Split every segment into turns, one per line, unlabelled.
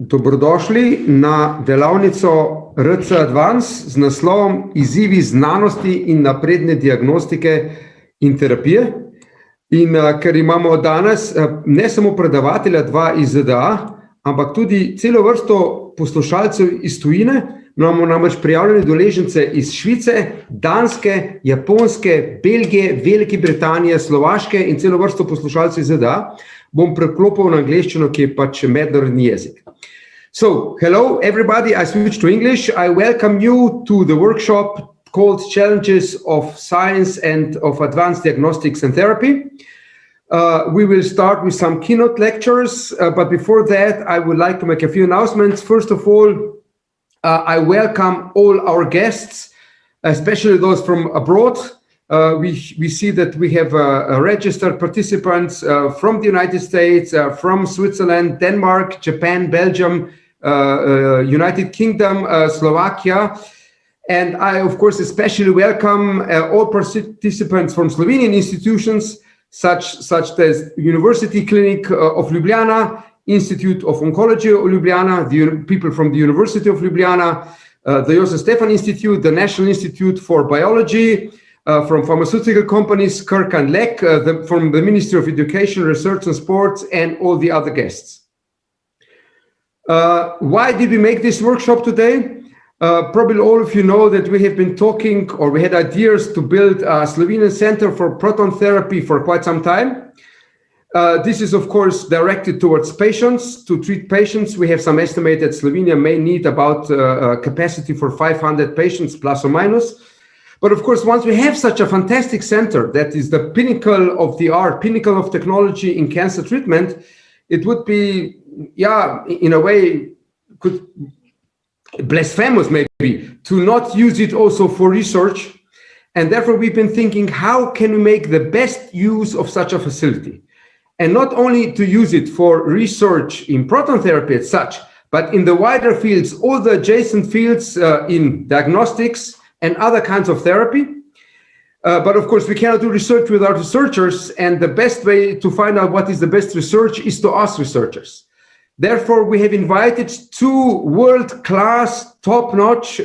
Dobrodošli na delavnico RC Advance z naslovom Izzivi znanosti in napredne diagnostike in terapije. In ker imamo danes ne samo predavatelja, dva iz ZDA, ampak tudi celo vrsto poslušalcev iz tujine, imamo namreč prijavljene udeležence iz Švice, Danske, Japonske, Belgije, Velike Britanije, Slovaške in celo vrsto poslušalcev iz ZDA, bom preklopil na angleščino, ki je pač mednarodni jezik. So, hello everybody, I switch to English. I welcome you to the workshop called Challenges of Science and of Advanced Diagnostics and Therapy. We will start with some keynote lectures, but before that, I would like to make a few announcements. First of all, I welcome all our guests, especially those from abroad. We see that we have registered participants from the United States, from Switzerland, Denmark, Japan, Belgium, United Kingdom, Slovakia. And I, of course, especially welcome all participants from Slovenian institutions, such as University Clinic of Ljubljana, Institute of Oncology of Ljubljana, the people from the University of Ljubljana, the Josef Stefan Institute, the National Institute for Biology, from pharmaceutical companies, Kirk and Leck, from the Ministry of Education, Research and Sports, and all the other guests. Why did we make this workshop today? Probably all of you know that we have been talking, or we had ideas to build a Slovenian Center for Proton Therapy for quite some time. This is, of course, directed towards patients, to treat patients. We have some estimate that Slovenia may need about capacity for 500 patients, plus or minus. But of course, once we have such a fantastic center that is the pinnacle of the art, pinnacle of technology in cancer treatment, it would be, in a way, blasphemous maybe, to not use it also for research. And therefore, we've been thinking, how can we make the best use of such a facility? And not only to use it for research in proton therapy as such, but in the wider fields, all the adjacent fields in diagnostics and other kinds of therapy. But of course, we cannot do research without researchers, and the best way to find out what is the best research is to ask researchers. Therefore, we have invited two world-class, top-notch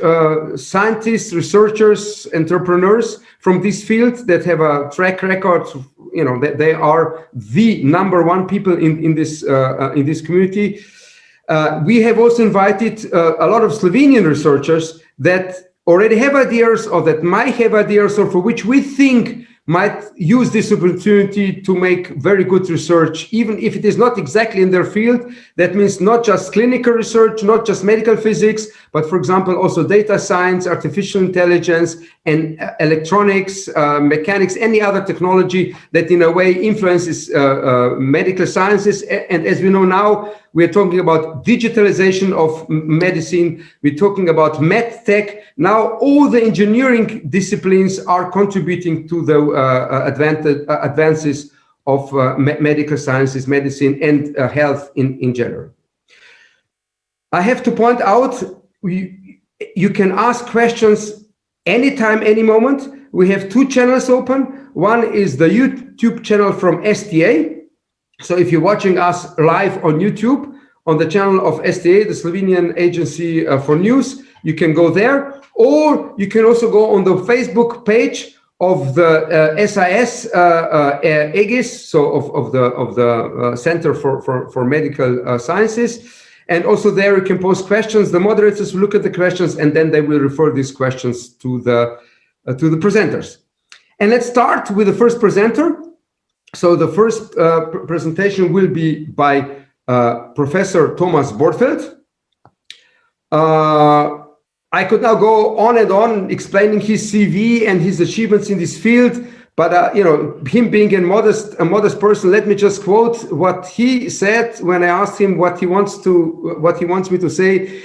scientists, researchers, entrepreneurs from this field that have a track record. You know, that they are the #1 people in this community. We have also invited a lot of Slovenian researchers that already have ideas, or that might have ideas, or for which we think might use this opportunity to make very good research, even if it is not exactly in their field. That means not just clinical research, not just medical physics, but for example, also data science, artificial intelligence, and electronics, mechanics, any other technology that in a way influences medical sciences. And as we know now, we're talking about digitalization of medicine. We're talking about med tech. Now all the engineering disciplines are contributing to the advances of medical sciences, medicine, and health in general. I have to point out, you can ask questions anytime, any moment. We have two channels open. One is the YouTube channel from STA. So if you're watching us live on YouTube, on the channel of STA, the Slovenian Agency for News, you can go there, or you can also go on the Facebook page of the SIS EGIS, so of the Center for Medical Sciences. And also there you can post questions. The moderators will look at the questions, and then they will refer these questions to the presenters. And let's start with the first presenter. So the first presentation will be by Professor Thomas Bortfeld. I could now go on and on explaining his CV and his achievements in this field, but you know, him being a modest person, let me just quote what he said when I asked him what he wants me to say.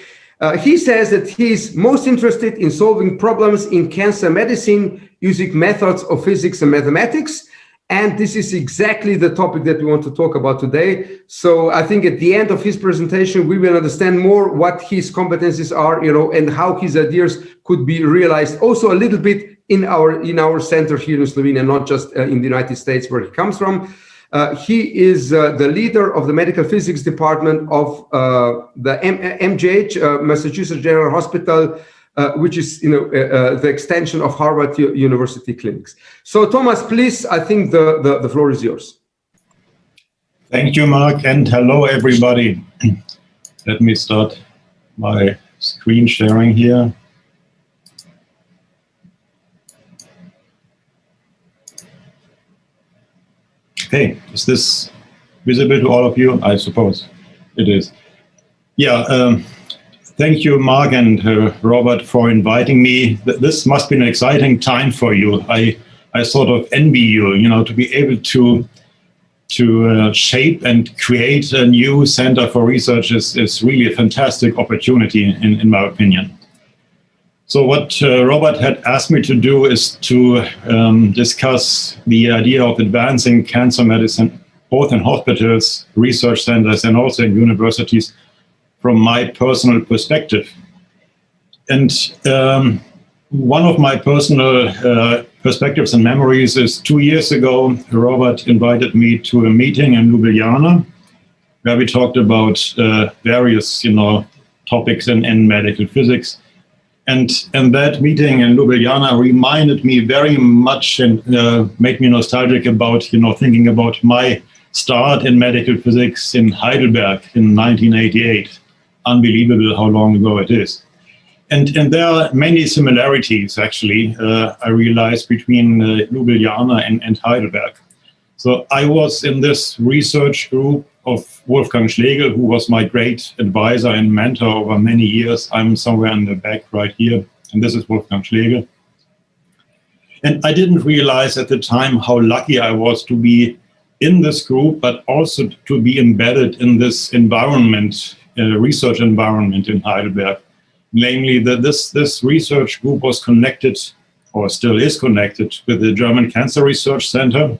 He says that he's most interested in solving problems in cancer medicine using methods of physics and mathematics. And this is exactly the topic that we want to talk about today. So I think at the end of his presentation, we will understand more what his competencies are, you know, and how his ideas could be realized also a little bit in our center here in Slovenia, not just in the United States where he comes from. He is the leader of the medical physics department of the MGH, Massachusetts General Hospital, which is the extension of Harvard University clinics. So Thomas, please, I think the floor is yours.
Thank you, Mark, and hello, everybody. Let me start my screen sharing here. Okay, is this visible to all of you? I suppose it is. Yeah, thank you, Mark and Robert, for inviting me. This must be an exciting time for you. I sort of envy you, to be able to shape and create a new center for research is really a fantastic opportunity, in my opinion. So what Robert had asked me to do is to discuss the idea of advancing cancer medicine, both in hospitals, research centers, and also in universities, from my personal perspective. And one of my personal perspectives and memories is 2 years ago, Robert invited me to a meeting in Ljubljana, where we talked about various, topics in medical physics. And that meeting in Ljubljana reminded me very much and made me nostalgic about, thinking about my start in medical physics in Heidelberg in 1988. Unbelievable how long ago it is. And there are many similarities, actually, I realized, between Ljubljana and Heidelberg. So I was in this research group of Wolfgang Schlegel, who was my great advisor and mentor over many years. I'm somewhere in the back right here, and this is Wolfgang Schlegel. And I didn't realize at the time how lucky I was to be in this group, but also to be embedded in this environment, research environment in Heidelberg. Namely, that this research group was connected, or still is connected, with the German Cancer Research Center,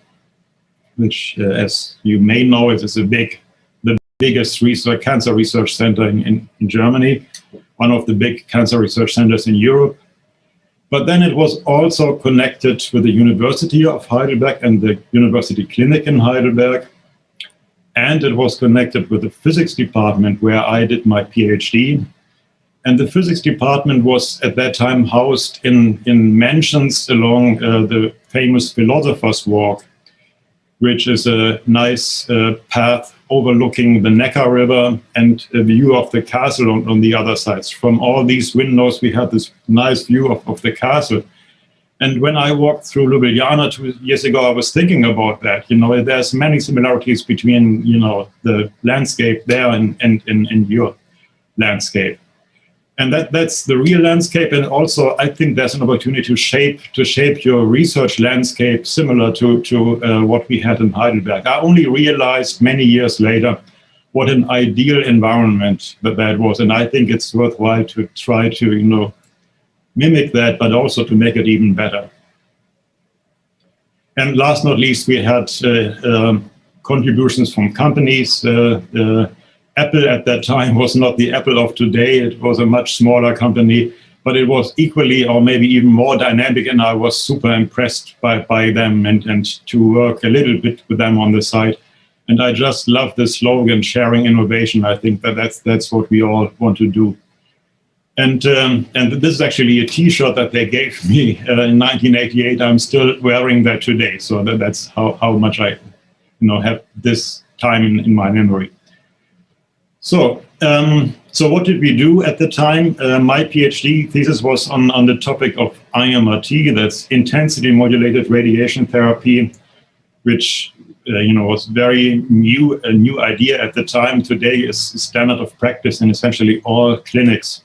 which, as you may know, is the biggest cancer research center in Germany, one of the big cancer research centers in Europe. But then it was also connected with the University of Heidelberg and the University Clinic in Heidelberg. And it was connected with the physics department, where I did my PhD. And the physics department was at that time housed in mansions along the famous Philosopher's Walk, which is a nice path overlooking the Neckar River and a view of the castle on the other sides. From all these windows, we had this nice view of the castle. And when I walked through Ljubljana 2 years ago, I was thinking about that. There's many similarities between, the landscape there and your landscape. And that's the real landscape. And also, I think there's an opportunity to shape your research landscape similar to what we had in Heidelberg. I only realized many years later what an ideal environment that was. And I think it's worthwhile to try to, mimic that, but also to make it even better. And last not least, we had contributions from companies. Apple at that time was not the Apple of today. It was a much smaller company, but it was equally or maybe even more dynamic, and I was super impressed by them and to work a little bit with them on the side. And I just love the slogan, sharing innovation. I think that's what we all want to do. And this is actually a T-shirt that they gave me in 1988. I'm still wearing that today. So that's how much I have this time in my memory. So what did we do at the time? My PhD thesis was on the topic of IMRT, that's intensity modulated radiation therapy, which was very a new idea at the time. Today is standard of practice in essentially all clinics.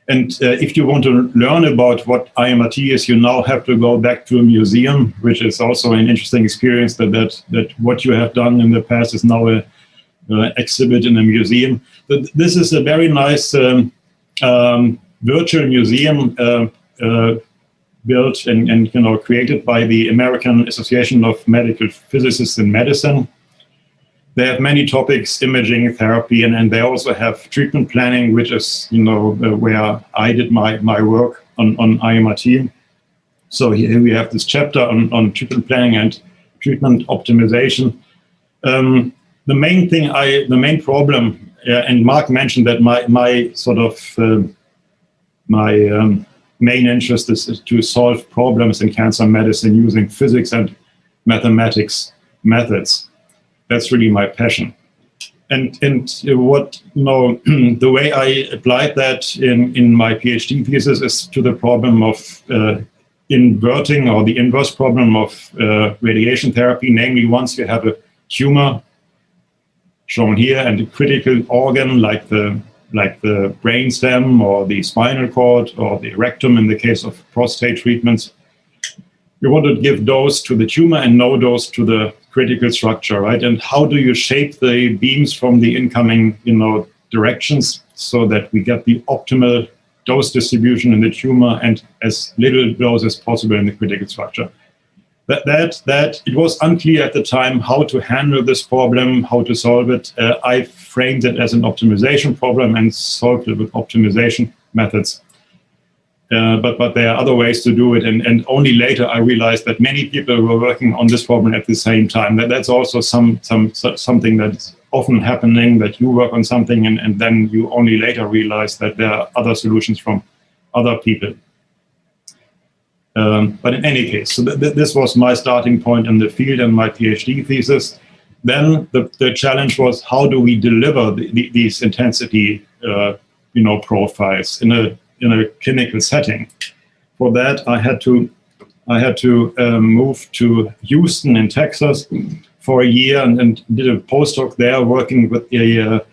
And if you want to learn about what IMRT is, you now have to go back to a museum, which is also an interesting experience that what you have done in the past is now a exhibit in a museum. This is a very nice virtual museum built and created by the American Association of Medical Physicists in Medicine. They have many topics, imaging, therapy, and they also have treatment planning, which is where I did my work on IMRT. So here we have this chapter on treatment planning and treatment optimization. The main problem, and Mark mentioned that my sort of main interest is to solve problems in cancer medicine using physics and mathematics methods. That's really my passion. And what, the way I applied that in my PhD thesis is to the problem of inverting, or the inverse problem of radiation therapy. Namely, once you have a tumor shown here and a critical organ like the brainstem or the spinal cord or the rectum in the case of prostate treatments, you want to give dose to the tumor and no dose to the critical structure, right? And how do you shape the beams from the incoming, directions so that we get the optimal dose distribution in the tumor and as little dose as possible in the critical structure? That it was unclear at the time how to handle this problem, how to solve it. I framed it as an optimization problem and solved it with optimization methods. But there are other ways to do it, and only later I realized that many people were working on this problem at the same time. That's also something that's often happening, that you work on something and then you only later realize that there are other solutions from other people. But in any case, so this was my starting point in the field and my PhD thesis. Then the challenge was, how do we deliver these intensity profiles in a clinical setting? For that, I had to move to Houston in Texas for a year and did a postdoc there, working with a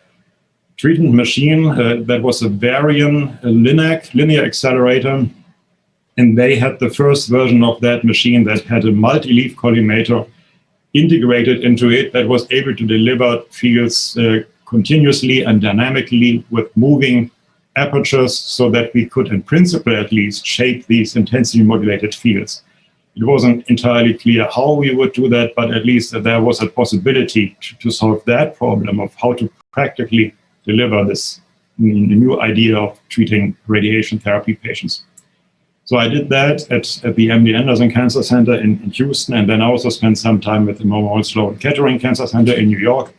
treatment machine that was a Varian LINAC, linear accelerator. And they had the first version of that machine that had a multi-leaf collimator integrated into it that was able to deliver fields continuously and dynamically with moving apertures, so that we could, in principle at least, shape these intensity modulated fields. It wasn't entirely clear how we would do that, but at least there was a possibility to solve that problem of how to practically deliver this new idea of treating radiation therapy patients. So I did that at the MD Anderson Cancer Center in Houston, and then I also spent some time at the Memorial Sloan Kettering Cancer Center in New York,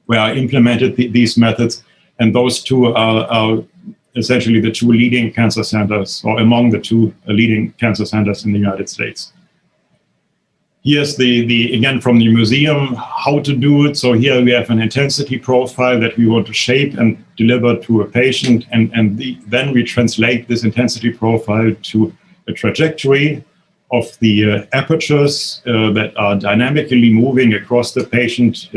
where I implemented these methods. And those two are essentially the two leading cancer centers, or among the two leading cancer centers in the United States. Here's again from the museum, how to do it. So here we have an intensity profile that we want to shape and deliver to a patient, and then we translate this intensity profile to a trajectory of the apertures that are dynamically moving across the patient.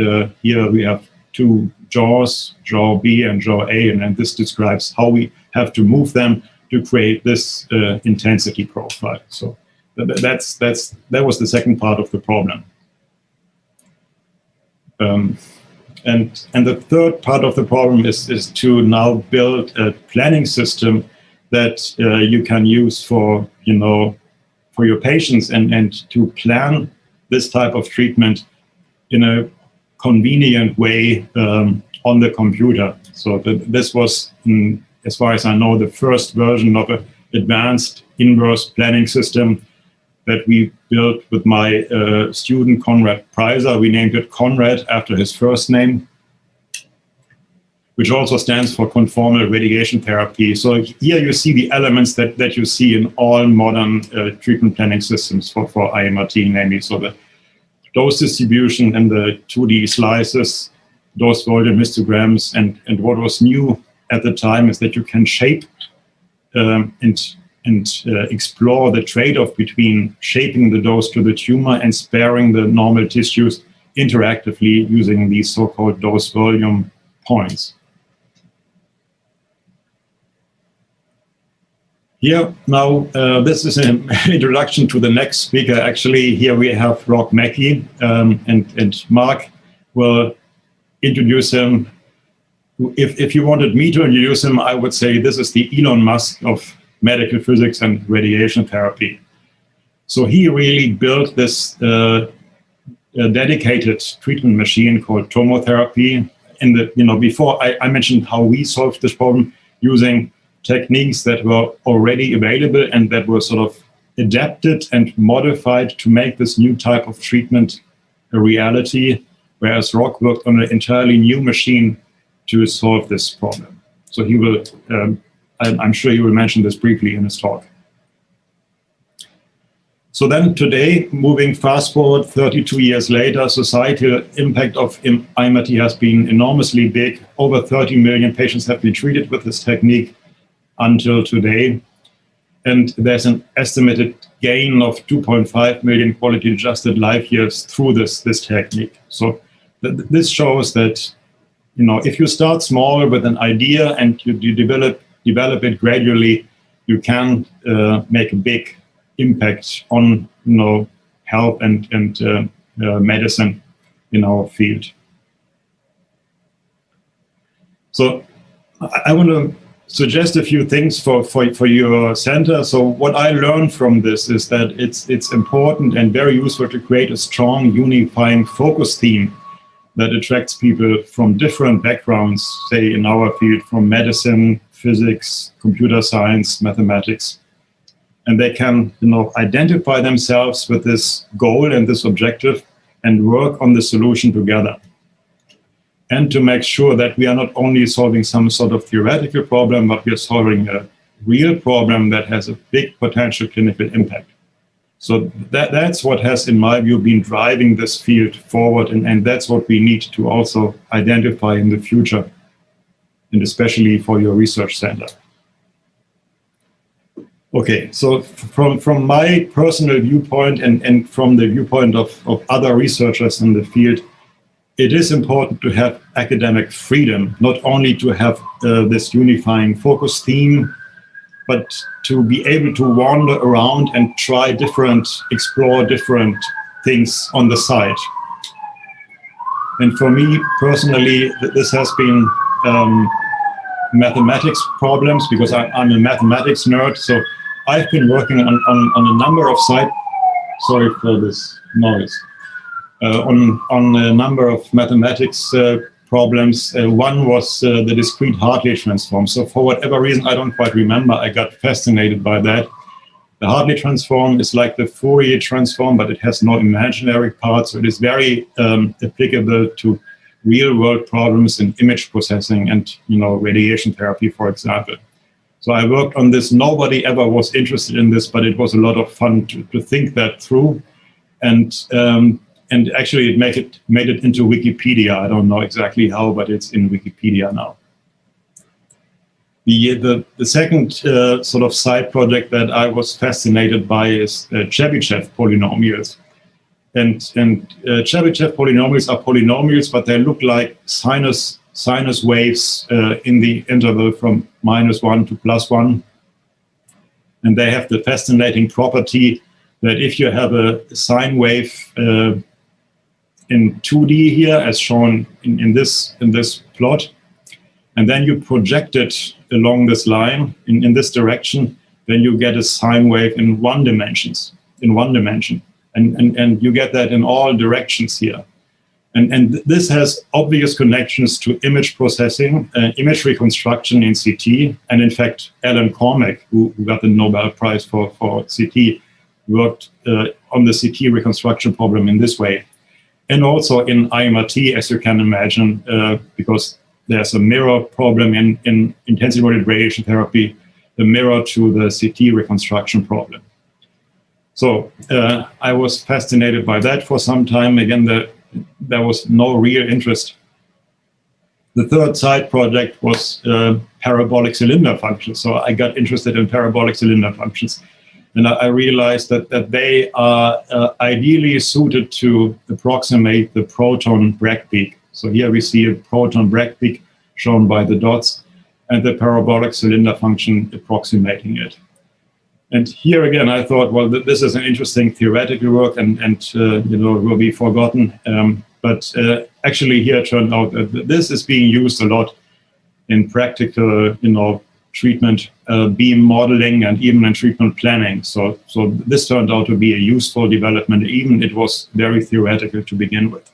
Here we have two jaws, jaw B and jaw A, and this describes how we have to move them to create this intensity profile. So that was the second part of the problem. And the third part of the problem is to now build a planning system that you can use for your patients and to plan this type of treatment in a convenient way on the computer. So this was, as far as I know, the first version of an advanced inverse planning system that we built with my student Conrad Preiser. We named it Conrad after his first name, which also stands for conformal radiation therapy. So here you see the elements that you see in all modern treatment planning systems for IMRT, namely so the dose distribution and the 2D slices, dose volume histograms, and what was new at the time is that you can shape and explore the trade-off between shaping the dose to the tumor and sparing the normal tissues interactively using these so-called dose volume points. Here, now, this is an introduction to the next speaker. Actually, here we have Rob Mackey, and Mark will introduce him. If you wanted me to introduce him, I would say this is the Elon Musk of medical physics and radiation therapy. So he really built this dedicated treatment machine called tomotherapy. Before I mentioned how we solved this problem using techniques that were already available and that were sort of adapted and modified to make this new type of treatment a reality, whereas Rock worked on an entirely new machine to solve this problem. So he will, I'm sure he will mention this briefly in his talk. So then today, moving fast forward 32 years later, societal impact of IMRT has been enormously big. Over 30 million patients have been treated with this technique until today. And there's an estimated gain of 2.5 million quality adjusted life years through this technique. So this shows that, you know, if you start small with an idea and you develop it gradually, you can make a big impact on, you know, health and medicine in our field. So I want to suggest a few things for your center. So what I learned from this is that it's important and very useful to create a strong unifying focus theme that attracts people from different backgrounds, say in our field, from medicine, physics, computer science, mathematics. And they can, you know, identify themselves with this goal and this objective and work on the solution together. And to make sure that we are not only solving some sort of theoretical problem, but we are solving a real problem that has a big potential clinical impact. So that's what has, in my view, been driving this field forward. And that's what we need to also identify in the future, and especially for your research center. Okay, so from my personal viewpoint and from the viewpoint of other researchers in the field, it is important to have academic freedom, not only to have this unifying focus theme, but to be able to wander around and explore different things on the side. And for me personally, this has been mathematics problems, because I'm a mathematics nerd. So I've been working on a number of sorry for this noise, on a number of mathematics problems. One was the discrete Hartley transform. So for whatever reason, I don't quite remember, I got fascinated by that. The Hartley transform is like the Fourier transform, but it has no imaginary parts. So it is very applicable to real world problems in image processing and, you know, radiation therapy, for example. So I worked on this. Nobody ever was interested in this, but it was a lot of fun to think that through. And actually it made it into Wikipedia. I don't know exactly how, but it's in Wikipedia now. The second sort of side project that I was fascinated by is Chebyshev polynomials. And Chebyshev polynomials are polynomials, but they look like sinus waves in the interval from -1 to +1. And they have the fascinating property that if you have a sine wave in 2D here, as shown in this plot, and then you project it along this line in this direction, then you get a sine wave in one dimension. And you get that in all directions here. And this has obvious connections to image processing, image reconstruction in CT. And in fact, Alan Cormack, who got the Nobel Prize for CT, worked on the CT reconstruction problem in this way. And also in IMRT, as you can imagine, because there's a mirror problem in intensive radiation therapy, the mirror to the CT reconstruction problem. So I was fascinated by that for some time. Again, there was no real interest. The third side project was parabolic cylinder functions. So I got interested in parabolic cylinder functions. And I realized that they are ideally suited to approximate the proton Bragg peak. So here we see a proton Bragg peak shown by the dots, and the parabolic cylinder function approximating it. And here again, I thought, well, this is an interesting theoretical work, and you know, will be forgotten. But actually, here it turned out that this is being used a lot in practical, you know, treatment, beam modeling, and even in treatment planning. So this turned out to be a useful development, even it was very theoretical to begin with.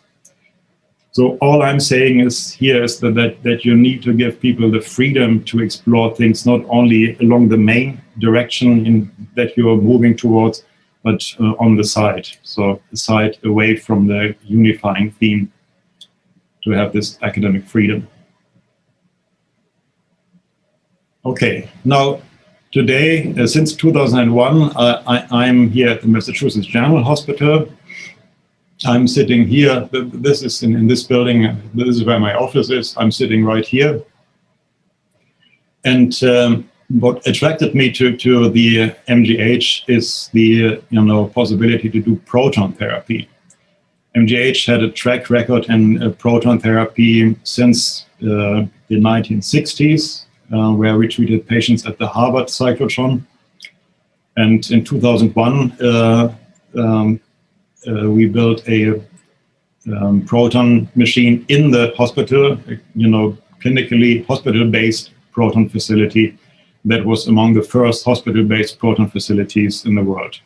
So all I'm saying is here is that you need to give people the freedom to explore things not only along the main direction that you are moving towards, but on the side. So the side away from the unifying theme, to have this academic freedom. Okay, now today, since 2001, I'm here at the Massachusetts General Hospital. I'm sitting here. This is in this building. This is where my office is. I'm sitting right here. And what attracted me to the MGH is the possibility to do proton therapy. MGH had a track record in proton therapy since the 1960s, where we treated patients at the Harvard cyclotron. And in 2001, we built a proton machine in the hospital, clinically hospital-based proton facility that was among the first hospital-based proton facilities in the world.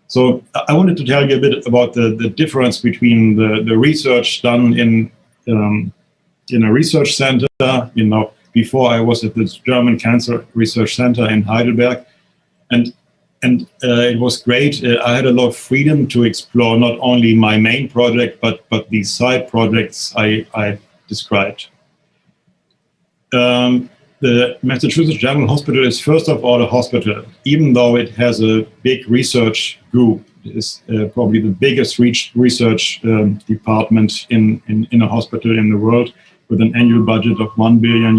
So I wanted to tell you a bit about the difference between the research done in a research center. Before I was at the German Cancer Research Center in Heidelberg, and it was great. I had a lot of freedom to explore not only my main project, but these side projects I described. The Massachusetts General Hospital is first of all a hospital, even though it has a big research group. It is probably the biggest research department in a hospital in the world, with an annual budget of $1 billion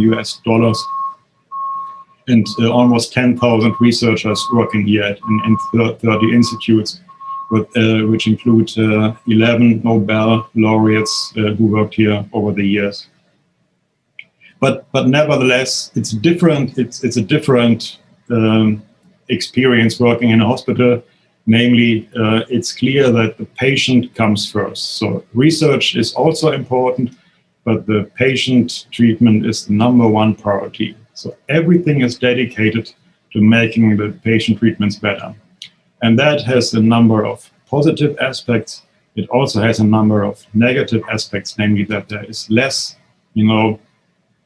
and almost 10,000 researchers working here in 30 institutes, which include 11 Nobel laureates who worked here over the years. But nevertheless, it's different. It's a different experience working in a hospital. Namely, it's clear that the patient comes first. So research is also important, but the patient treatment is the #1 priority. So everything is dedicated to making the patient treatments better. And that has a number of positive aspects. It also has a number of negative aspects, namely that there is less,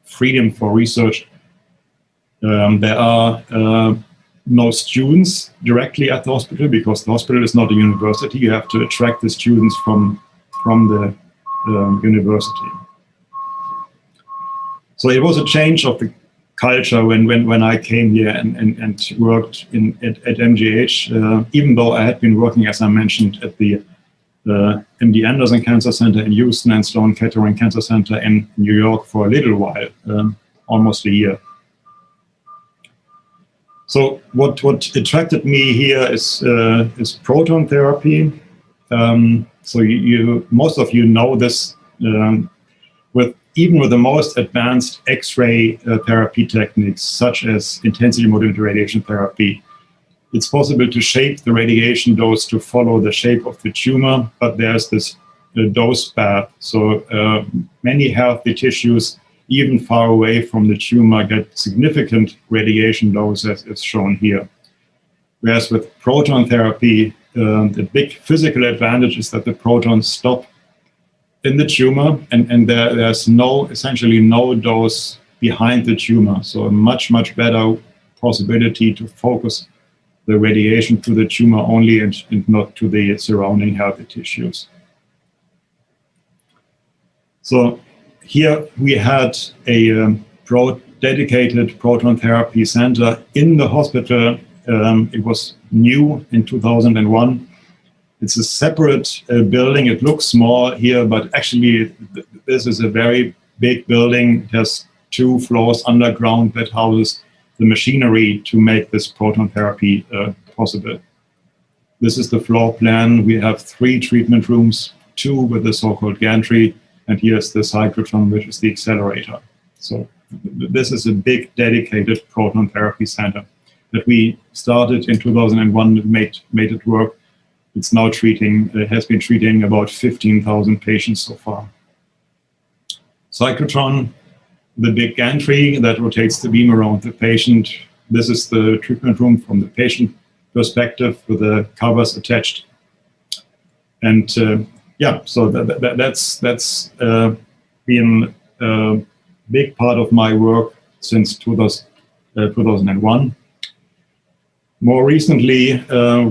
freedom for research. There are no students directly at the hospital, because the hospital is not a university. You have to attract the students from the university. So it was a change of the culture when I came here and worked at MGH, even though I had been working, as I mentioned, at the MD Anderson Cancer Center in Houston and Sloan Kettering Cancer Center in New York for a little while, almost a year. So what attracted me here is proton therapy. So most of you know this. Even with the most advanced X-ray therapy techniques, such as intensity modulated radiation therapy, it's possible to shape the radiation dose to follow the shape of the tumor, but there's this dose path. So many healthy tissues, even far away from the tumor, get significant radiation doses, as shown here. Whereas with proton therapy, the big physical advantage is that the protons stop in the tumor, and there's essentially no dose behind the tumor. So a much better possibility to focus the radiation to the tumor only and not to the surrounding healthy tissues. So here we had a dedicated proton therapy center in the hospital. It was new in 2001. It's a separate building. It looks small here, but actually this is a very big building. It has 2 floors underground that houses the machinery to make this proton therapy possible. This is the floor plan. We have 3 treatment rooms, 2 with the so-called gantry, and here's the cyclotron, which is the accelerator. So this is a big dedicated proton therapy center that we started in 2001 and made it work. It's now has been treating about 15,000 patients so far. Cyclotron, the big gantry that rotates the beam around the patient. This is the treatment room from the patient perspective with the covers attached. And yeah, so that's been a big part of my work since 2001. More recently,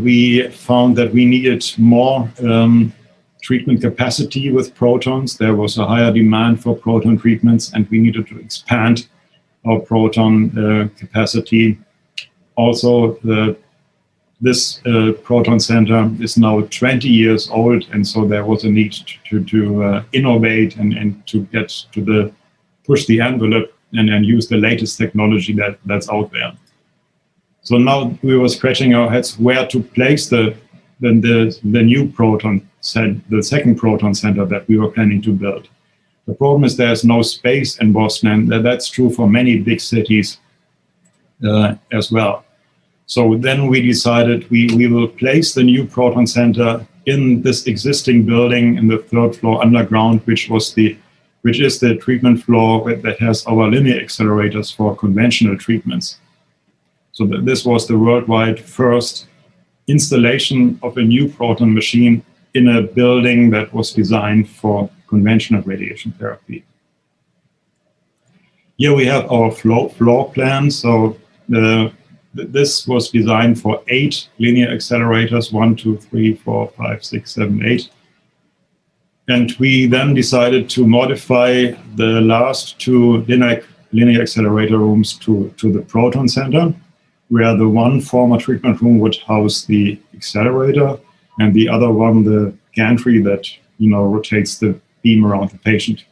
we found that we needed more treatment capacity with protons. There was a higher demand for proton treatments, and we needed to expand our proton capacity. Also, this proton center is now 20 years old, and so there was a need to innovate and to get to push the envelope and use the latest technology that's out there. So now we were scratching our heads where to place the new proton center, the second proton center that we were planning to build. The problem is there's no space in Boston, and that's true for many big cities as well. So then we decided we will place the new proton center in this existing building in the 3rd floor underground, which is the treatment floor that has our linear accelerators for conventional treatments. So this was the worldwide first installation of a new proton machine in a building that was designed for conventional radiation therapy. Here we have our floor plan. So this was designed for 8 linear accelerators, 1, 2, 3, 4, 5, 6, 7, 8. And we then decided to modify the last 2 linear accelerator rooms to the proton center, where the one former treatment room would house the accelerator, and the other one, the gantry that rotates the beam around the patient.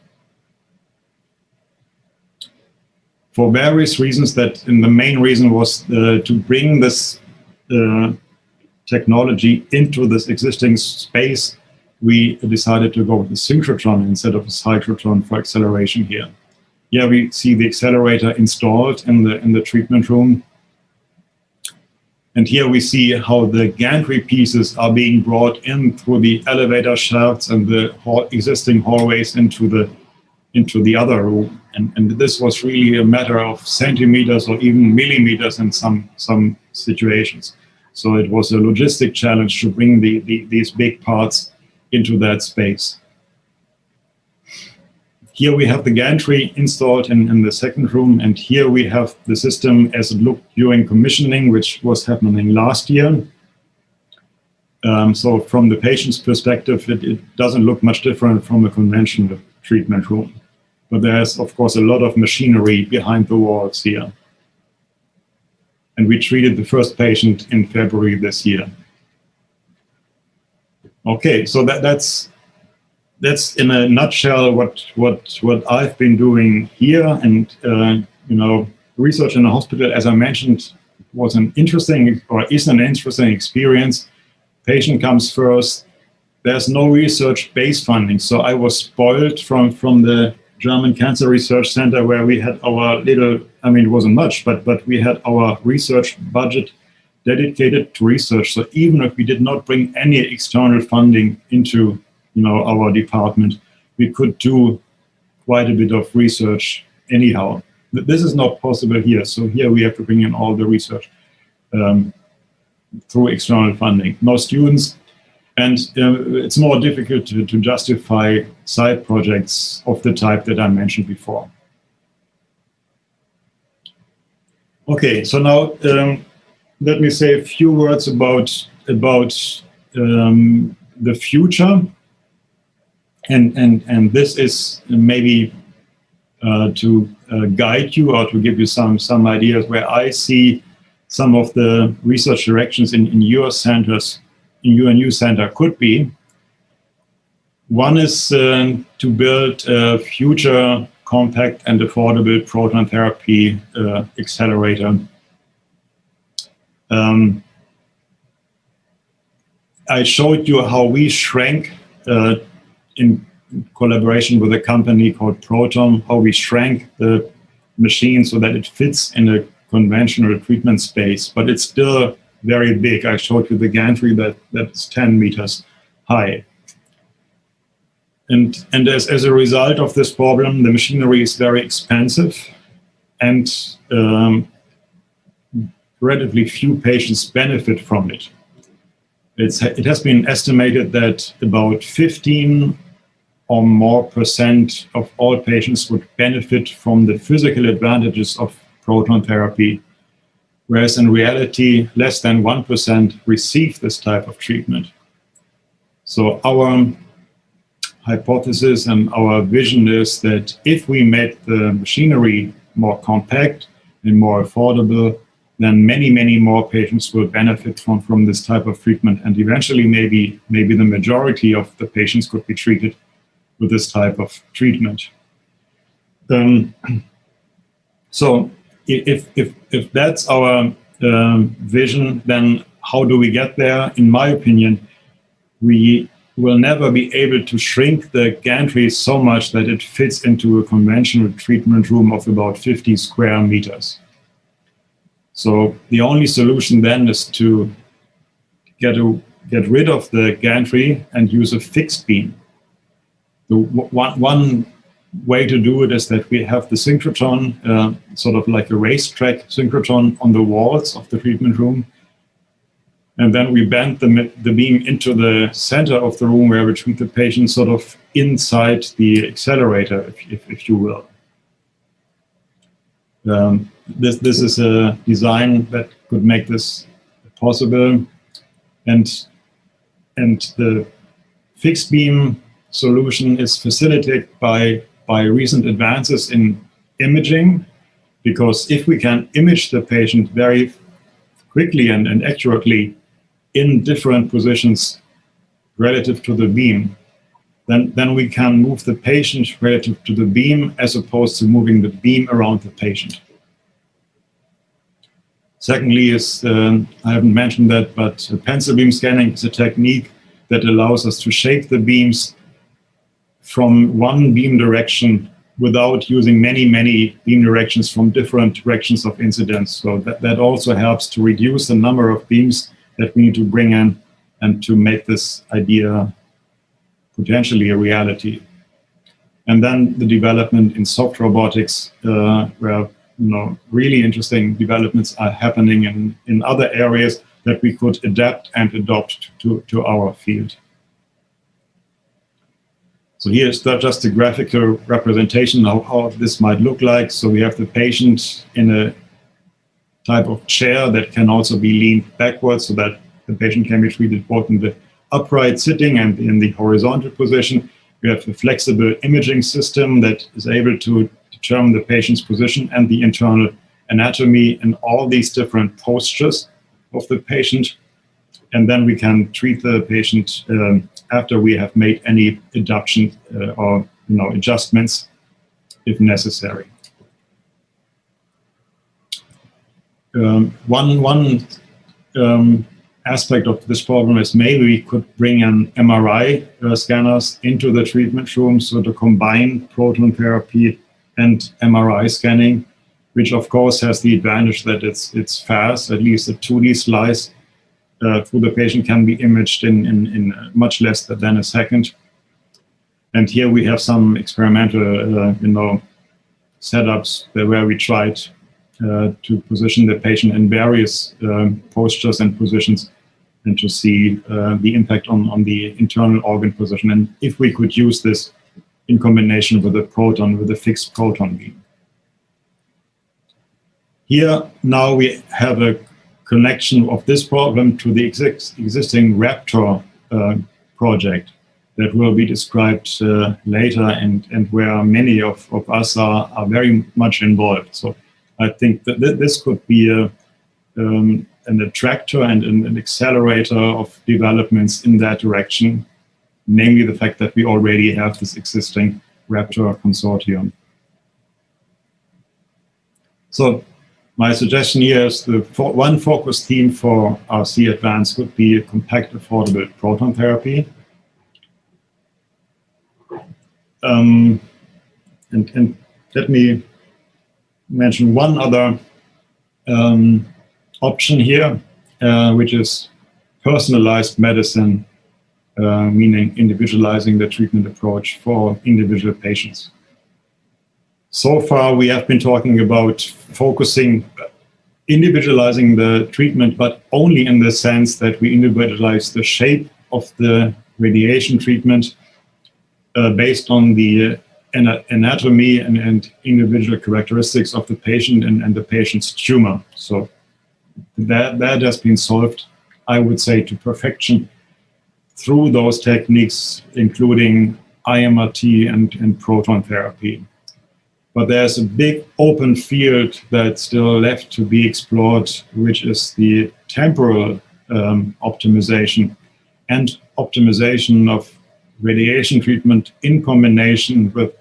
For various reasons, the main reason was to bring this technology into this existing space, we decided to go with the synchrotron instead of a cyclotron for acceleration here. Here we see the accelerator installed in the treatment room. And here we see how the gantry pieces are being brought in through the elevator shafts and the existing hallways into the other room. And this was really a matter of centimeters or even millimeters in some situations. So it was a logistic challenge to bring these big parts into that space. Here we have the gantry installed in the second room, and here we have the system as it looked during commissioning, which was happening last year. So from the patient's perspective, it doesn't look much different from a conventional treatment room. But there's, of course, a lot of machinery behind the walls here. And we treated the first patient in February this year. Okay, so that's in a nutshell what I've been doing here. And research in a hospital, as I mentioned, was an interesting or is an interesting experience. Patient comes first. There's no research-based funding, so I was spoiled from the German Cancer Research Center, where we had our little, it wasn't much, but we had our research budget dedicated to research. So even if we did not bring any external funding into our department, we could do quite a bit of research anyhow. This is not possible here. So here we have to bring in all the research through external funding. No students, and it's more difficult to justify side projects of the type that I mentioned before. Okay, so now let me say a few words about the future. And this is maybe to guide you or to give you some ideas where I see some of the research directions in your centers, in your new center could be. One is to build a future compact and affordable proton therapy accelerator. I showed you how we shrank in collaboration with a company called Proton, how we shrank the machine so that it fits in a conventional treatment space, but it's still very big. I showed you the gantry that's 10 meters high. And as a result of this problem, the machinery is very expensive, and relatively few patients benefit from it. It has been estimated that about 15% or more of all patients would benefit from the physical advantages of proton therapy, whereas in reality, less than 1% receive this type of treatment. So our hypothesis and our vision is that if we make the machinery more compact and more affordable, then many more patients will benefit from this type of treatment, and eventually maybe the majority of the patients could be treated with this type of treatment. So if that's our vision, then how do we get there? In my opinion, we will never be able to shrink the gantry so much that it fits into a conventional treatment room of about 50 square meters. So the only solution then is to get rid of the gantry and use a fixed beam. The one way to do it is that we have the synchrotron, sort of like a racetrack synchrotron on the walls of the treatment room. And then we bend the beam into the center of the room where we treat the patient, sort of inside the accelerator, if you will. This is a design that could make this possible. And the fixed beam solution is facilitated by recent advances in imaging, because if we can image the patient very quickly and accurately in different positions relative to the beam, then we can move the patient relative to the beam as opposed to moving the beam around the patient. Secondly is, I haven't mentioned that, but pencil beam scanning is a technique that allows us to shape the beams from one beam direction without using many beam directions from different directions of incidence. So that also helps to reduce the number of beams that we need to bring in and to make this idea potentially a reality. And then the development in soft robotics, where really interesting developments are happening in other areas that we could adapt and adopt to our field. So here's just a graphical representation of how this might look like. So we have the patient in a type of chair that can also be leaned backwards so that the patient can be treated both in the upright sitting and in the horizontal position. We have a flexible imaging system that is able to determine the patient's position and the internal anatomy in all these different postures of the patient. And then we can treat the patient after we have made any adaptation or adjustments if necessary. One aspect of this problem is maybe we could bring an MRI scanners into the treatment room, so to combine proton therapy and MRI scanning, which of course has the advantage that it's fast. At least a 2D slice through the patient can be imaged in much less than a second. And here we have some experimental setups where we tried to position the patient in various postures and positions and to see the impact on the internal organ position, and if we could use this in combination with a fixed proton beam. Here now we have a connection of this problem to the existing Raptor project that will be described later, and where many of us are very much involved. So I think that this could be an attractor and an accelerator of developments in that direction, namely the fact that we already have this existing Raptor consortium. So my suggestion here is one focus theme for RC Advanced could be a compact, affordable proton therapy. And let me mention one other option here, which is personalized medicine, meaning individualizing the treatment approach for individual patients. So far, we have been talking about focusing individualizing the treatment, but only in the sense that we individualize the shape of the radiation treatment based on the anatomy and individual characteristics of the patient and the patient's tumor. So that has been solved, I would say, to perfection through those techniques, including IMRT and proton therapy. But there's a big open field that's still left to be explored, which is the temporal optimization and optimization of radiation treatment in combination with,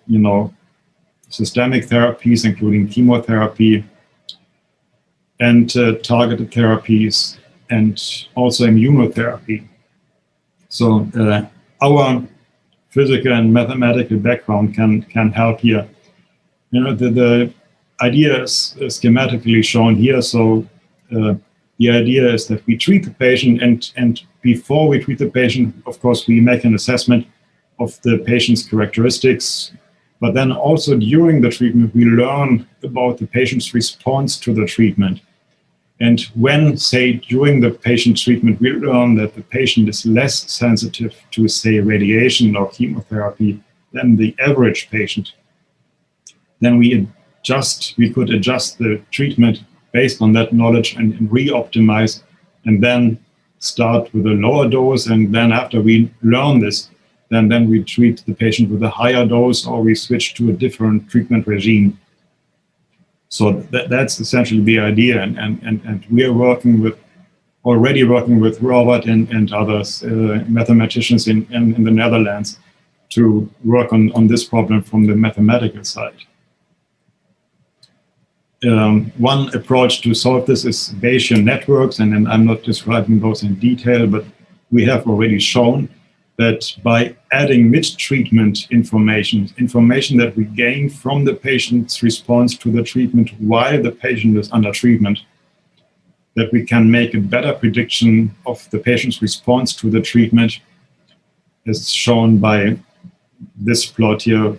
systemic therapies, including chemotherapy and targeted therapies and also immunotherapy. So our physical and mathematical background can help here. The idea is schematically shown here. So the idea is that we treat the patient, and before we treat the patient, of course, we make an assessment of the patient's characteristics. But then also during the treatment, we learn about the patient's response to the treatment. And when, say, during the patient's treatment, we learn that the patient is less sensitive to, say, radiation or chemotherapy than the average patient, then we could adjust the treatment based on that knowledge and re-optimize, and then start with a lower dose. And then after we learn this, then we treat the patient with a higher dose, or we switch to a different treatment regime. So that's essentially the idea. And we are already working with Robert and others, mathematicians in the Netherlands, to work on this problem from the mathematical side. One approach to solve this is Bayesian networks, and I'm not describing those in detail, but we have already shown that by adding mid-treatment information that we gain from the patient's response to the treatment while the patient is under treatment, that we can make a better prediction of the patient's response to the treatment, as shown by this plot here,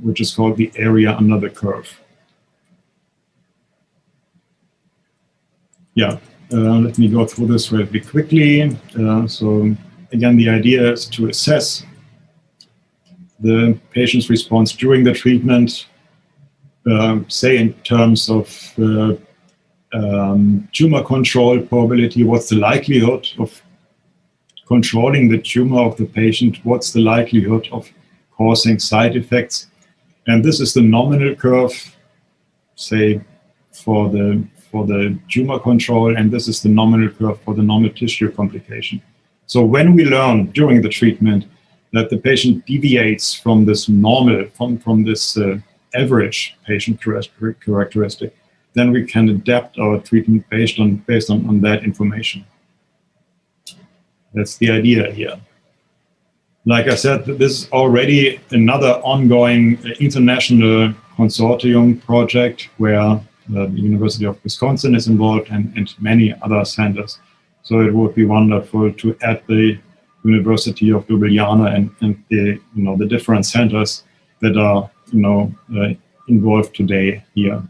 which is called the area under the curve. Yeah, let me go through this really quickly. So again, the idea is to assess the patient's response during the treatment, say in terms of tumor control probability. What's the likelihood of controlling the tumor of the patient? What's the likelihood of causing side effects? And this is the nominal curve, say, for the tumor control, and this is the nominal curve for the normal tissue complication. So when we learn during the treatment that the patient deviates from this normal, from this average patient characteristic, then we can adapt our treatment based on that information. That's the idea here. Like I said, this is already another ongoing international consortium project where the University of Wisconsin is involved and many other centers. So it would be wonderful to add the University of Ljubljana and the different centers that are involved today here.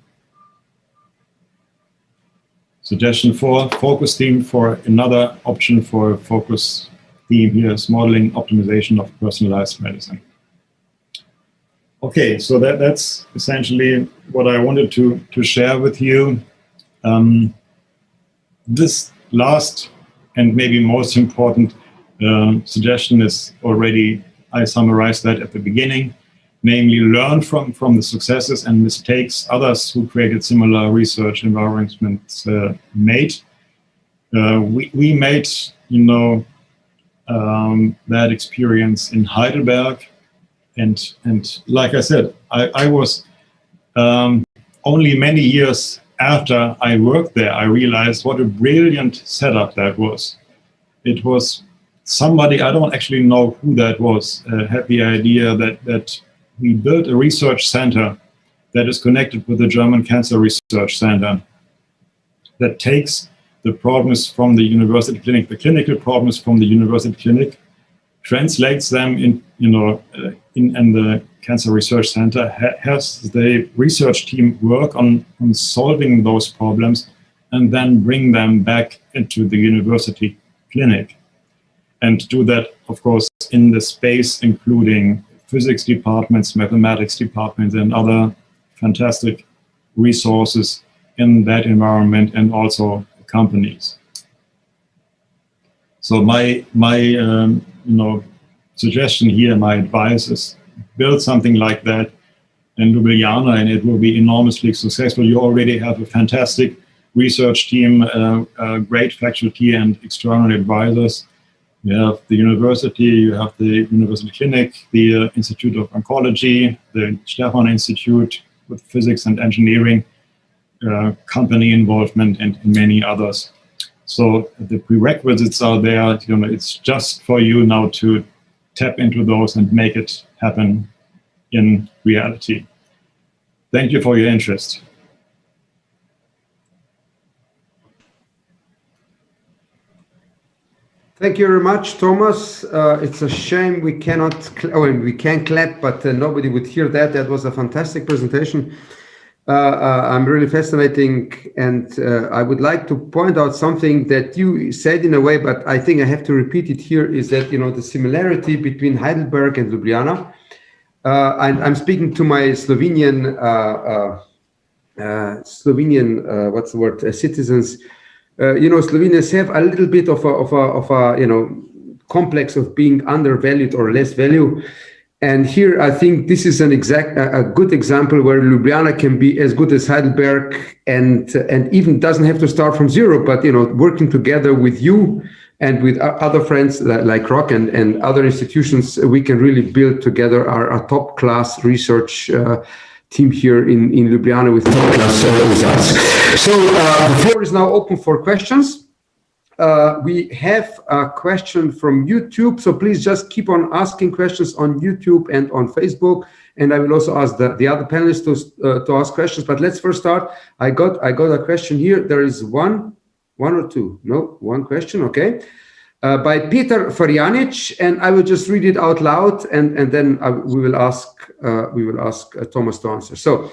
Suggestion for focus theme for another option for a focus theme here is modeling optimization of personalized medicine. Okay, so that's essentially what I wanted to share with you. This last and maybe most important suggestion is already, I summarized that at the beginning, namely learn from the successes and mistakes others who created similar research environments made. We made, that experience in Heidelberg. And like I said, I was only many years after I worked there, I realized what a brilliant setup that was. It was somebody, I don't actually know who that was, had the idea that we built a research center that is connected with the German Cancer Research Center, that takes the problems from the university clinic, the clinical problems from the university clinic, translates them in the Cancer Research Center, has the research team work on solving those problems and then bring them back into the university clinic. And do that, of course, in the space, including physics departments, mathematics departments, and other fantastic resources in that environment, and also companies. So my suggestion here, my advice is build something like that in Ljubljana, and it will be enormously successful. You already have a fantastic research team, a great faculty and external advisors. You have the university, you have the university clinic, the Institute of Oncology, the Stefan Institute with physics and engineering, company involvement, and many others. So the prerequisites are there. It's just for you now to tap into those and make it happen in reality. Thank you for your interest.
Thank you very much, Thomas. It's a shame we cannot, we can clap, but nobody would hear that. That was a fantastic presentation. I'm really fascinating, and I would like to point out something that you said in a way, but I think I have to repeat it here, is that, the similarity between Heidelberg and Ljubljana, and I'm speaking to my Slovenian, what's the word, citizens. Slovenians have a little bit of a complex of being undervalued or less value. And here, I think this is a good example where Ljubljana can be as good as Heidelberg, and even doesn't have to start from zero, but working together with you and with other friends like Rock and other institutions, we can really build together a top class research team here in Ljubljana with top class results. So the floor is now open for questions. We have a question from YouTube, so please just keep on asking questions on YouTube and on Facebook, and I will also ask the other panelists to ask questions. But let's first start. I got a question here. There is one or two? No, one question. Okay, by Peter Farjanic, and I will just read it out loud, and then we will ask Thomas to answer. So.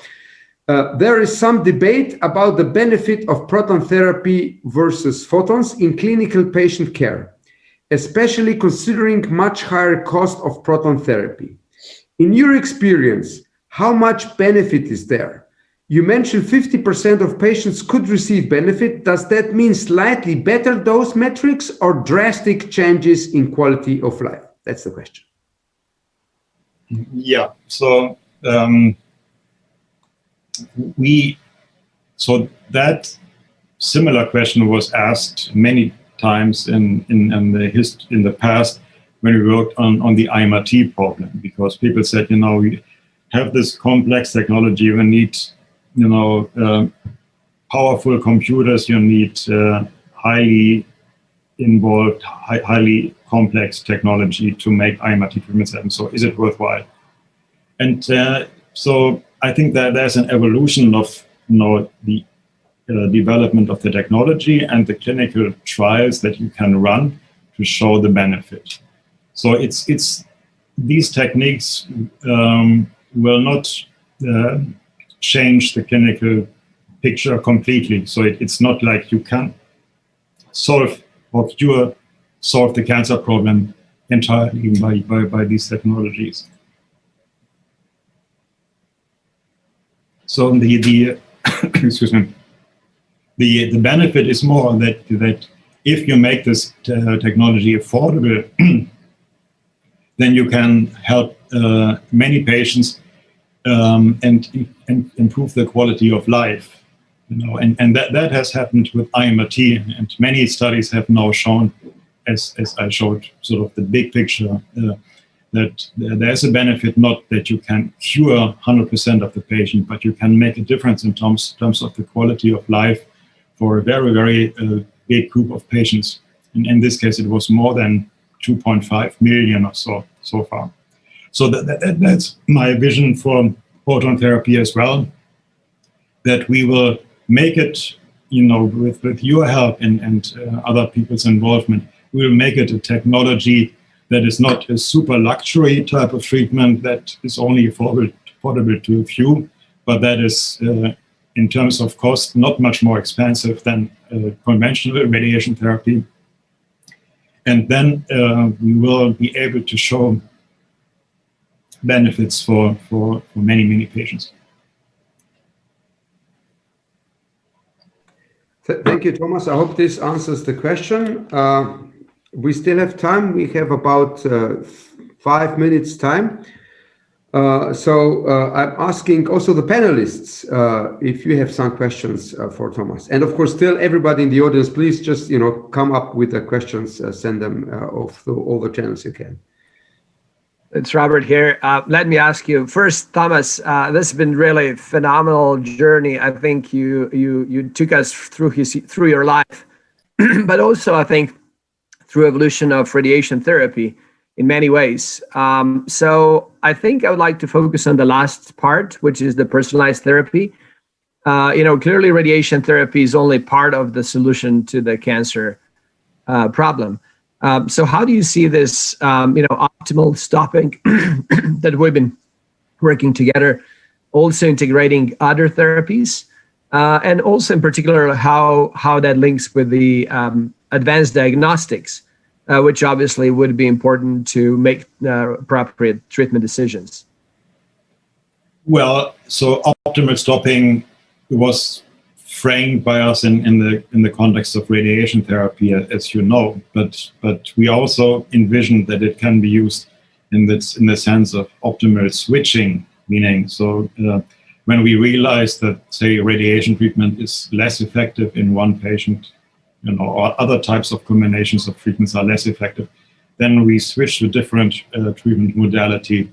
There is some debate about the benefit of proton therapy versus photons in clinical patient care, especially considering much higher cost of proton therapy. In your experience, how much benefit is there? You mentioned 50% of patients could receive benefit. Does that mean slightly better dose metrics or drastic changes in quality of life? That's the question.
Yeah, so that similar question was asked many times in the past when we worked on the IMRT problem, because people said, we have this complex technology, you need, powerful computers, you need highly involved, highly complex technology to make IMRT treatments happen. So is it worthwhile? And so I think that there's an evolution of the development of the technology and the clinical trials that you can run to show the benefit. So it's these techniques will not change the clinical picture completely. So it's not like you can solve the cancer problem entirely by these technologies. So the excuse me, the benefit is more that if you make this technology affordable, then you can help many patients and improve the quality of life. And that has happened with IMRT, and many studies have now shown, as I showed, sort of the big picture. That there's a benefit, not that you can cure 100% of the patient, but you can make a difference in terms of the quality of life for a very, very big group of patients. And in this case, it was more than 2.5 million or so far. So that's my vision for proton therapy as well, that we will make it, with your help and other people's involvement, we will make it a technology that is not a super luxury type of treatment that is only affordable to a few, but that is in terms of cost, not much more expensive than conventional radiation therapy. And then we will be able to show benefits for many, many patients.
Thank you, Thomas. I hope this answers the question. We still have time. We have about 5 minutes time. So I'm asking also the panelists if you have some questions for Thomas. And of course, still everybody in the audience, please just come up with the questions, send them off all the channels you can.
It's Robert here. Let me ask you first, Thomas. This has been really a phenomenal journey. I think you took us through your life, but also I think through evolution of radiation therapy in many ways. So I think I would like to focus on the last part, which is the personalized therapy. Clearly radiation therapy is only part of the solution to the cancer problem. So how do you see this, optimal stopping that we've been working together, also integrating other therapies, and also in particular how that links with the advanced diagnostics, which obviously would be important to make appropriate treatment decisions?
Well, so optimal stopping was framed by us in the context of radiation therapy, as you know, but we also envisioned that it can be used in the sense of optimal switching, meaning when we realize that, say, radiation treatment is less effective in one patient, or other types of combinations of treatments are less effective, then we switch to different treatment modality.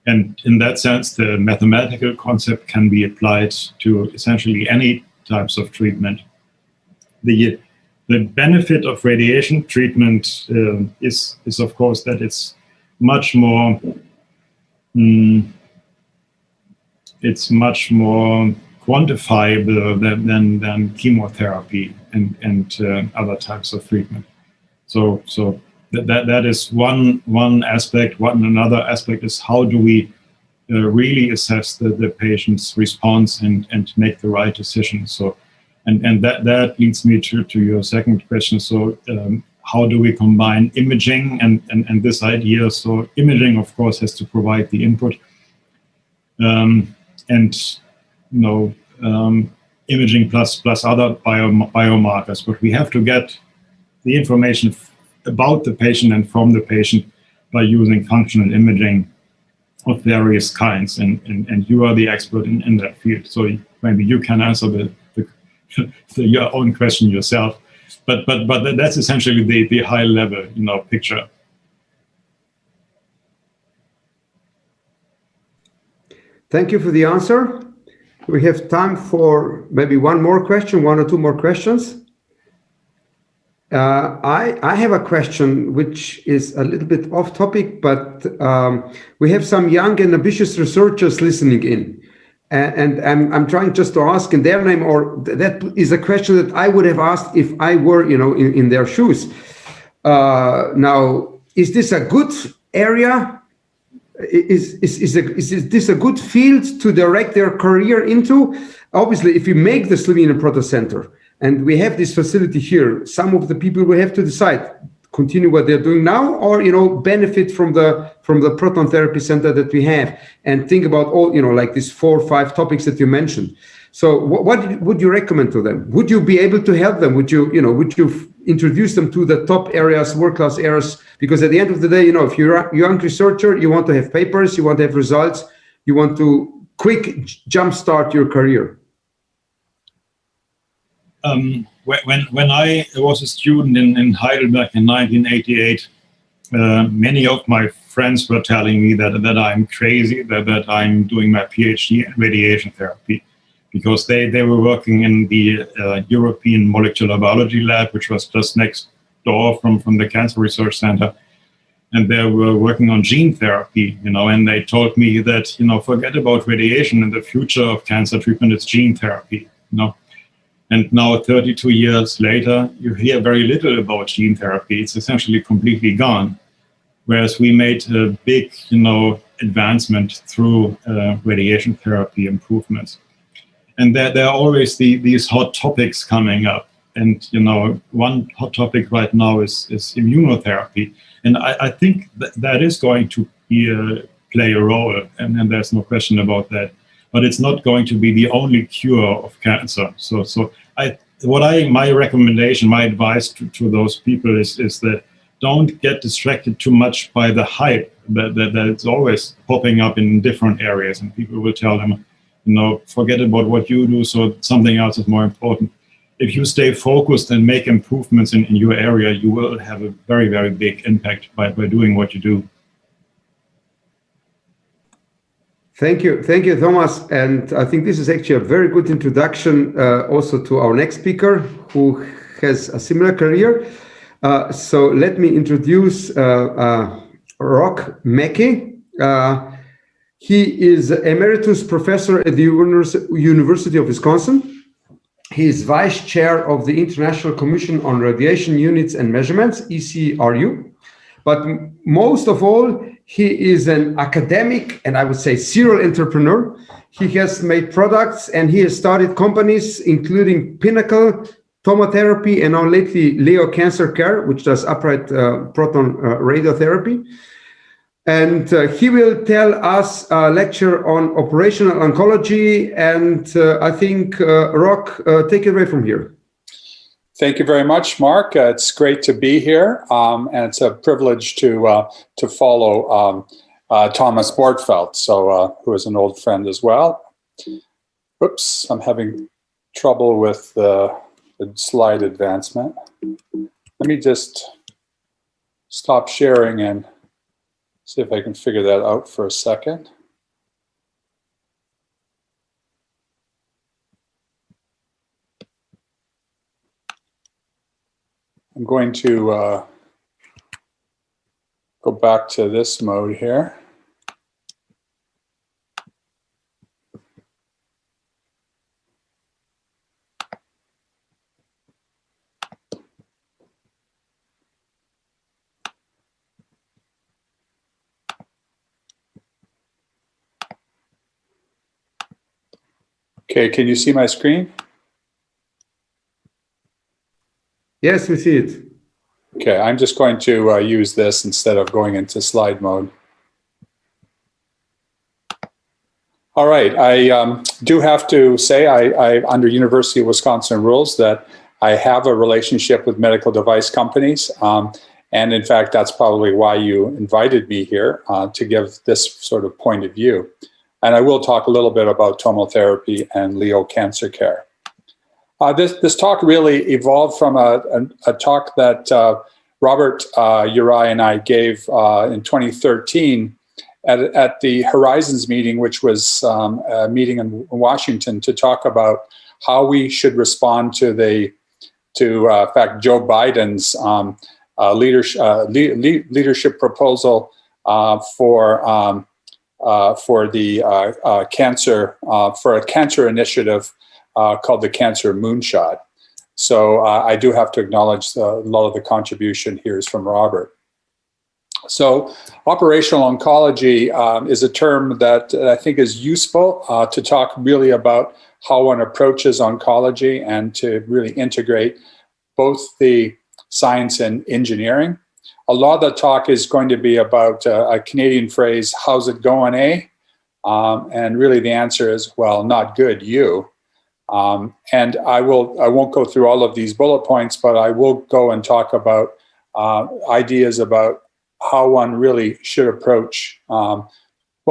And in that sense, the mathematical concept can be applied to essentially any types of treatment. The benefit of radiation treatment is of course that it's much more quantifiable than chemotherapy and other types of treatment. So that is one aspect. Another aspect is how do we really assess the patient's response and make the right decision. So, and that leads me to your second question. So, how do we combine imaging and this idea? So, imaging, of course, has to provide the input, imaging plus other biomarkers. But we have to get the information about the patient and from the patient by using functional imaging of various kinds, and you are the expert in that field, so maybe you can answer your own question yourself. But that's essentially the high level picture.
Thank you for the answer. We have time for maybe one or two more questions. I have a question which is a little bit off topic, but we have some young and ambitious researchers listening in, and I'm trying just to ask in their name, or that is a question that I would have asked if I were in their shoes. Now, is this a good area? Is this a good field to direct their career into? Obviously, if you make the Slovenian Proton Center, and we have this facility here, some of the people will have to decide, continue what they're doing now, or benefit from the proton therapy center that we have, and think about all like these 4 or 5 topics that you mentioned. So what would you recommend to them? Would you be able to help them? Would you introduce them to the top areas, world-class areas? Because at the end of the day, if you're a young researcher, you want to have papers, you want to have results, you want to quick jumpstart your career.
When I was a student in Heidelberg in 1988, many of my friends were telling me that I'm crazy, that I'm doing my PhD in radiation therapy, because they were working in the European Molecular Biology Lab, which was just next door from the Cancer Research Center. And they were working on gene therapy, and they told me that, forget about radiation. In the future of cancer treatment, it's gene therapy, And now, 32 years later, you hear very little about gene therapy. It's essentially completely gone. Whereas we made a big, advancement through radiation therapy improvements. and there are always these hot topics coming up. And one hot topic right now is immunotherapy, and I think that is going to play a role, and there's no question about that. But it's not going to be the only cure of cancer. So my recommendation, my advice to those people is that don't get distracted too much by the hype that it's always popping up in different areas, and people will tell them, forget about what you do, so something else is more important. If you stay focused and make improvements in your area, you will have a very, very big impact by doing what you do.
Thank you, Thomas. And I think this is actually a very good introduction also to our next speaker, who has a similar career. So let me introduce Rock Mackey. He is emeritus professor at the University of Wisconsin. He is vice chair of the International Commission on Radiation Units and Measurements, ECRU. But most of all, he is an academic and I would say serial entrepreneur. He has made products and he has started companies including Pinnacle, Tomotherapy, and now lately Leo Cancer Care, which does upright proton radiotherapy. And he will tell us a lecture on operational oncology. And I think, Rock, take it away from here.
Thank you very much, Mark. It's great to be here, and it's a privilege to follow Thomas Bortfeldt, who is an old friend as well. Oops, I'm having trouble with the slide advancement. Let me just stop sharing and see if I can figure that out for a second. I'm going to go back to this mode here. Okay, can you see my screen?
Yes, we see it.
Okay, I'm just going to use this instead of going into slide mode. All right, I do have to say, I under University of Wisconsin rules that I have a relationship with medical device companies. And in fact, that's probably why you invited me here to give this sort of point of view. And I will talk a little bit about tomotherapy and Leo Cancer Care. This talk really evolved from a talk that Robert Uri and I gave in 2013 at the Horizons meeting, which was a meeting in Washington to talk about how we should respond to in fact, Joe Biden's leadership proposal for a cancer initiative called the Cancer Moonshot. So I do have to acknowledge a lot of the contribution here is from Robert. So operational oncology is a term that I think is useful to talk really about how one approaches oncology and to really integrate both the science and engineering. A lot of the talk is going to be about a Canadian phrase, how's it going, eh? And really the answer is, well, not good, you. And I won't go through all of these bullet points, but I will go and talk about ideas about how one really should approach, well,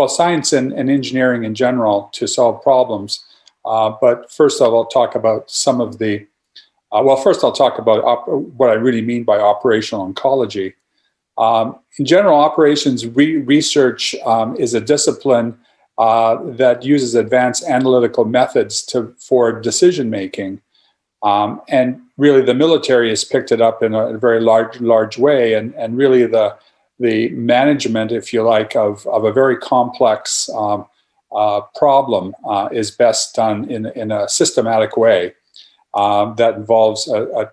science and engineering in general to solve problems. But first of all, I'll talk about some of the, well, first I'll talk about what I really mean by operational oncology. In general, operations research is a discipline that uses advanced analytical methods for decision making. And really the military has picked it up in a very large way, and really the management, if you like, of a very complex problem is best done in a systematic way that involves a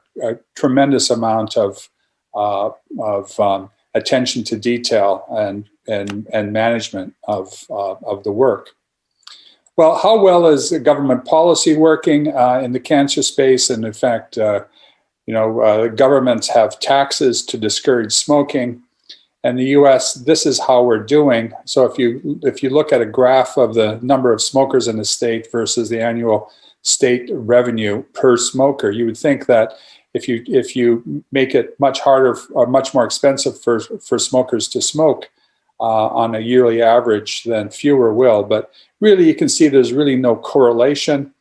tremendous amount of attention to detail and management of the work. Well, how well is government policy working in the cancer space? And in fact, governments have taxes to discourage smoking. And the U.S., this is how we're doing. So if you look at a graph of the number of smokers in the state versus the annual state revenue per smoker, you would think that if you make it much harder or much more expensive for smokers to smoke on a yearly average, then fewer will. But really, you can see there's really no correlation.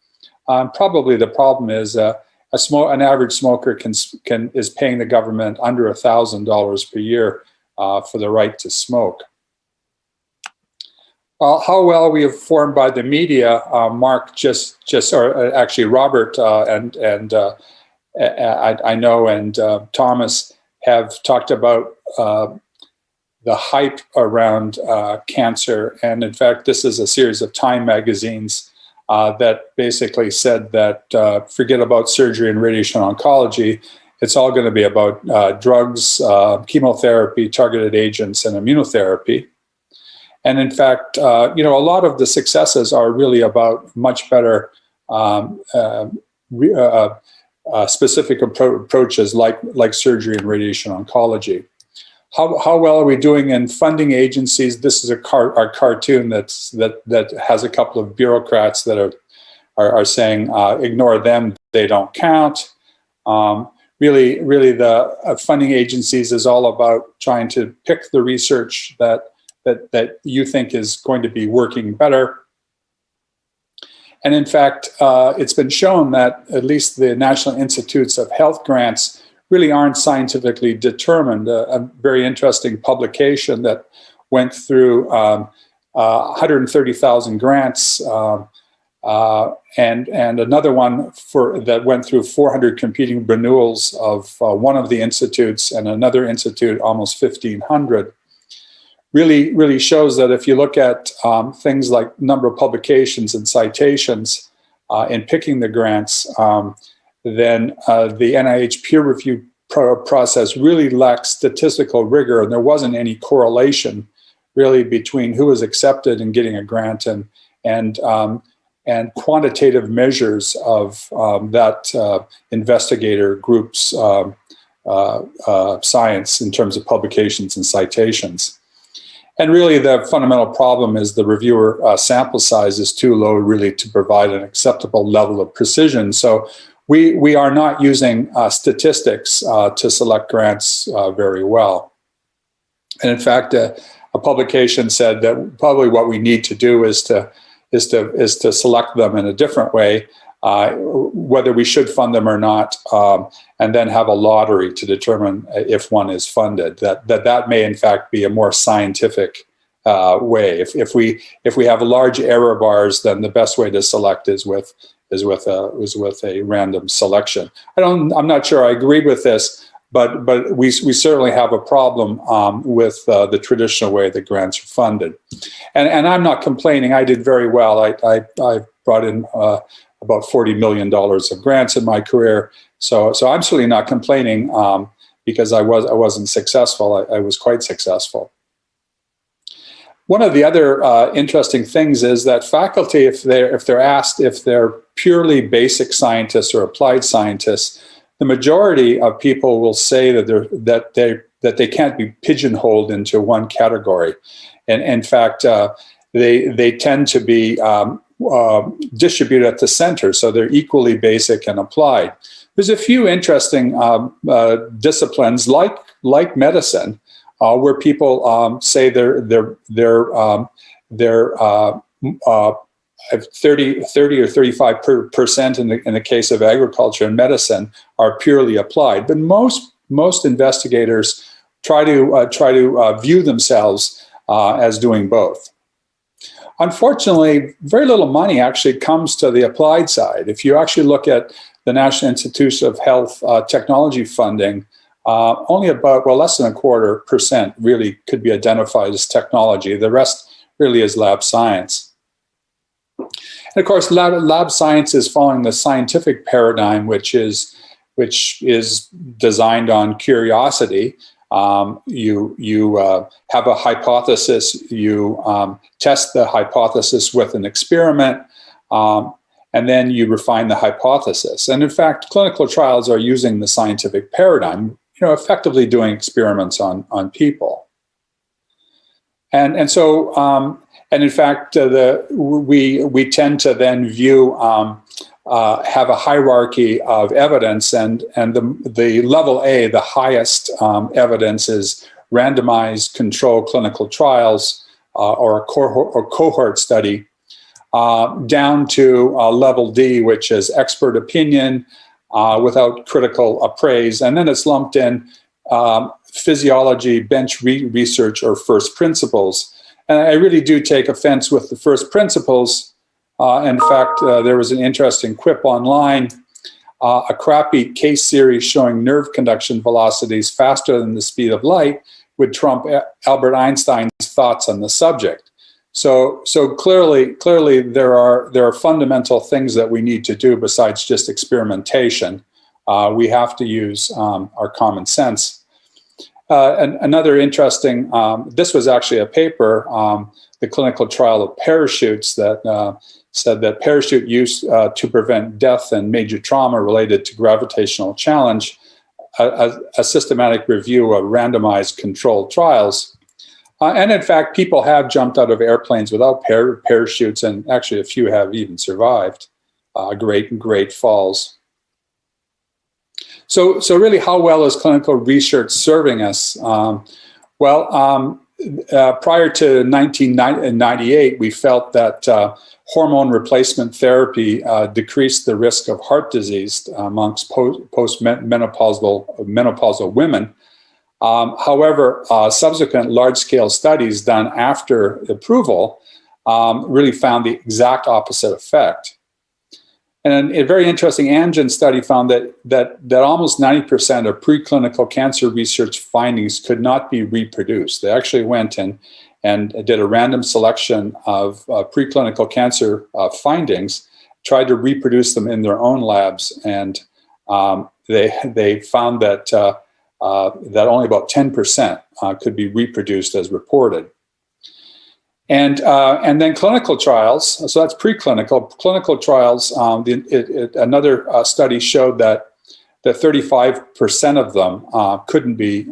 Probably the problem is an average smoker is paying the government under $1,000 per year for the right to smoke. How well we have formed by the media, Mark or actually Robert and I know and Thomas have talked about the hype around cancer. And in fact, this is a series of Time magazines that basically said that forget about surgery and radiation oncology. It's all going to be about drugs, chemotherapy, targeted agents, and immunotherapy. And in fact, a lot of the successes are really about much better specific approaches like surgery and radiation oncology. How well are we doing in funding agencies? This is our cartoon that has a couple of bureaucrats that are saying ignore them, they don't count. Really, the funding agencies is all about trying to pick the research that you think is going to be working better. And in fact, it's been shown that at least the National Institutes of Health grants really aren't scientifically determined. A very interesting publication that went through 130,000 grants and another one that went through 400 competing renewals of one of the institutes and another institute almost 1,500. Really shows that if you look at things like number of publications and citations in picking the grants, then the NIH peer review process really lacks statistical rigor, and there wasn't any correlation really between who was accepted in getting a grant and quantitative measures of that investigator group's science in terms of publications and citations. And really the fundamental problem is the reviewer sample size is too low really to provide an acceptable level of precision. So we are not using statistics to select grants very well. And in fact, a publication said that probably what we need to do is to select them in a different way, whether we should fund them or not, and then have a lottery to determine if one is funded. That may in fact be a more scientific way. If we have large error bars, then the best way to select is with a random selection. I'm not sure I agree with this, but we certainly have a problem with the traditional way that grants are funded. And I'm not complaining. I did very well. I brought in about $40 million of grants in my career. So I'm certainly not complaining because I wasn't successful. I was quite successful. One of the other interesting things is that faculty, if they're asked if they're purely basic scientists or applied scientists, the majority of people will say that they can't be pigeonholed into one category. And in fact, they tend to be distributed at the center, so they're equally basic and applied. There's a few interesting disciplines like medicine where people say they're 30 or 35% in the case of agriculture and medicine are purely applied. But most investigators try to view themselves as doing both. Unfortunately, very little money actually comes to the applied side. If you actually look at the National Institutes of Health technology funding, only about, less than 0.25% really could be identified as technology. The rest really is lab science. And of course, lab science is following the scientific paradigm, which is designed on curiosity. You have a hypothesis, you test the hypothesis with an experiment, and then you refine the hypothesis. And in fact, clinical trials are using the scientific paradigm, effectively doing experiments on people. And in fact, we tend to then view, have a hierarchy of evidence, and the level A, the highest evidence, is randomized controlled clinical trials or a cohort study, down to level D, which is expert opinion without critical appraise, and then it's lumped in physiology, bench research, or first principles. And I really do take offense with the first principles. In fact, there was an interesting quip online. A crappy case series showing nerve conduction velocities faster than the speed of light would trump Albert Einstein's thoughts on the subject. So clearly there are fundamental things that we need to do besides just experimentation. We have to use our common sense. And another interesting, this was actually a paper, the clinical trial of parachutes, that said that parachute use to prevent death and major trauma related to gravitational challenge, a systematic review of randomized controlled trials. And in fact, people have jumped out of airplanes without parachutes, and actually a few have even survived great falls. So really, how well is clinical research serving us? Prior to 1998, we felt that hormone replacement therapy decreased the risk of heart disease amongst post-menopausal women. However, subsequent large-scale studies done after approval really found the exact opposite effect. And a very interesting Amgen study found that almost 90% of preclinical cancer research findings could not be reproduced. They actually went and did a random selection of preclinical cancer findings, tried to reproduce them in their own labs, and they found that only about 10% could be reproduced as reported. And then clinical trials, so that's preclinical. Clinical trials, another study showed that 35% of them couldn't be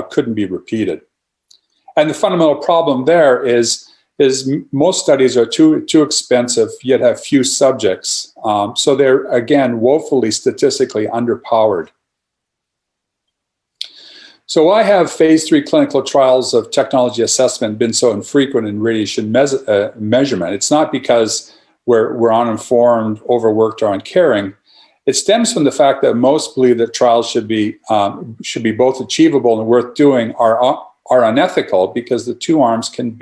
couldn't be repeated. And the fundamental problem there is most studies are too expensive, yet have few subjects. So they're, again, woefully statistically underpowered. So why have phase 3 clinical trials of technology assessment been so infrequent in radiation measurement? It's not because we're uninformed, overworked, or uncaring. It stems from the fact that most believe that trials should be both achievable and worth doing are unethical, because the two arms can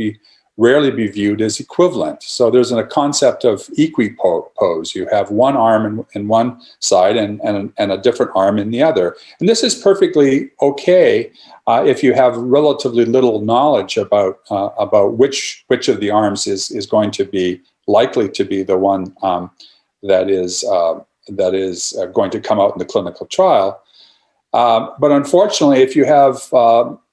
rarely be viewed as equivalent. So there's a concept of equipose. You have one arm in one side and a different arm in the other. And this is perfectly okay if you have relatively little knowledge about which of the arms is going to be likely to be the one that is going to come out in the clinical trial. But unfortunately, if you have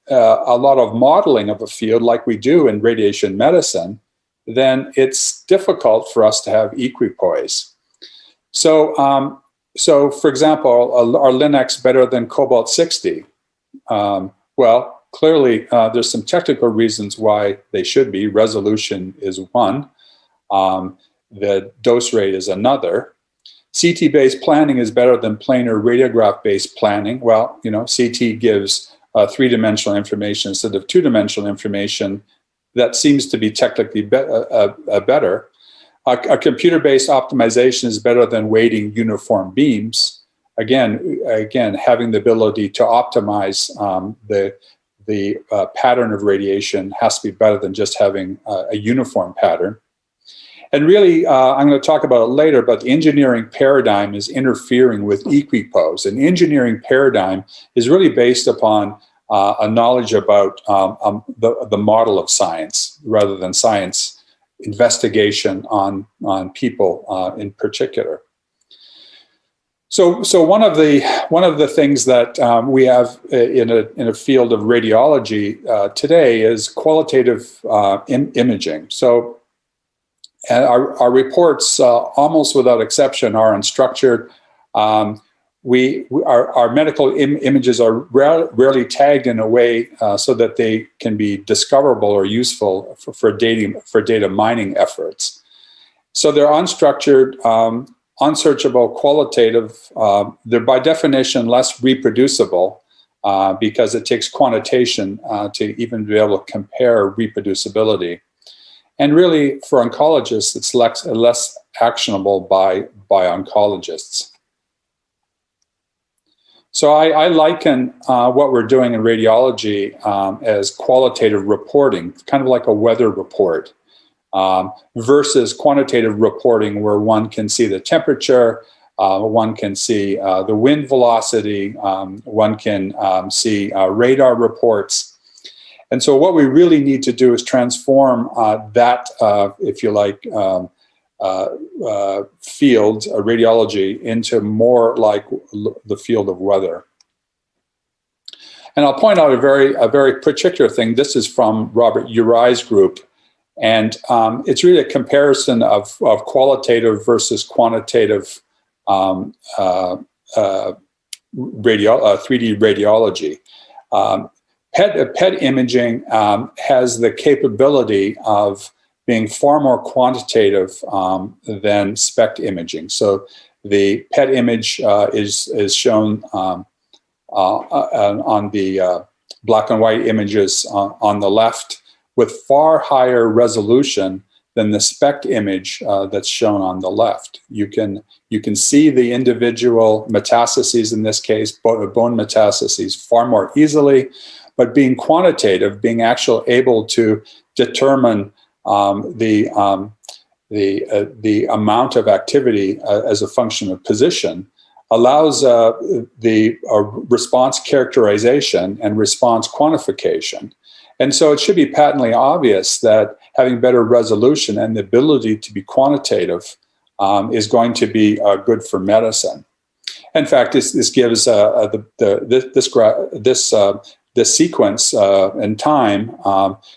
a lot of modeling of a field like we do in radiation medicine, then it's difficult for us to have equipoise. So for example, are Linux better than Cobalt-60? Well, clearly there's some technical reasons why they should be. Resolution is one. The dose rate is another. CT-based planning is better than planar radiograph-based planning. Well, CT gives three-dimensional information instead of two-dimensional information. That seems to be technically better. A computer-based optimization is better than weighting uniform beams. Again, having the ability to optimize the pattern of radiation has to be better than just having a uniform pattern. And really, I'm going to talk about it later, but the engineering paradigm is interfering with equipose. An engineering paradigm is really based upon a knowledge about the model of science rather than science investigation on people in particular. So one of the things that we have in a field of radiology today is qualitative imaging. So our reports, almost without exception, are unstructured. Our medical images are rarely tagged in a way so that they can be discoverable or useful for data mining efforts. So they're unstructured, unsearchable, qualitative. They're by definition less reproducible because it takes quantitation to even be able to compare reproducibility. And really, for oncologists, it's less actionable by oncologists. So I liken what we're doing in radiology as qualitative reporting, kind of like a weather report, versus quantitative reporting where one can see the temperature, one can see the wind velocity, one can see radar reports. And so what we really need to do is transform that, if you like, field, radiology, into more like the field of weather. And I'll point out a very particular thing. This is from Robert Urai's group. And it's really a comparison of qualitative versus quantitative 3D radiology. PET imaging has the capability of being far more quantitative than SPECT imaging. So the PET image is shown on the black and white images on the left with far higher resolution than the SPECT image that's shown on the left. You can see the individual metastases, in this case, bone metastases, far more easily. But being quantitative, being actually able to determine the amount of activity as a function of position allows the response characterization and response quantification. And so it should be patently obvious that having better resolution and the ability to be quantitative is going to be good for medicine. In fact, this gives this sequence in time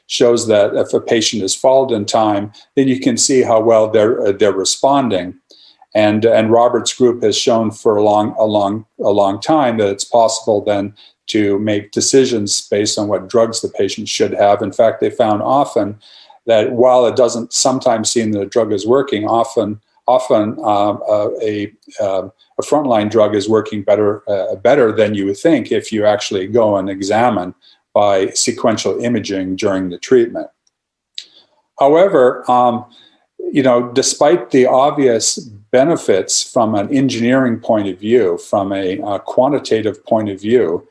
shows that if a patient is followed in time, then you can see how well they're responding. And Robert's group has shown for a long time that it's possible then to make decisions based on what drugs the patient should have. In fact, they found often that while it doesn't sometimes seem that a drug is working, often a frontline drug is working better than you would think if you actually go and examine by sequential imaging during the treatment. However, despite the obvious benefits from an engineering point of view, from a quantitative point of view,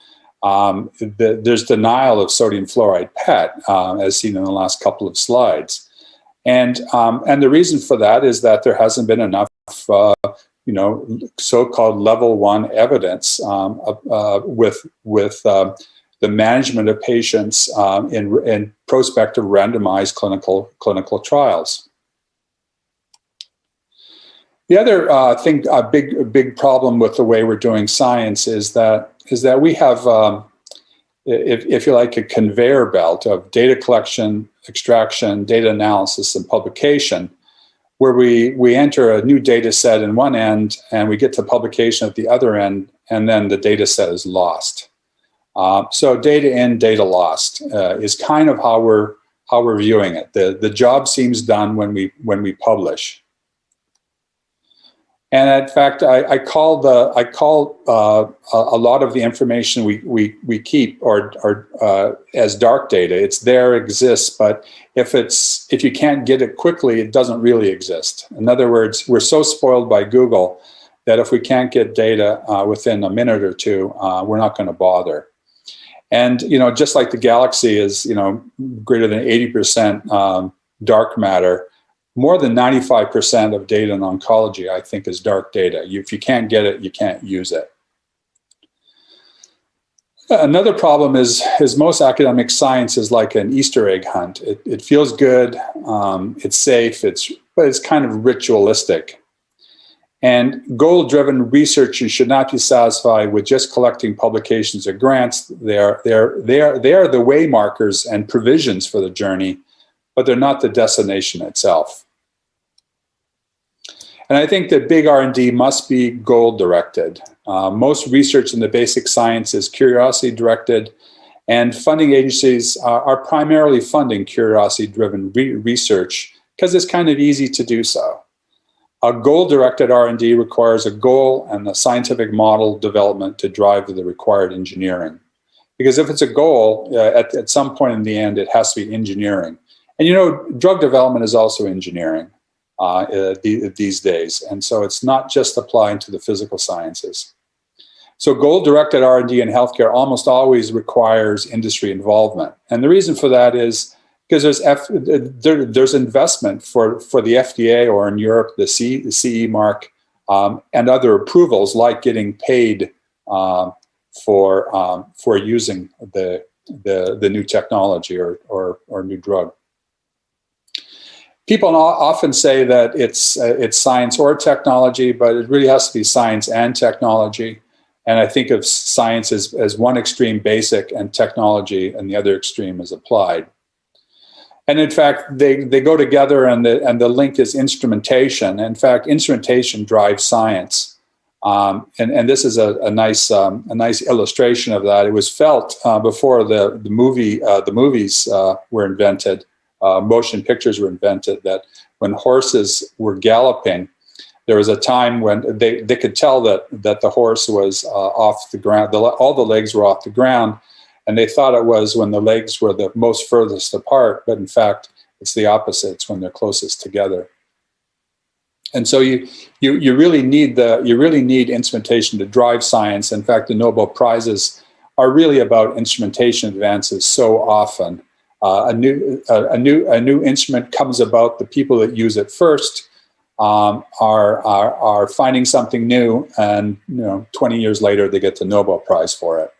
there's denial of sodium fluoride PET, as seen in the last couple of slides. And the reason for that is that there hasn't been enough, so-called level 1 evidence with the management of patients in prospective randomized clinical trials. The other thing, a big problem with the way we're doing science is that we have, if you like, a conveyor belt of data collection, extraction, data analysis, and publication, where we enter a new data set in one end and we get to publication at the other end, and then the data set is lost. So data in, data lost is kind of how we're viewing it. The job seems done when we publish. And in fact, I call a lot of the information we keep as dark data. It's there, exists, but if you can't get it quickly, it doesn't really exist. In other words, we're so spoiled by Google that if we can't get data within a minute or two, we're not going to bother. And just like the galaxy is greater than 80% dark matter, more than 95% of data in oncology, I think, is dark data. If you can't get it, you can't use it. Another problem is most academic science is like an Easter egg hunt. It feels good, it's safe, but it's kind of ritualistic. And goal-driven researchers should not be satisfied with just collecting publications or grants. They are the way markers and provisions for the journey, but they're not the destination itself. And I think that big R&D must be goal-directed. Most research in the basic science is curiosity-directed, and funding agencies are primarily funding curiosity-driven research because it's kind of easy to do so. A goal-directed R&D requires a goal and a scientific model development to drive the required engineering. Because if it's a goal, at some point in the end, it has to be engineering. And you know, drug development is also engineering these days. And so it's not just applying to the physical sciences. So goal-directed R&D in healthcare almost always requires industry involvement. And the reason for that is because there's investment for the FDA, or in Europe, the CE mark, and other approvals, like getting paid for using the new technology or new drug. People often say that it's science or technology, but it really has to be science and technology. And I think of science as one extreme basic and technology, and the other extreme is applied. And in fact, they go together, and the link is instrumentation. In fact, instrumentation drives science. And this is a nice illustration of that. It was felt before the movies were invented, motion pictures were invented, that when horses were galloping, there was a time when they could tell that the horse was off the ground. All the legs were off the ground. And they thought it was when the legs were the most furthest apart, but in fact, it's the opposite. It's when they're closest together. And so you really need instrumentation to drive science. In fact, the Nobel Prizes are really about instrumentation advances so often. A new instrument comes about. The people that use it first are finding something new, and 20 years later they get the Nobel Prize for it.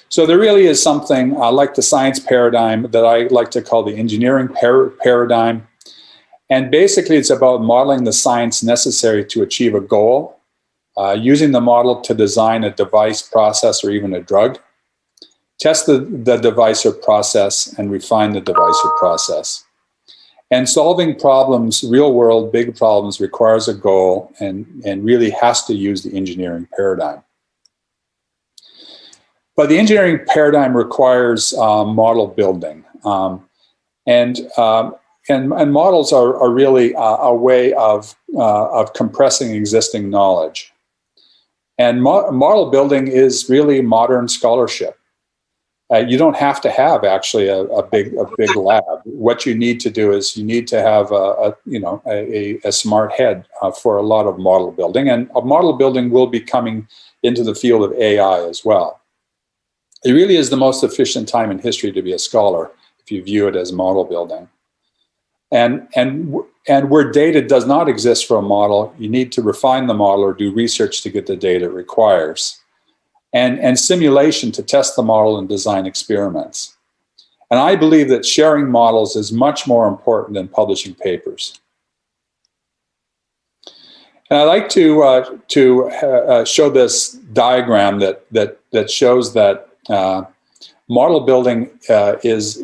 So there really is something like the science paradigm that I like to call the engineering paradigm. And basically it's about modeling the science necessary to achieve a goal, using the model to design a device, process, or even a drug, test the device or process, and refine the device or process. And solving problems, real world, big problems, requires a goal and really has to use the engineering paradigm. But the engineering paradigm requires model building, and models are really a way of compressing existing knowledge. And model building is really modern scholarship. You don't have to have actually a big lab. What you need to do is you need to have a smart head for a lot of model building, and model building will be coming into the field of AI as well. It really is the most efficient time in history to be a scholar if you view it as model building. And where data does not exist for a model, you need to refine the model or do research to get the data it requires. And simulation to test the model and design experiments. And I believe that sharing models is much more important than publishing papers. And I like to show this diagram that shows that model building is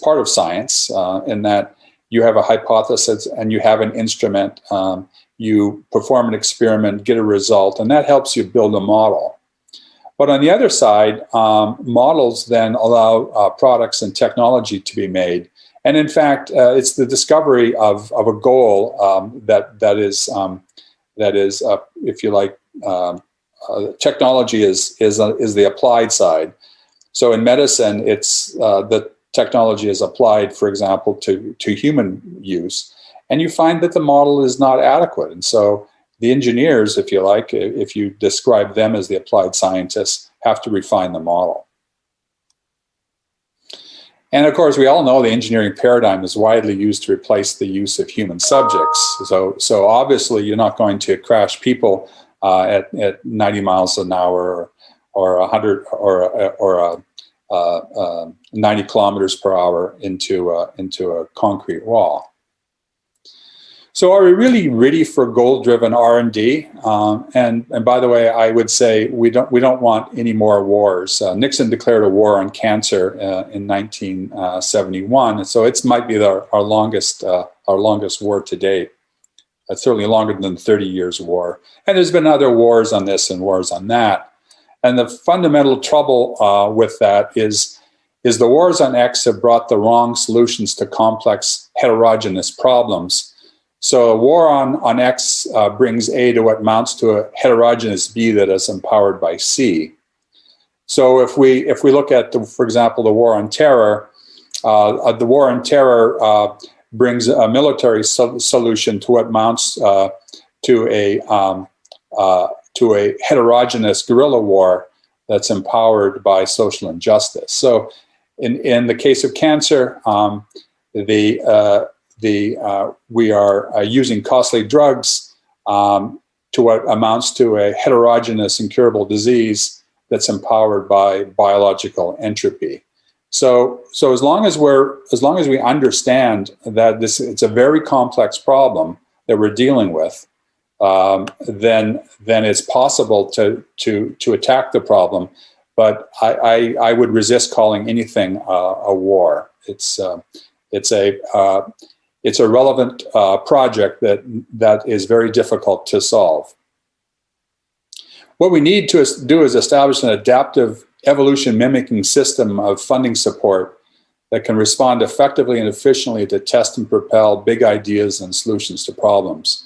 part of science, in that you have a hypothesis and you have an instrument. You perform an experiment, get a result, and that helps you build a model. But on the other side, models then allow products and technology to be made. And in fact, it's the discovery of a goal that is, if you like, technology is the applied side. So in medicine, it's the technology is applied, for example, to human use. And you find that the model is not adequate. And so the engineers, if you like, if you describe them as the applied scientists, have to refine the model. And of course, we all know the engineering paradigm is widely used to replace the use of human subjects. So obviously, you're not going to crash people at 90 miles an hour or 100 or 90 kilometers per hour into a concrete wall. So are we really ready for goal-driven R&D? And by the way, I would say we don't want any more wars. Nixon declared a war on cancer in 1971, and so it might be our longest war to date. It's certainly longer than the 30 Years' War. And there's been other wars on this and wars on that. And the fundamental trouble with that is the wars on X have brought the wrong solutions to complex heterogeneous problems. So a war on X brings A to what amounts to a heterogeneous B that is empowered by C. So if we look at, for example, the war on terror, the war on terror brings a military solution to what amounts to a heterogeneous guerrilla war that's empowered by social injustice. So in the case of cancer, we are using costly drugs to what amounts to a heterogeneous incurable disease that's empowered by biological entropy. So as long as we understand that it's a very complex problem that we're dealing with, then it's possible to attack the problem. But I would resist calling anything a war. It's a relevant project that is very difficult to solve. What we need to do is establish an adaptive evolution mimicking system of funding support that can respond effectively and efficiently to test and propel big ideas and solutions to problems.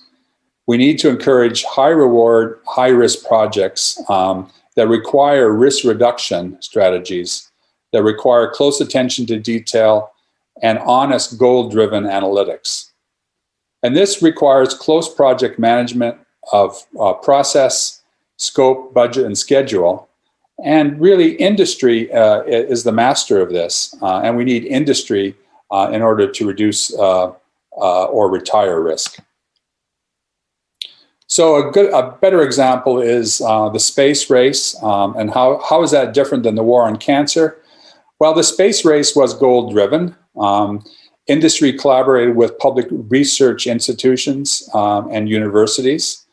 We need to encourage high reward, high risk projects that require risk reduction strategies, that require close attention to detail and honest goal-driven analytics. And this requires close project management of process, scope, budget, and schedule. And really, industry is the master of this, and we need industry in order to reduce or retire risk. So a better example is the space race, and how is that different than the war on cancer? Well, the space race was goal-driven. Industry collaborated with public research institutions and universities.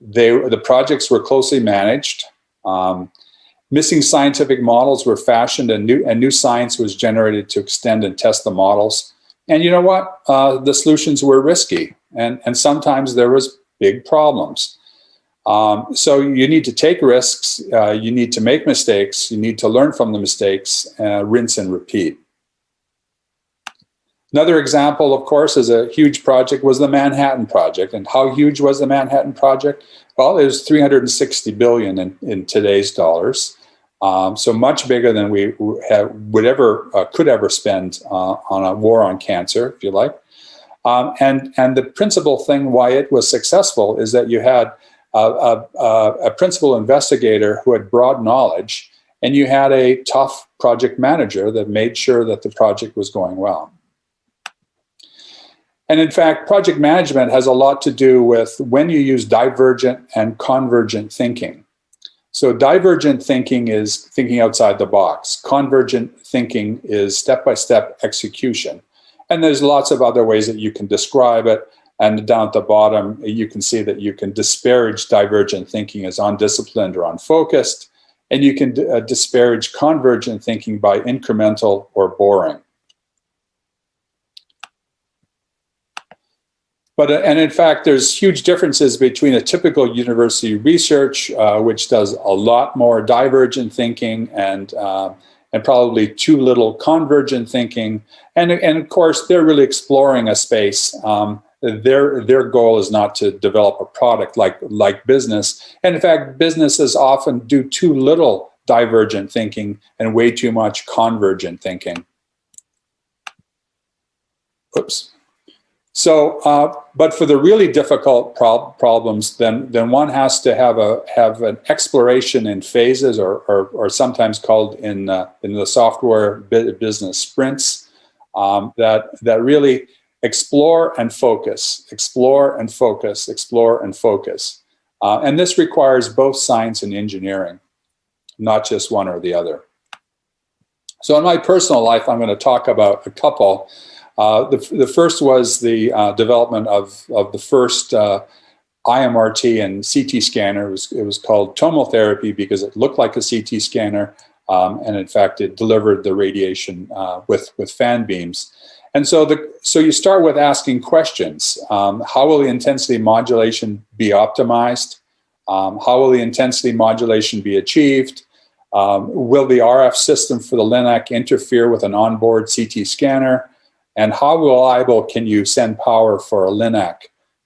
The projects were closely managed. Missing scientific models were fashioned, and new science was generated to extend and test the models. And you know what? The solutions were risky, and sometimes there was big problems. So you need to take risks, you need to make mistakes, you need to learn from the mistakes, rinse and repeat. Another example, of course, is a huge project was the Manhattan Project. And how huge was the Manhattan Project? Well, it was $360 billion in today's dollars. So much bigger than we could ever spend on a war on cancer, if you like. And the principal thing why it was successful is that you had a principal investigator who had broad knowledge, and you had a tough project manager that made sure that the project was going well. And in fact, project management has a lot to do with when you use divergent and convergent thinking. So divergent thinking is thinking outside the box. Convergent thinking is step-by-step execution. And there's lots of other ways that you can describe it. And down at the bottom, you can see that you can disparage divergent thinking as undisciplined or unfocused. And you can disparage convergent thinking by incremental or boring. And in fact, there's huge differences between a typical university research, which does a lot more divergent thinking and probably too little convergent thinking. And of course, they're really exploring a space. Their goal is not to develop a product like business. And in fact, businesses often do too little divergent thinking and way too much convergent thinking. Oops. So, but for the really difficult problems, then one has to have an exploration in phases, or sometimes called in the software business sprints, that really explore and focus, explore and focus, explore and focus, and this requires both science and engineering, not just one or the other. So in my personal life, I'm going to talk about a couple. The first was the development of the first IMRT and CT scanner. It was called tomotherapy because it looked like a CT scanner, and in fact, it delivered the radiation with fan beams. And so you start with asking questions. How will the intensity modulation be optimized? How will the intensity modulation be achieved? Will the RF system for the LINAC interfere with an onboard CT scanner? And how reliable can you send power for a LINAC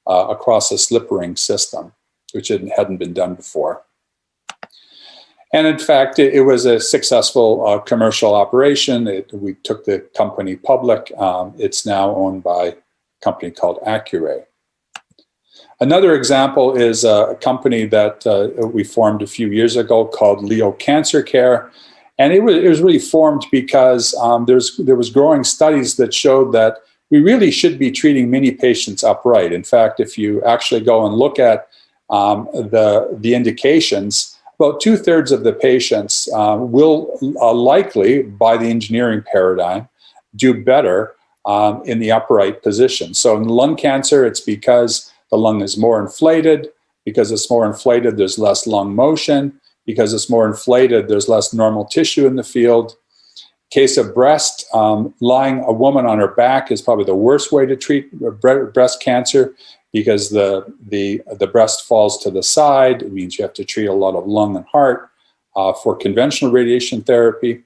across a slip ring system, which hadn't been done before? And in fact, it was a successful commercial operation. We took the company public. It's now owned by a company called Accuray. Another example is a company that we formed a few years ago called Leo Cancer Care. And it was really formed because there was growing studies that showed that we really should be treating many patients upright. In fact, if you actually go and look at the indications, about 2/3 of the patients will likely, by the engineering paradigm, do better in the upright position. So in lung cancer, it's because the lung is more inflated. Because it's more inflated, there's less lung motion. Because it's more inflated, there's less normal tissue in the field. Case of breast, lying a woman on her back is probably the worst way to treat breast cancer because the breast falls to the side. It means you have to treat a lot of lung and heart for conventional radiation therapy.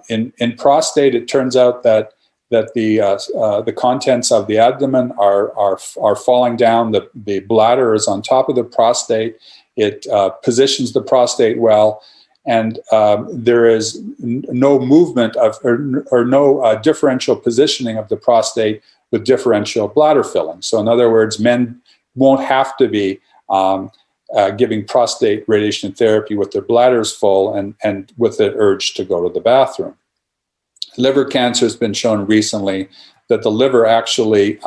In prostate, it turns out that the contents of the abdomen are falling down. The bladder is on top of the prostate. It positions the prostate well, and there is no movement of or no differential positioning of the prostate with differential bladder filling. So in other words, men won't have to be giving prostate radiation therapy with their bladders full and with the urge to go to the bathroom. Liver cancer has been shown recently that the liver actually,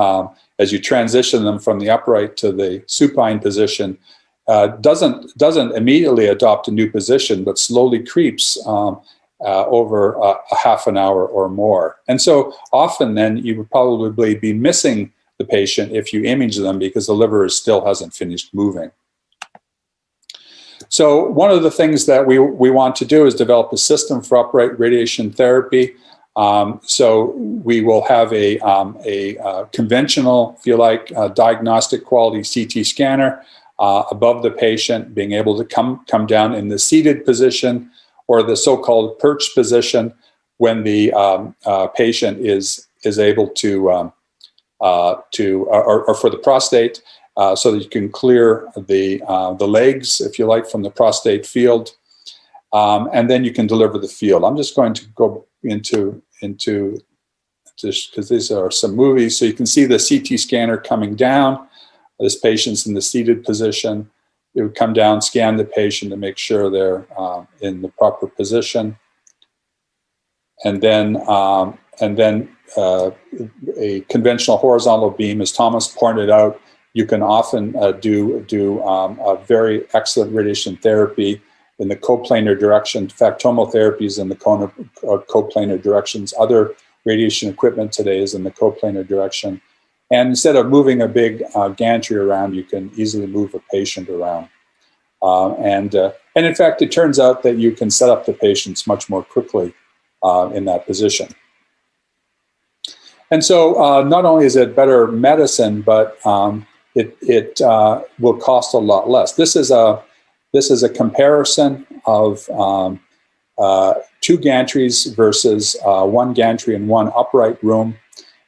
as you transition them from the upright to the supine position, doesn't immediately adopt a new position, but slowly creeps over a half an hour or more. And so often then you would probably be missing the patient if you image them because the liver still hasn't finished moving. So one of the things that we want to do is develop a system for upright radiation therapy. So we will have a conventional, if you like, diagnostic quality CT scanner above the patient, being able to come down in the seated position or the so-called perched position when the patient is able to or for the prostate, so that you can clear the legs, if you like, from the prostate field, and then you can deliver the field. I'm just going to go into this because these are some movies. So you can see the CT scanner coming down. This patient's in the seated position. It would come down, scan the patient to make sure they're in the proper position, and then a conventional horizontal beam, as Thomas pointed out. You can often do a very excellent radiation therapy in the coplanar direction. In fact, tomotherapy is in the coplanar directions. Other radiation equipment today is in the coplanar direction. And instead of moving a big gantry around, you can easily move a patient around. And in fact, it turns out that you can set up the patients much more quickly in that position. And so not only is it better medicine, but it will cost a lot less. This is a comparison of 2 gantries versus 1 gantry in 1 upright room,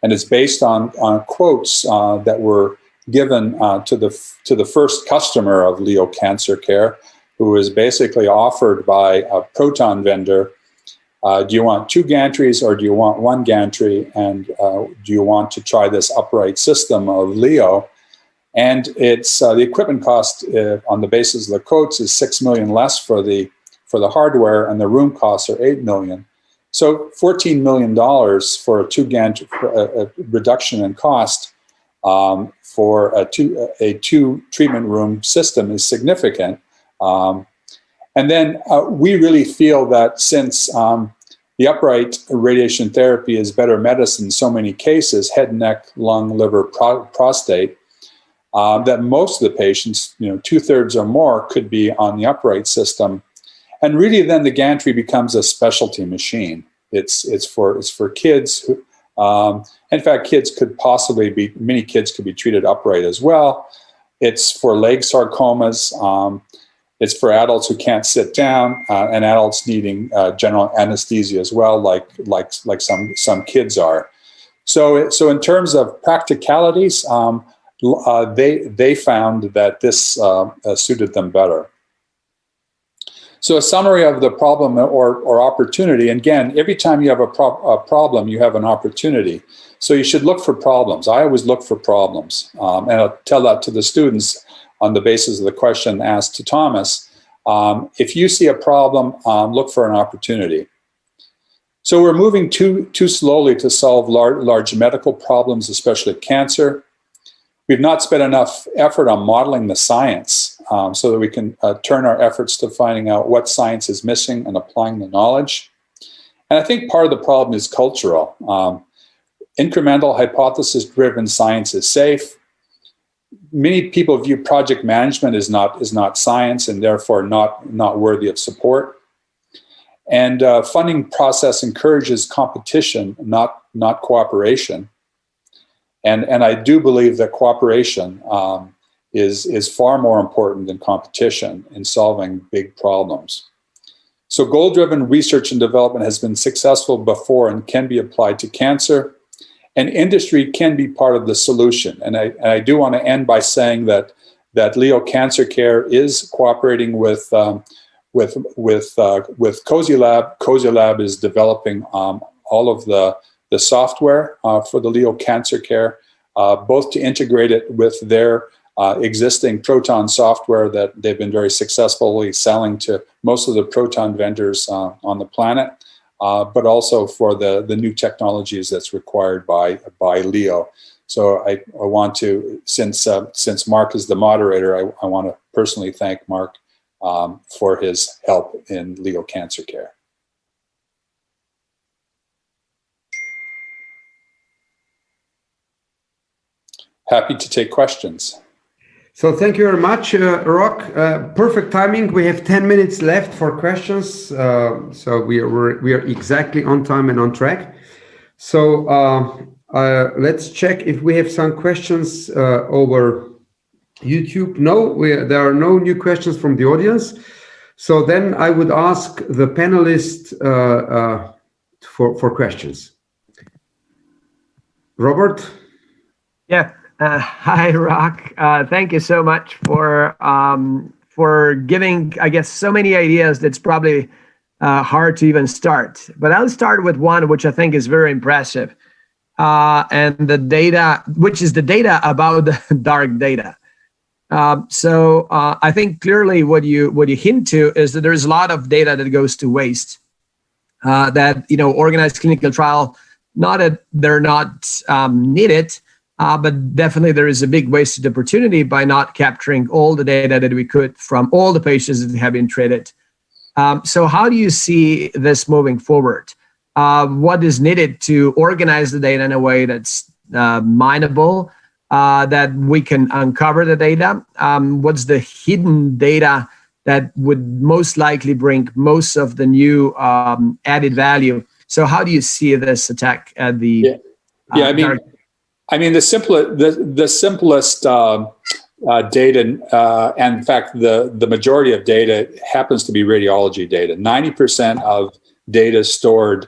and it's based on quotes that were given to the first customer of Leo Cancer Care, who was basically offered by a proton vendor. Do you want 2 gantries or do you want 1 gantry? And do you want to try this upright system of Leo? And it's the equipment cost on the basis of the quotes is $6 million less for the hardware, and the room costs are $8 million. So $14 million for a 2 gantry reduction in cost for a 2 treatment room system is significant. And then we really feel that since the upright radiation therapy is better medicine in so many cases, head, neck, lung, liver, prostate, that most of the patients, 2/3 or more, could be on the upright system. And really then the gantry becomes a specialty machine. It's for kids who, in fact, many kids could be treated upright as well. It's for leg sarcomas. It's for adults who can't sit down, and adults needing general anesthesia as well, like some kids are. So in terms of practicalities, they found that this suited them better. So a summary of the problem or opportunity. And again, every time you have a problem, you have an opportunity. So you should look for problems. I always look for problems. And I'll tell that to the students on the basis of the question asked to Thomas. If you see a problem, look for an opportunity. So we're moving too slowly to solve large medical problems, especially cancer. We've not spent enough effort on modeling the science so that we can turn our efforts to finding out what science is missing and applying the knowledge. And I think part of the problem is cultural. Incremental hypothesis-driven science is safe. Many people view project management as not science and therefore not worthy of support. And funding process encourages competition, not cooperation. And I do believe that cooperation is far more important than competition in solving big problems. So goal-driven research and development has been successful before and can be applied to cancer. And industry can be part of the solution. And I do want to end by saying that Leo Cancer Care is cooperating with Cozy Lab. Cozy Lab is developing all of the software for the Leo Cancer Care, both to integrate it with their existing proton software that they've been very successfully selling to most of the proton vendors on the planet, but also for the new technologies that's required by Leo. So I want to, since Mark is the moderator, I want to personally thank Mark for his help in Leo Cancer Care. Happy to take questions.
So thank you very much, Rock. Perfect timing. We have 10 minutes left for questions. So we are exactly on time and on track. So let's check if we have some questions over YouTube. No, there are no new questions from the audience. So then I would ask the panelists for questions. Robert?
Yeah. Hi, Rock. Thank you so much for giving, I guess, so many ideas that's probably hard to even start. But I'll start with one which I think is very impressive, and the data, which is the data about the dark data. So I think clearly what you hint to is that there's a lot of data that goes to waste. That organized clinical trial, not that they're not needed. But definitely there is a big wasted opportunity by not capturing all the data that we could from all the patients that have been treated. So how do you see this moving forward? What is needed to organize the data in a way that's mineable, that we can uncover the data? What's the hidden data that would most likely bring most of the new added value? So how do you see this attack at the
I mean, the simplest data, and in fact, the majority of data happens to be radiology data. 90% of data stored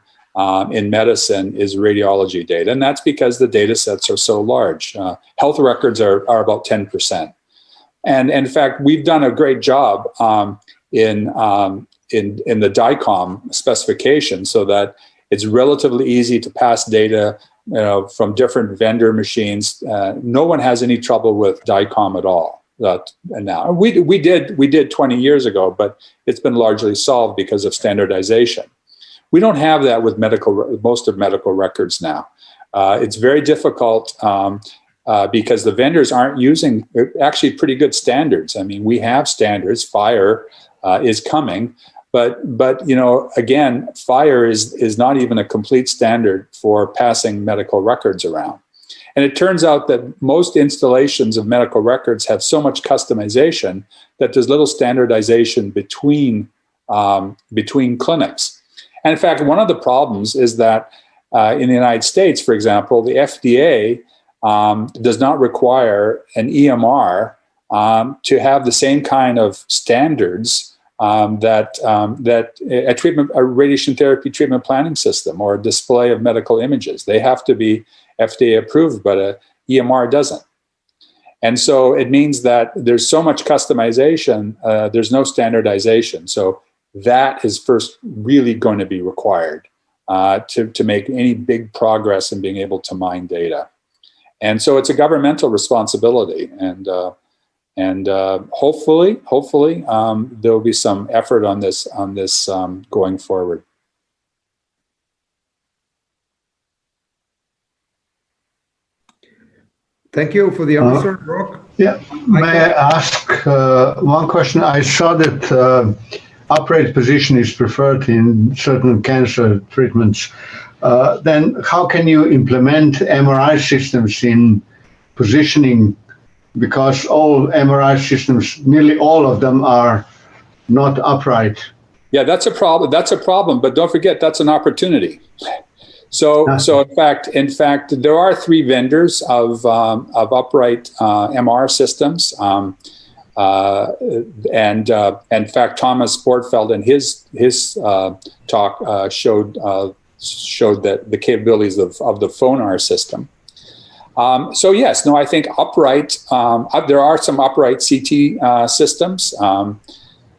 in medicine is radiology data, and that's because the data sets are so large. Health records are about 10%. And in fact, we've done a great job in the DICOM specification so that it's relatively easy to pass data from different vendor machines. No one has any trouble with DICOM at all. Now we did 20 years ago, but it's been largely solved because of standardization. We don't have that with most of medical records now. It's very difficult because the vendors aren't using actually pretty good standards. I mean, we have standards. FHIR is coming, But you know, again, FHIR is not even a complete standard for passing medical records around. And it turns out that most installations of medical records have so much customization that there's little standardization between clinics. And in fact, one of the problems is that in the United States, for example, the FDA does not require an EMR to have the same kind of standards that a radiation therapy treatment planning system or a display of medical images. They have to be FDA approved, but a EMR doesn't. And so it means that there's so much customization, there's no standardization. So that is first really going to be required to make any big progress in being able to mine data. And so it's a governmental responsibility. And hopefully, there will be some effort on this going forward.
Thank you for the answer, Brock.
Yeah, may I ask one question? I saw that upright position is preferred in certain cancer treatments. Then how can you implement MRI systems in positioning? Because all MRI systems, nearly all of them are not upright.
Yeah, that's a problem. That's a problem. But don't forget, that's an opportunity. So in fact, there are 3 vendors of upright MR systems. And in fact, Thomas Sportfeld in his talk showed that the capabilities of the Phonar system. So yes, no, I think upright. There are some upright CT systems,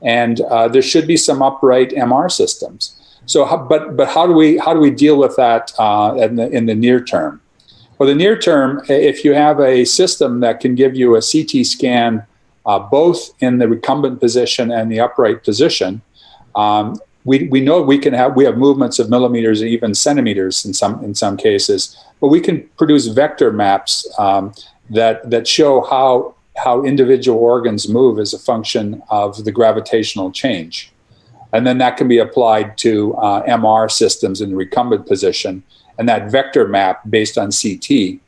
and there should be some upright MR systems. So, but how do we deal with that in the near term? Well, the near term, if you have a system that can give you a CT scan both in the recumbent position and the upright position, we know we have movements of millimeters or even centimeters in some cases, but we can produce vector maps that show how individual organs move as a function of the gravitational change. And then that can be applied to MR systems in the recumbent position. And that vector map based on CT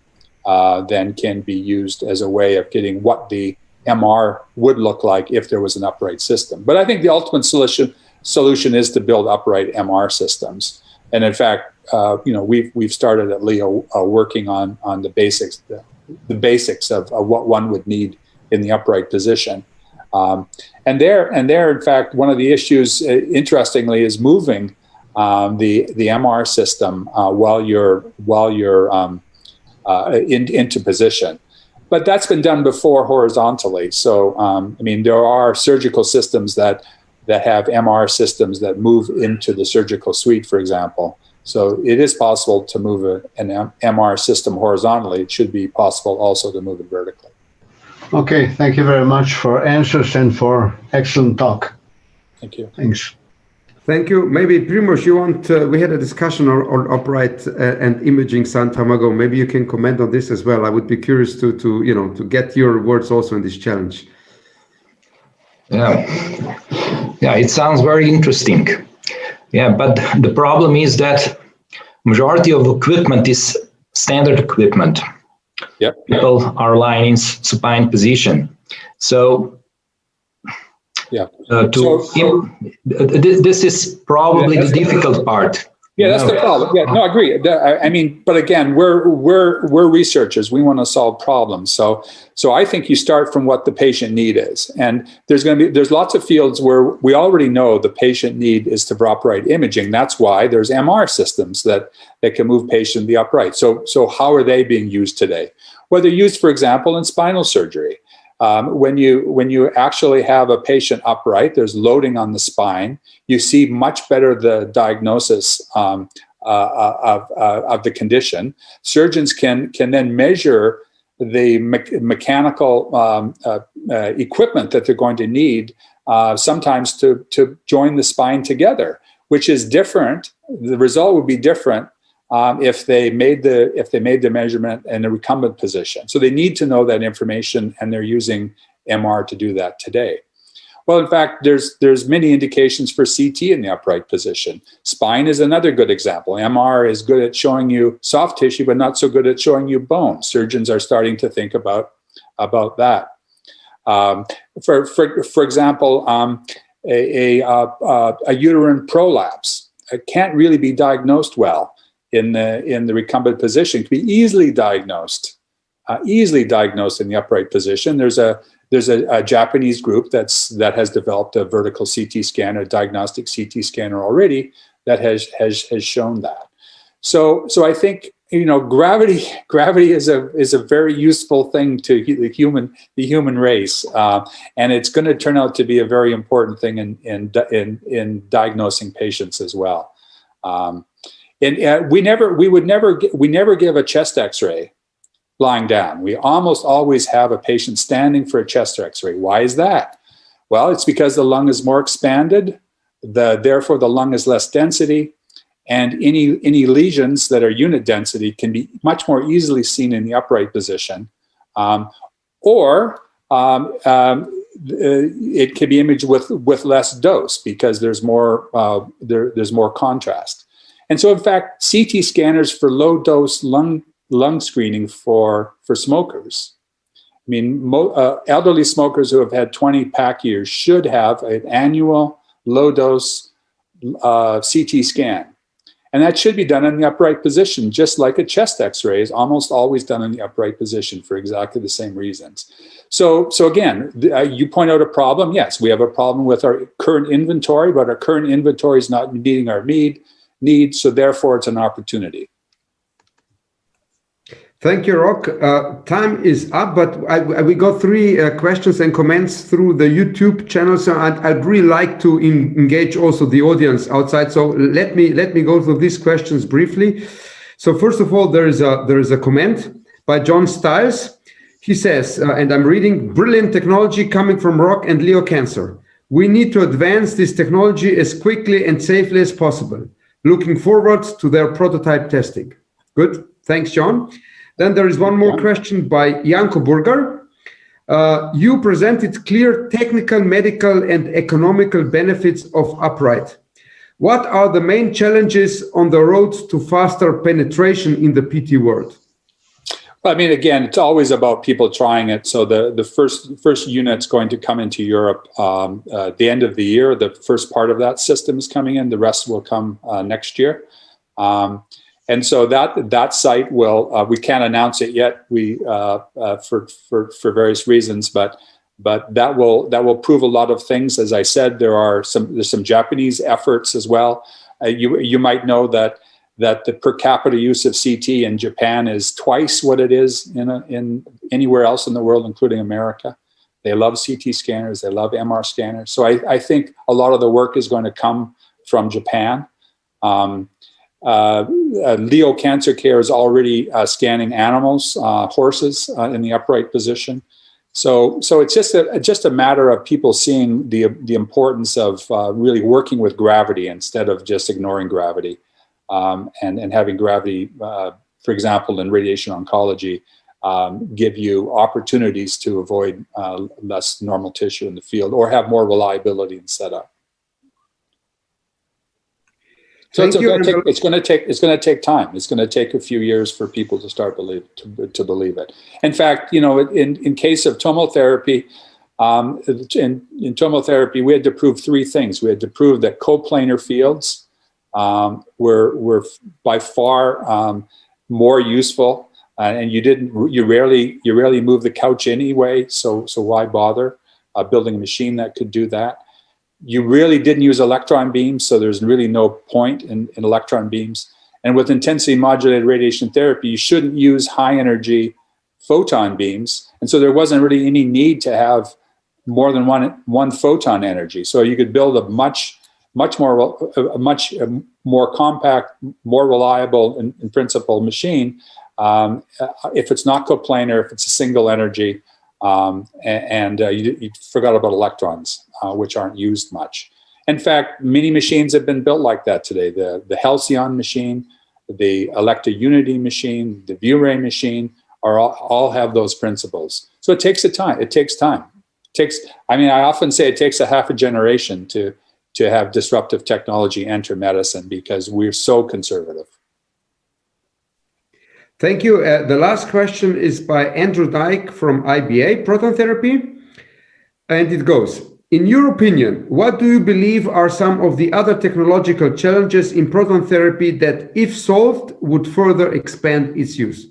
then can be used as a way of getting what the MR would look like if there was an upright system. But I think the ultimate solution is to build upright MR systems. And in fact, we've started at Leo working on the basics of what one would need in the upright position. And there, in fact, one of the issues, interestingly, is moving the MR system while you're into position. But that's been done before horizontally. So, I mean, there are surgical systems that have MR systems that move into the surgical suite, for example. So it is possible to move an MR system horizontally. It should be possible also to move it vertically.
Okay, thank you very much for answers and for excellent talk.
Thank you.
Thanks.
Thank you. Maybe Primož, you want? We had a discussion on upright and imaging some time ago. Maybe you can comment on this as well. I would be curious to get your words also in this challenge.
Yeah, it sounds very interesting. Yeah, but the problem is that majority of equipment is standard equipment.
Yep.
People are lying in supine position. So,
yeah.
This is probably the difficult part.
Yeah, that's the problem. Yeah, no, I agree. I mean, but again, we're researchers. We want to solve problems. So I think you start from what the patient need is, and there's lots of fields where we already know the patient need is for upright imaging. That's why there's MR systems that can move patient the upright. So how are they being used today? Well, they're used, for example, in spinal surgery. When you actually have a patient upright, there's loading on the spine. You see much better the diagnosis of the condition. Surgeons can then measure the mechanical equipment that they're going to need, sometimes to join the spine together, which is different. The result would be different if they made the measurement in a recumbent position. So they need to know that information, and they're using MR to do that today. Well, in fact, there's many indications for CT in the upright position. Spine is another good example. MR is good at showing you soft tissue, but not so good at showing you bone. Surgeons are starting to think about that. For example, a uterine prolapse can't really be diagnosed well in the recumbent position. It can be easily diagnosed in the upright position. There's a Japanese group that has developed a vertical CT scanner, a diagnostic CT scanner already that has shown that. So I think, you know, gravity is a very useful thing to the human race, and it's going to turn out to be a very important thing in diagnosing patients as well. And we never give a chest X-ray lying down. We almost always have a patient standing for a chest X-ray. Why is that? Well, it's because the lung is more expanded, therefore the lung is less density, and any lesions that are unit density can be much more easily seen in the upright position, or it can be imaged with less dose because there's more contrast. And so, in fact, CT scanners for low dose lung screening for smokers. I mean, elderly smokers who have had 20 pack years should have an annual low dose CT scan. And that should be done in the upright position, just like a chest X-ray is almost always done in the upright position for exactly the same reasons. So again, you point out a problem. Yes, we have a problem with our current inventory, but our current inventory is not meeting our needs, so therefore it's an opportunity.
Thank you, Rock. Time is up, but we got 3 questions and comments through the YouTube channel, so I'd really like to engage also the audience outside. So let me go through these questions briefly. So first of all, there is a comment by John Stiles. He says, and I'm reading, "Brilliant technology coming from Rock and Leo Cancer. We need to advance this technology as quickly and safely as possible. Looking forward to their prototype testing." Good. Thanks, John. Then there is one more question by Janko Burger. You presented clear technical, medical, and economical benefits of upright. What are the main challenges on the road to faster penetration in the PT world?
Well, I mean, again, it's always about people trying it. So the first unit's going to come into Europe at the end of the year. The first part of that system is coming in. The rest will come next year. And so that site will, we can't announce it yet, for various reasons, but that will prove a lot of things. As I said, there's some Japanese efforts as well. You might know that the per capita use of CT in Japan is twice what it is in anywhere else in the world, including America. They love CT scanners, they love MR scanners. So I think a lot of the work is going to come from Japan. Leo Cancer Care is already scanning animals, horses in the upright position. So it's just a matter of people seeing the importance of really working with gravity instead of just ignoring gravity, and having gravity, for example, in radiation oncology, give you opportunities to avoid less normal tissue in the field or have more reliability in setup. So it's going to take time. It's going to take a few years for people to start to believe it. In fact, you know, in case of tomotherapy, in tomotherapy, we had to prove 3 things. We had to prove that coplanar fields were by far more useful, and you rarely move the couch anyway. So why bother building a machine that could do that? You really didn't use electron beams, so there's really no point in electron beams. And with intensity modulated radiation therapy, you shouldn't use high energy photon beams. And so there wasn't really any need to have more than one photon energy. So you could build a much more compact, more reliable in principle machine if it's not coplanar, if it's a single energy, you forgot about electrons, which aren't used much. In fact, many machines have been built like that today. The Halcyon machine, the Electa Unity machine, the ViewRay machine all have those principles. So it takes time. I mean, I often say it takes a half a generation to have disruptive technology enter medicine because we're so conservative.
Thank you. The last question is by Andrew Dyke from IBA Proton Therapy. And it goes, in your opinion, what do you believe are some of the other technological challenges in proton therapy that, if solved, would further expand its use?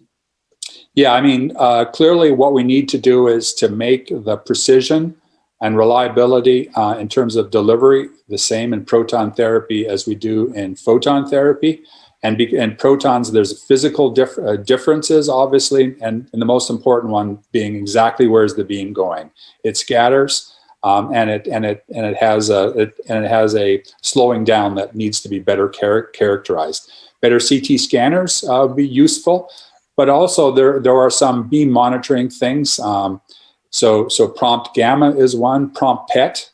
Yeah, I mean, clearly what we need to do is to make the precision and reliability in terms of delivery the same in proton therapy as we do in photon therapy. And protons, there's physical differences, obviously, and the most important one being exactly where's the beam going. It scatters, and it has a slowing down that needs to be better characterized. Better CT scanners would be useful, but also there are some beam monitoring things. So prompt gamma is one. Prompt PET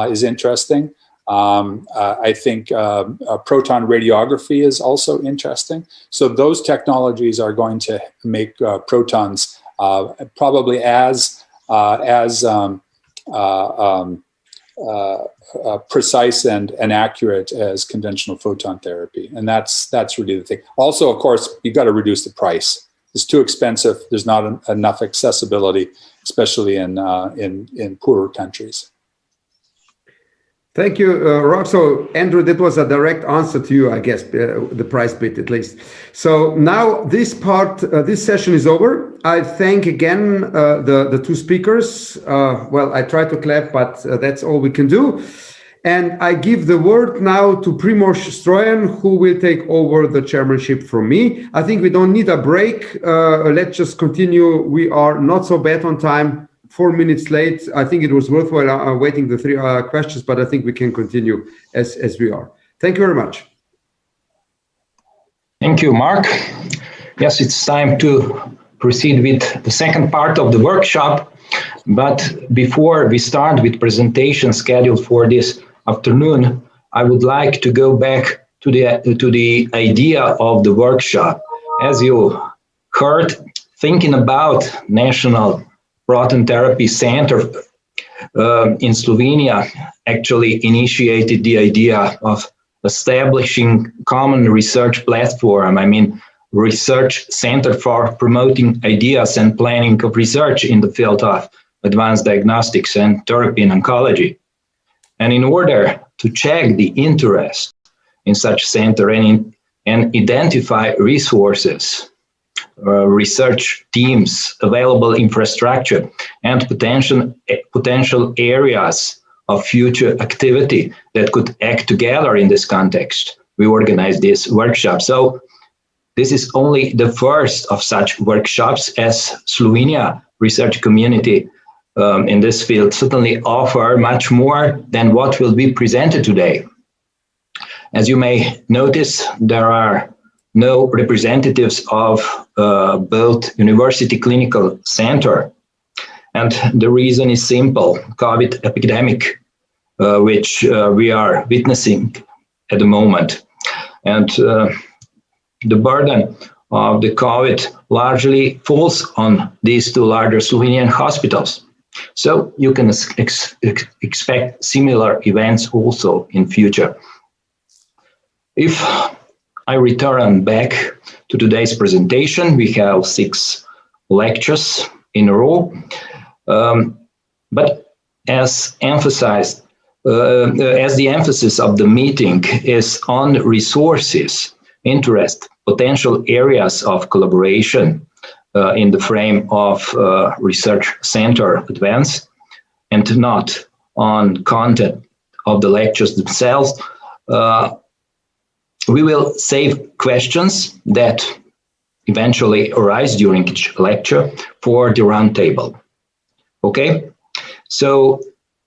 is interesting. I think proton radiography is also interesting. So those technologies are going to make protons probably as precise and accurate as conventional photon therapy. And that's really the thing. Also, of course, you've got to reduce the price. It's too expensive. There's not enough accessibility, especially in poorer countries.
Thank you, Rob. So, Andrew, that was a direct answer to you, I guess, the price bit at least. So now this session is over. I thank again the two speakers. Well, I try to clap, but that's all we can do. And I give the word now to Primož Strojan, who will take over the chairmanship from me. I think we don't need a break. Let's just continue. We are not so bad on time. 4 minutes late. I think it was worthwhile waiting the 3 questions, but I think we can continue as we are. Thank you very much.
Thank you, Mark. Yes, it's time to proceed with the second part of the workshop. But before we start with presentation scheduled for this afternoon, I would like to go back to the idea of the workshop. As you heard, thinking about National Proton Therapy Center in Slovenia actually initiated the idea of establishing common research platform. I mean, research center for promoting ideas and planning of research in the field of advanced diagnostics and therapy in oncology. And in order to check the interest in such center and identify resources, research teams, available infrastructure, and potential areas of future activity that could act together in this context, we organized this workshop. So this is only the first of such workshops, as Slovenia research community in this field certainly offer much more than what will be presented today. As you may notice, there are no representatives of both University Clinical Center. And the reason is simple: COVID epidemic, which we are witnessing at the moment. And the burden of the COVID largely falls on these two larger Slovenian hospitals. So you can expect similar events also in future. If I return back to today's presentation, we have 6 lectures in a row. But as emphasized, as the emphasis of the meeting is on resources, interest, potential areas of collaboration in the frame of research center advance, and not on content of the lectures themselves, we will save questions that eventually arise during each lecture for the roundtable. Okay, so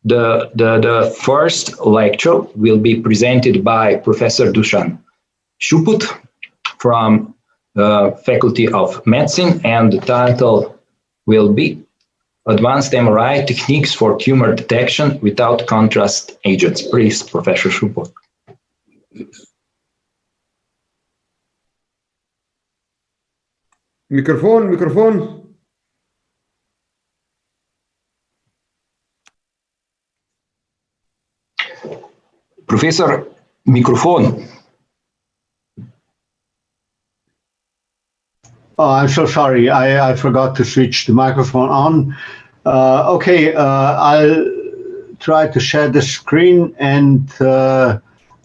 the first lecture will be presented by Professor Dušan Šuput from Faculty of Medicine, and the title will be Advanced MRI Techniques for Tumor Detection Without Contrast Agents. Please, Professor Šuput.
Microphone.
Professor, microphone.
Oh, I'm so sorry. I forgot to switch the microphone on. Okay, I'll try to share the screen, and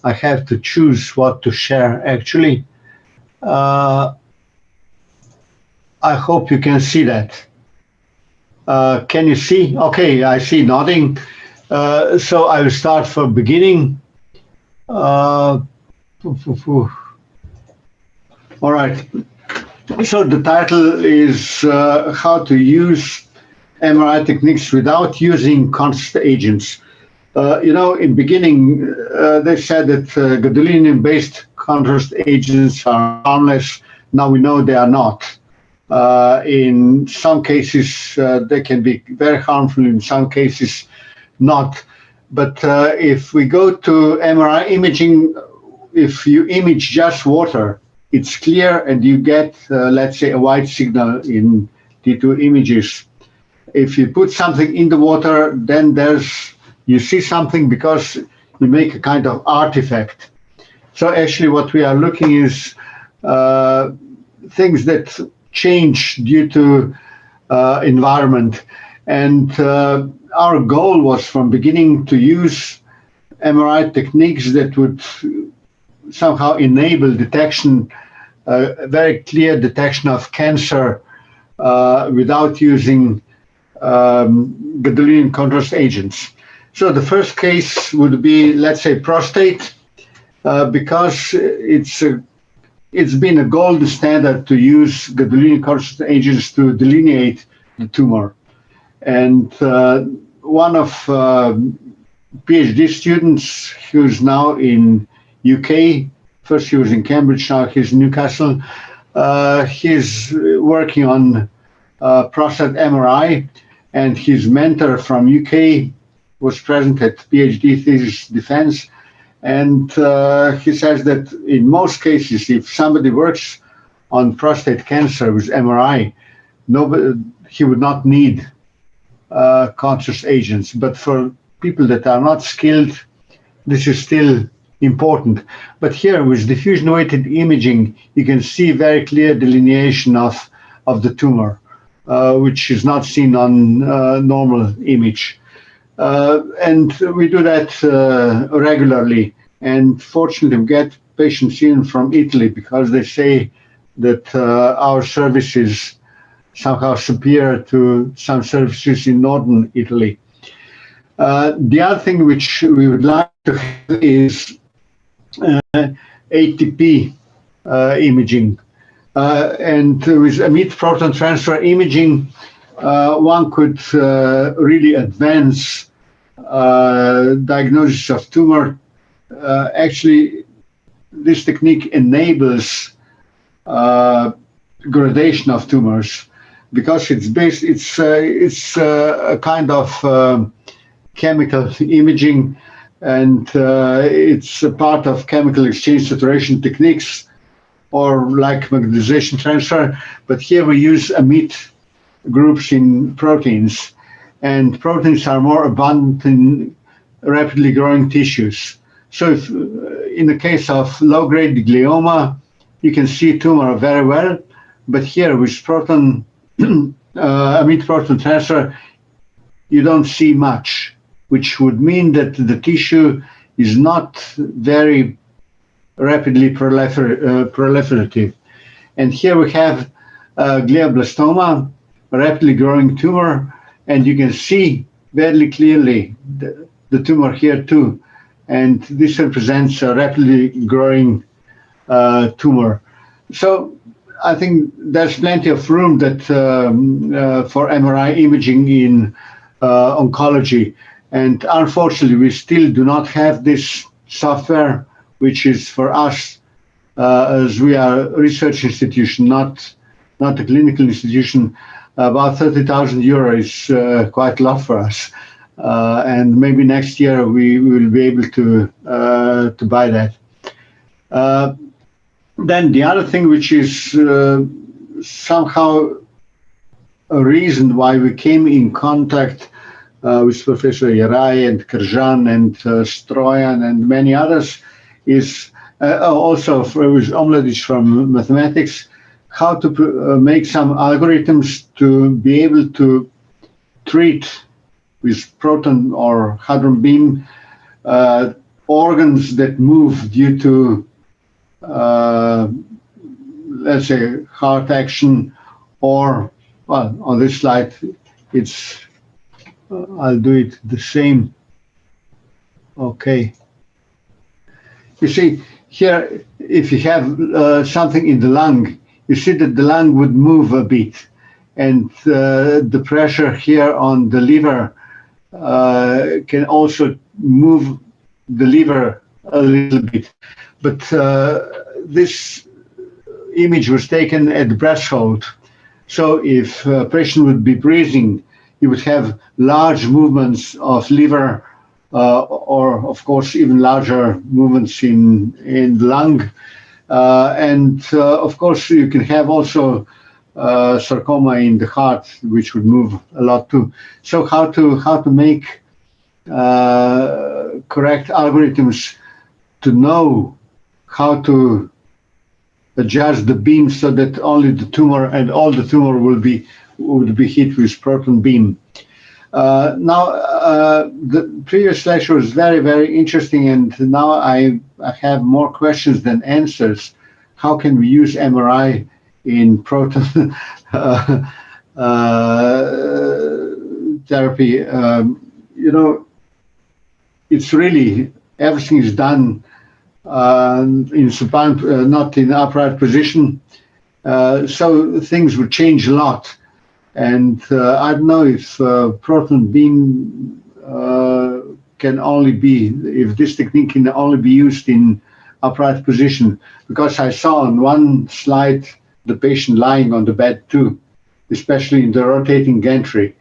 I have to choose what to share, actually. I hope you can see that. Can you see? Okay, I see nodding. So I will start from beginning. All right. So the title is how to use MRI techniques without using contrast agents. In beginning, they said that gadolinium-based contrast agents are harmless. Now we know they are not. In some cases, they can be very harmful. In some cases, not. But if we go to MRI imaging, if you image just water, it's clear and you get, let's say, a white signal in the two images. If you put something in the water, then you see something because you make a kind of artifact. So actually what we are looking is things that change due to environment. And our goal was from beginning to use MRI techniques that would somehow enable detection, very clear detection of cancer without using gadolinium contrast agents. So the first case would be, let's say, prostate, because it's been a gold standard to use gadolinium contrast agents to delineate the tumor. And one of PhD students who's now in UK, first he was in Cambridge, now he's in Newcastle, he's working on prostate MRI, and his mentor from UK was present at PhD thesis defense. And he says that in most cases, if somebody works on prostate cancer with MRI, he would not need contrast agents. But for people that are not skilled, this is still important. But here with diffusion weighted imaging, you can see very clear delineation of the tumor, which is not seen on normal image. And we do that regularly. And fortunately, we get patients in from Italy because they say that our service is somehow superior to some services in northern Italy. The other thing which we would like to have is ATP imaging. And with emit proton transfer imaging, one could really advance diagnosis of tumor. Actually, this technique enables gradation of tumors because it's a kind of chemical imaging, and it's a part of chemical exchange saturation techniques, or like magnetization transfer. But here we use emit groups in proteins, and proteins are more abundant in rapidly growing tissues. So if, in the case of low-grade glioma, you can see tumor very well, but here with proton emit proton transfer, you don't see much, which would mean that the tissue is not very rapidly proliferative. And here we have glioblastoma, a rapidly growing tumor, and you can see very clearly the tumor here too. And this represents a rapidly growing tumor. So I think there's plenty of room that for MRI imaging in oncology. And unfortunately, we still do not have this software, which is for us, as we are a research institution, not a clinical institution. About 30,000 euros is quite a lot for us. And maybe next year we will be able to buy that. Then the other thing, which is somehow a reason why we came in contact with Professor Yarai and Krzan and Stroyan and many others, is also with Omladic from mathematics, how to make some algorithms to be able to treat with proton or hadron beam organs that move due to, let's say, heart action, or, well, on this slide, it's, I'll do it the same. Okay. You see, here, if you have something in the lung, you see that the lung would move a bit, and the pressure here on the liver can also move the liver a little bit. But this image was taken at the breasthold. So if a patient would be breathing, you would have large movements of liver, or of course even larger movements in the lung. And of course you can have also sarcoma in the heart, which would move a lot too. So how to make correct algorithms to know how to adjust the beam so that only the tumor and all the tumor would be hit with proton beam. Now, the previous lecture was very, very interesting, and now I have more questions than answers. How can we use MRI in proton therapy? You know, it's really, everything is done in supine, not in upright position. So things would change a lot. And I don't know if proton beam can only be, if this technique can only be used in upright position, because I saw on one slide the patient lying on the bed too, especially in the rotating gantry.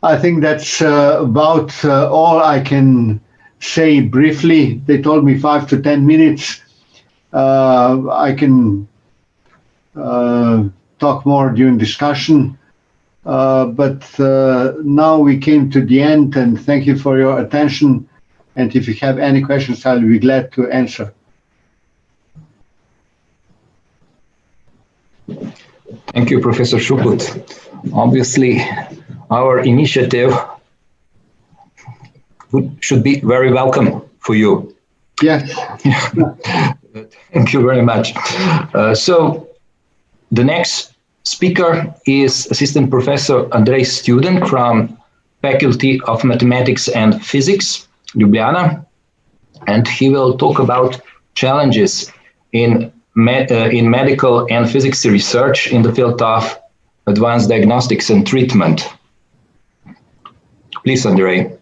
I think that's about all I can say briefly. They told me 5 to 10 minutes. I can talk more during discussion, but now we came to the end, and thank you for your attention. And if you have any questions, I'll be glad to answer.
Thank you, Professor Šuput. Obviously, our initiative should be very welcome for you.
Yes.
Thank you very much. So the next speaker is Assistant Professor Andrej Student from Faculty of Mathematics and Physics, Ljubljana, and he will talk about challenges in medical and physics research in the field of advanced diagnostics and treatment. Please, Andrej.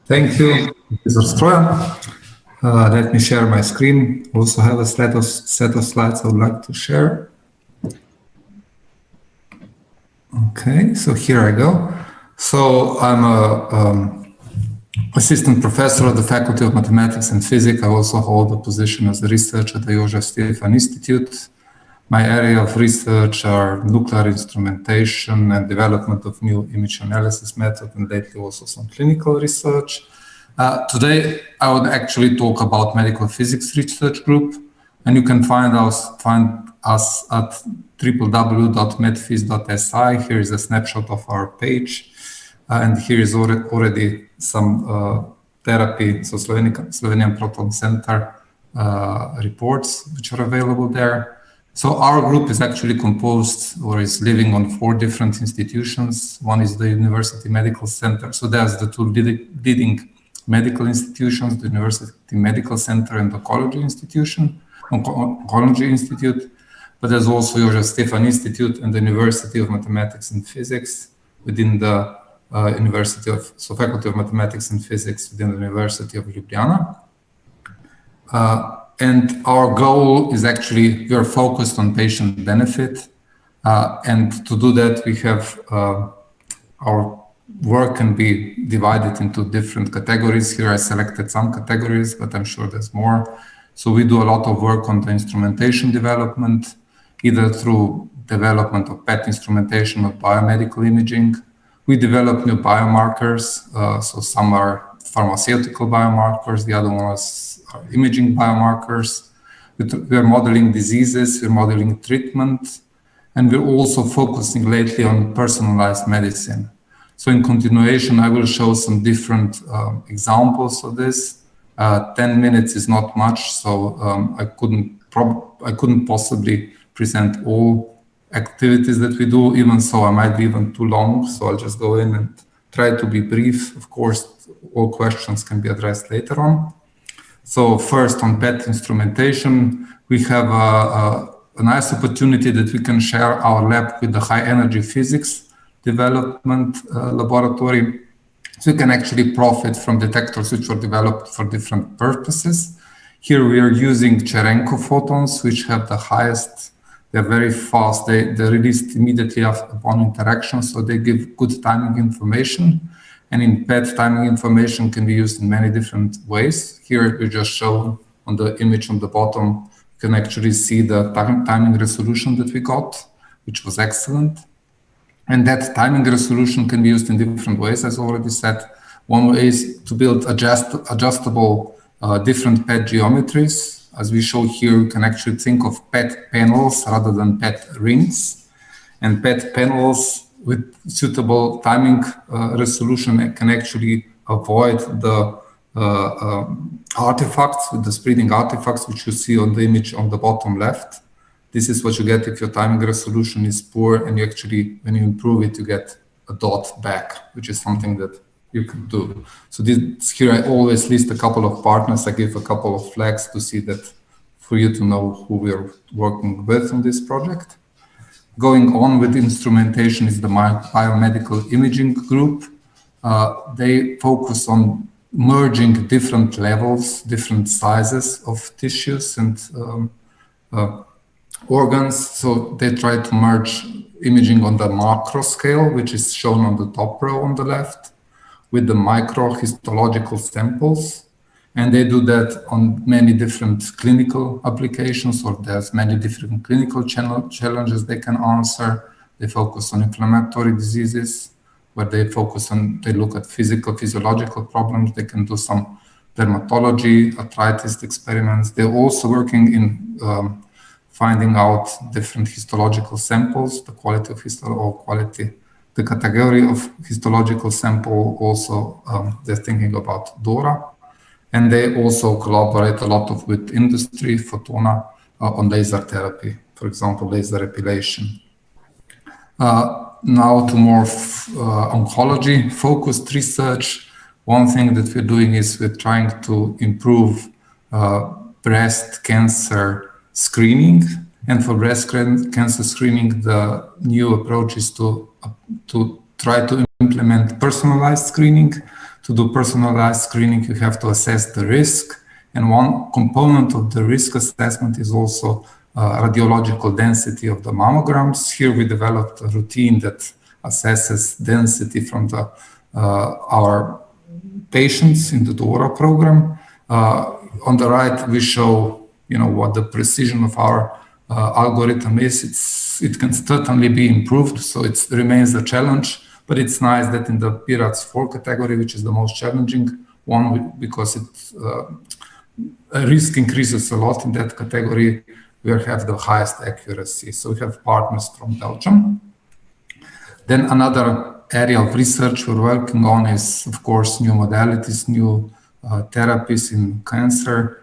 Thank you, Professor Strojan. Let me share my screen. Also have a set of slides I would like to share. Okay, so here I go. So I'm a assistant professor at the Faculty of Mathematics and Physics. I also hold a position as a researcher at the Jožef Stefan Institute. My area of research are nuclear instrumentation and development of new image analysis method, and lately also some clinical research. Today, I would actually talk about medical physics research group, and you can find us at www.medphys.si. Here is a snapshot of our page, and here is already some therapy, so Slovenian Proton Center reports which are available there. So our group is actually composed, or is living on 4 different institutions. One is the University Medical Center. So there's the 2 leading medical institutions, the University Medical Center and the Oncology Institute. But there's also Jožef Stefan Institute and the University of Mathematics and Physics within the Faculty of Mathematics and Physics within the University of Ljubljana. And our goal is actually, we are focused on patient benefit. And to do that, we have our work can be divided into different categories. Here I selected some categories, but I'm sure there's more. So we do a lot of work on the instrumentation development, either through development of PET instrumentation of biomedical imaging, We develop new biomarkers. So some are pharmaceutical biomarkers, the other ones are imaging biomarkers. We're modeling diseases, we're modeling treatment, and we're also focusing lately on personalized medicine. So in continuation, I will show some different examples of this. 10 minutes is not much, so I couldn't possibly present all activities that we do. Even so, I might be even too long, so I'll just go in and try to be brief. Of course, all questions can be addressed later on. So first, on PET instrumentation, we have a nice opportunity that we can share our lab with the high energy physics development laboratory. So you can actually profit from detectors which were developed for different purposes. Here we are using Cherenkov photons, which have the highest, they're very fast, they're released immediately upon interaction, so they give good timing information. And in PET, timing information can be used in many different ways. Here we just show on the image on the bottom, you can actually see the timing resolution that we got, which was excellent. And that timing resolution can be used in different ways, as already said. One way is to build adjustable different PET geometries. As we show here, you can actually think of PET panels rather than PET rings. And PET panels with suitable timing resolution can actually avoid the artifacts, with the spreading artifacts, which you see on the image on the bottom left. This is what you get if your timing resolution is poor, and you actually, when you improve it, you get a dot back, which is something that you can do. So this, here I always list a couple of partners. I give a couple of flags to see that, for you to know who we're working with on this project. Going on with instrumentation is the biomedical imaging group. They focus on merging different levels, different sizes of tissues and organs. So they try to merge imaging on the macro scale, which is shown on the top row on the left, with the micro histological samples. And they do that on many different clinical applications, or there's many different clinical challenges they can answer. They focus on inflammatory diseases, where they look at physiological problems. They can do some dermatology, arthritis experiments. They're also working in finding out different histological samples, the quality of the category of histological sample. Also, they're thinking about DORA. And they also collaborate a lot with industry, Photona, on laser therapy, for example, laser epilation. Now to more oncology-focused research. One thing that we're doing is we're trying to improve breast cancer screening. And for breast cancer screening, the new approach is to try to implement personalized screening. To do personalized screening, you have to assess the risk. And one component of the risk assessment is also radiological density of the mammograms. Here we developed a routine that assesses density from our patients in the DORA program. On the right, we show what the precision of our algorithm is. It can certainly be improved, so it remains a challenge. But it's nice that in the PIRATS 4 category, which is the most challenging one, because risk increases a lot in that category, we have the highest accuracy. So we have partners from Belgium. Then another area of research we're working on is, of course, new modalities, new therapies in cancer,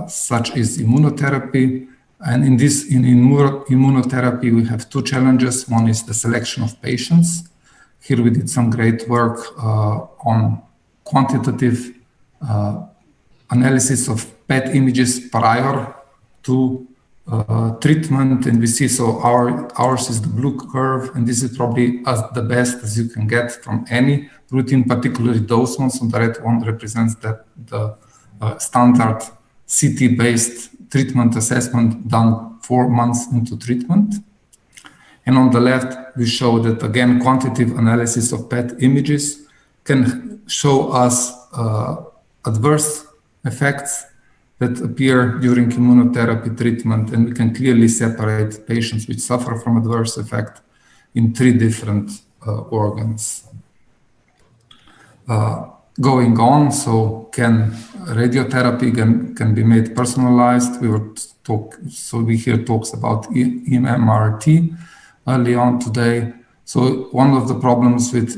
such as immunotherapy. And in immunotherapy, we have two challenges. One is the selection of patients. Here we did some great work on quantitative analysis of PET images prior to treatment. And we see, so ours is the blue curve, and this is probably the best as you can get from any routine, particularly those ones. On the red one represents that the standard CT-based treatment assessment done 4 months into treatment. And on the left, we show that, again, quantitative analysis of PET images can show us adverse effects that appear during immunotherapy treatment, and we can clearly separate patients which suffer from adverse effect in 3 different organs. going on. So can radiotherapy can be made personalized? We hear talks about MRT early on today. So one of the problems with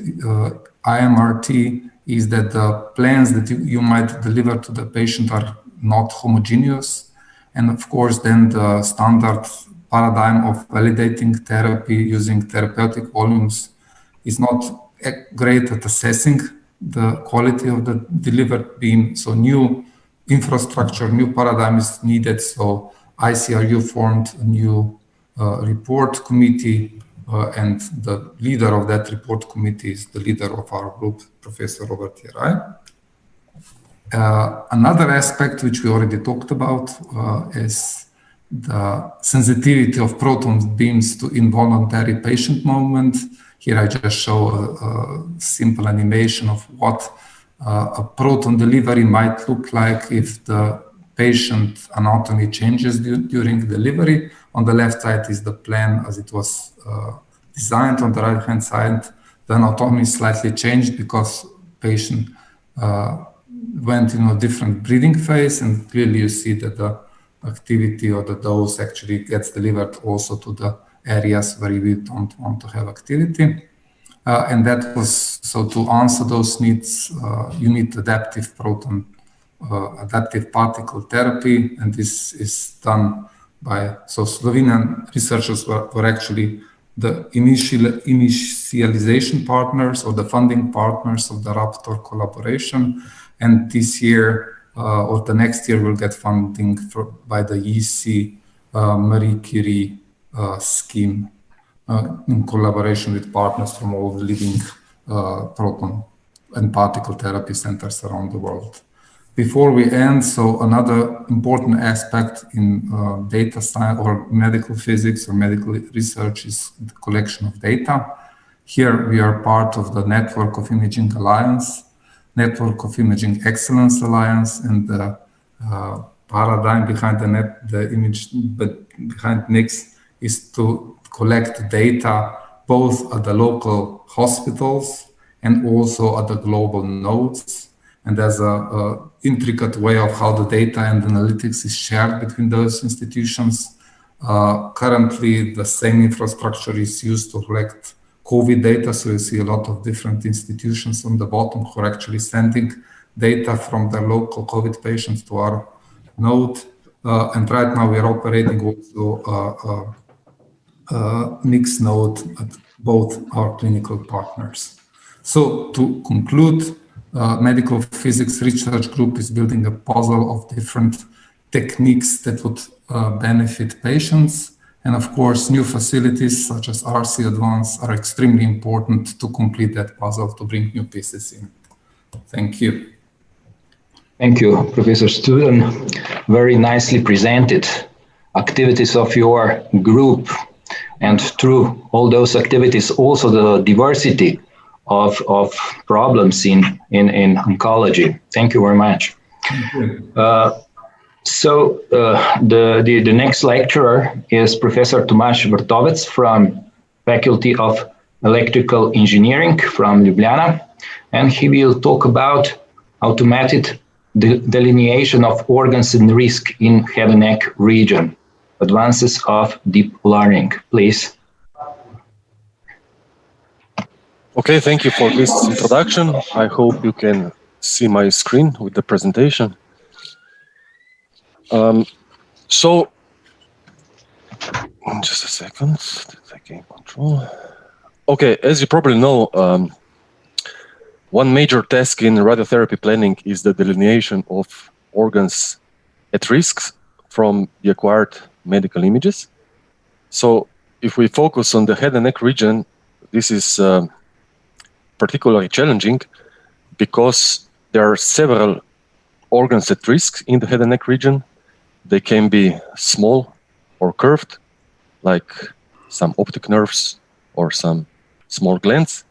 IMRT is that the plans that you might deliver to the patient are not homogeneous. And of course, then the standard paradigm of validating therapy using therapeutic volumes is not great at assessing the quality of the delivered beam. So new infrastructure, new paradigm is needed. So ICRU formed a new report committee, and the leader of that report committee is the leader of our group, Professor Robert Jerai. Another aspect which we already talked about is the sensitivity of proton beams to involuntary patient movement. Here I just show a simple animation of what a proton delivery might look like if the patient anatomy changes during delivery. On the left side is the plan as it was designed. On the right hand side, the anatomy slightly changed because patient went in a different breathing phase, and clearly you see that the activity or the dose actually gets delivered also to the areas where we don't want to have activity. And that was, so to answer those needs, you need adaptive particle therapy, and this is done by, so Slovenian researchers were actually the initialization partners or the funding partners of the Raptor collaboration. And this year or the next year we'll get funding by the EC Marie Curie scheme in collaboration with partners from all the leading proton and particle therapy centers around the world. Before we end, so another important aspect in data science or medical physics or medical research is the collection of data. Here we are part of the Network of Imaging Alliance, Network of Imaging Excellence Alliance, and the paradigm behind behind NICS is to collect data both at the local hospitals and also at the global nodes. And there's a intricate way of how the data and analytics is shared between those institutions. Currently, the same infrastructure is used to collect COVID data. So you see a lot of different institutions on the bottom who are actually sending data from their local COVID patients to our node. And right now we are operating also a mixed node at both our clinical partners. So to conclude, Medical Physics Research Group is building a puzzle of different techniques that would benefit patients. And of course, new facilities such as RC Advance are extremely important to complete that puzzle, to bring new pieces in. Thank you.
Thank you, Professor Student. Very nicely presented activities of your group. And through all those activities, also the diversity of problems in oncology. Thank you very much. The next lecturer is Professor Tomasz Wartowicz from Faculty of Electrical Engineering from Ljubljana, and he will talk about automated delineation of organs in risk in head and neck region, advances of deep learning. Please.
Okay, thank you for this introduction. I hope you can see my screen with the presentation. So, just a second, I can control. Okay, as you probably know, one major task in radiotherapy planning is the delineation of organs at risk from the acquired medical images. So, if we focus on the head and neck region, this is particularly challenging because there are several organs at risk in the head and neck region. They can be small or curved, like some optic nerves or some small glands,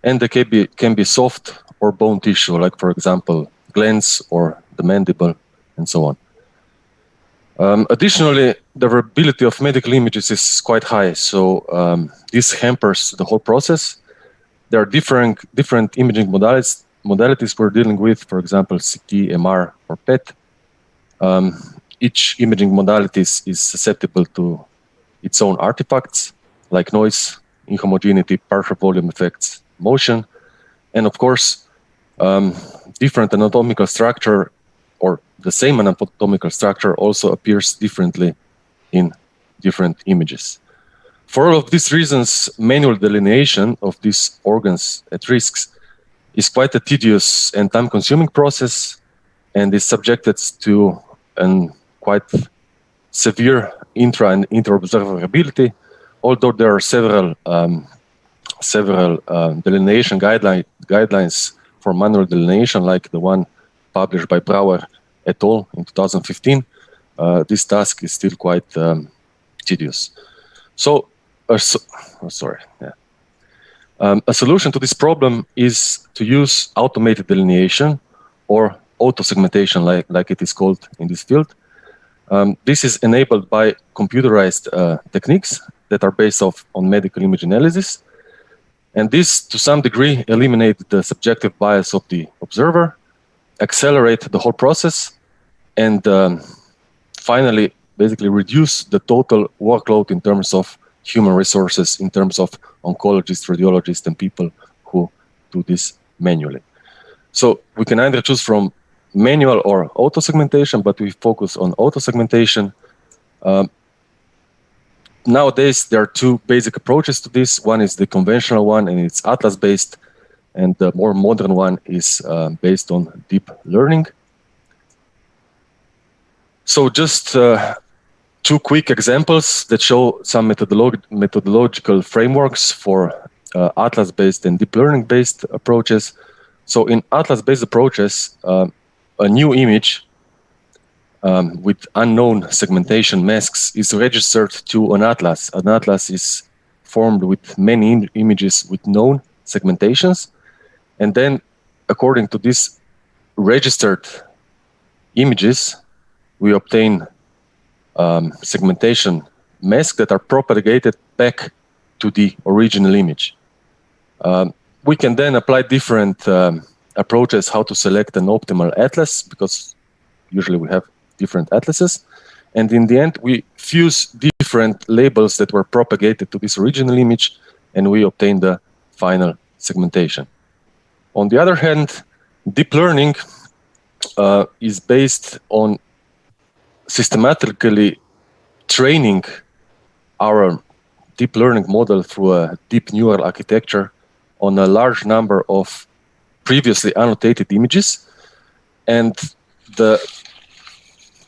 and they can be soft or bone tissue, like for example glands or the mandible and so on. Additionally, the variability of medical images is quite high, so this hampers the whole process. There are different imaging modalities modalities we're dealing with, for example, CT, MR, or PET, each imaging modality is susceptible to its own artifacts, like noise, inhomogeneity, partial volume effects, motion, and of course, different anatomical structure or the same anatomical structure also appears differently in different images. For all of these reasons, manual delineation of these organs at risks is quite a tedious and time-consuming process and is subjected to a quite severe intra and inter-observability, although there are several delineation guidelines for manual delineation, like the one published by Brouwer et al. In 2015. This task is still quite tedious. So, a solution to this problem is to use automated delineation or auto-segmentation, like it is called in this field. This is enabled by computerized techniques that are based on medical image analysis. And this, to some degree, eliminate the subjective bias of the observer, accelerate the whole process, and finally, basically reduce the total workload in terms of human resources, in terms of oncologists, radiologists, and people who do this manually. So we can either choose from manual or auto-segmentation, but we focus on auto-segmentation. Nowadays, there are two basic approaches to this. One is the conventional one, and it's atlas-based, and the more modern one is based on deep learning. So just two quick examples that show some methodological frameworks for atlas-based and deep learning-based approaches. So in atlas-based approaches, a new image with unknown segmentation masks is registered to an atlas. An atlas is formed with many images with known segmentations. And then, according to these registered images, we obtain segmentation masks that are propagated back to the original image. We can then apply different approaches how to select an optimal atlas, because usually we have different atlases. And in the end, we fuse different labels that were propagated to this original image, and we obtain the final segmentation. On the other hand, deep learning is based on systematically training our deep learning model through a deep neural architecture on a large number of previously annotated images. And the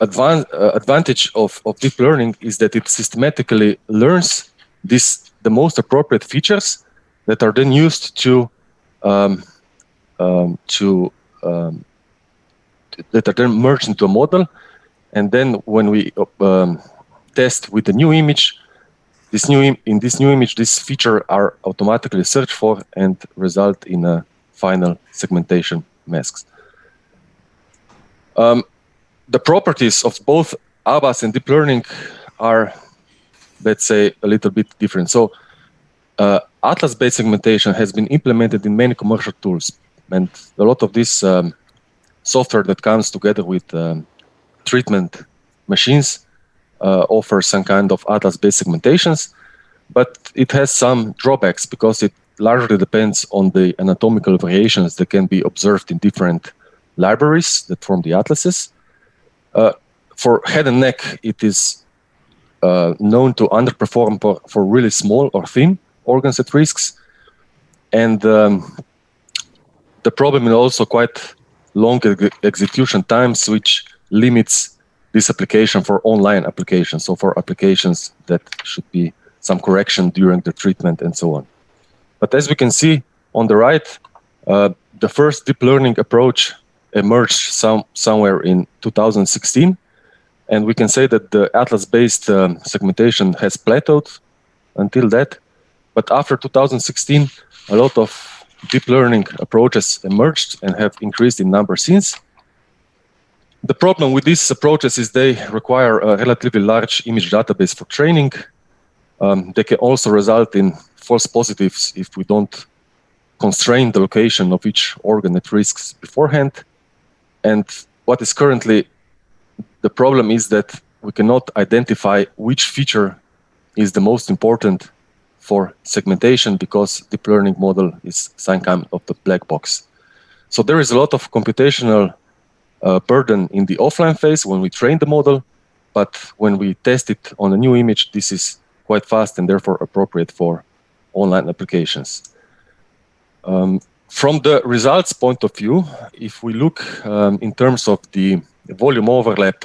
advantage of deep learning is that it systematically learns the most appropriate features that are then used that are then merged into a model. And then when we test with the new image, in this new image, these features are automatically searched for and result in a final segmentation masks. The properties of both ABAS and deep learning are, let's say, a little bit different. So atlas-based segmentation has been implemented in many commercial tools, and a lot of this software that comes together with treatment machines offers some kind of atlas-based segmentations, but it has some drawbacks because it largely depends on the anatomical variations that can be observed in different libraries that form the atlases. For head and neck, it is known to underperform for really small or thin organs at risks. And the problem is also quite long execution times, which limits this application for online applications, so for applications that should be some correction during the treatment and so on. But as we can see on the right, the first deep learning approach emerged somewhere in 2016, and we can say that the atlas-based segmentation has plateaued until that. But after 2016, a lot of deep learning approaches emerged and have increased in number since. The problem with these approaches is they require a relatively large image database for training. They can also result in false positives if we don't constrain the location of each organ at risks beforehand. And what is currently the problem is that we cannot identify which feature is the most important for segmentation, because deep learning model is some kind of the black box. So there is a lot of computational burden in the offline phase when we train the model, but when we test it on a new image, this is quite fast and therefore appropriate for online applications. From the results point of view, if we look in terms of the volume overlap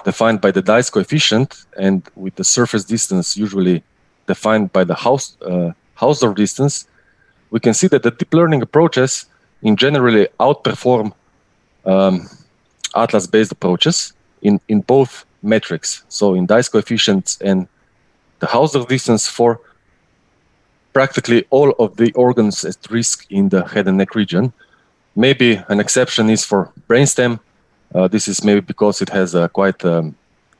defined by the Dice coefficient and with the surface distance usually defined by the Hausdorff distance, we can see that the deep learning approaches in generally outperform atlas-based approaches in both metrics. So in Dice coefficients and the Hausdorff distance for practically all of the organs at risk in the head and neck region. Maybe an exception is for brainstem. This is maybe because it has a quite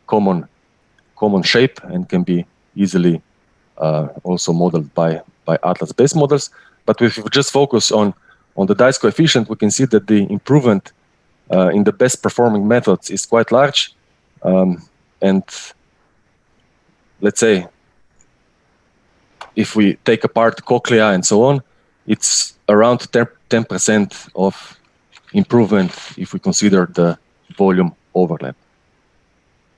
common shape and can be easily also modeled by atlas-based models. But if we just focus on the Dice coefficient, we can see that the improvement in the best performing methods is quite large. And let's say, if we take apart cochlea and so on, it's around 10% of improvement if we consider the volume overlap.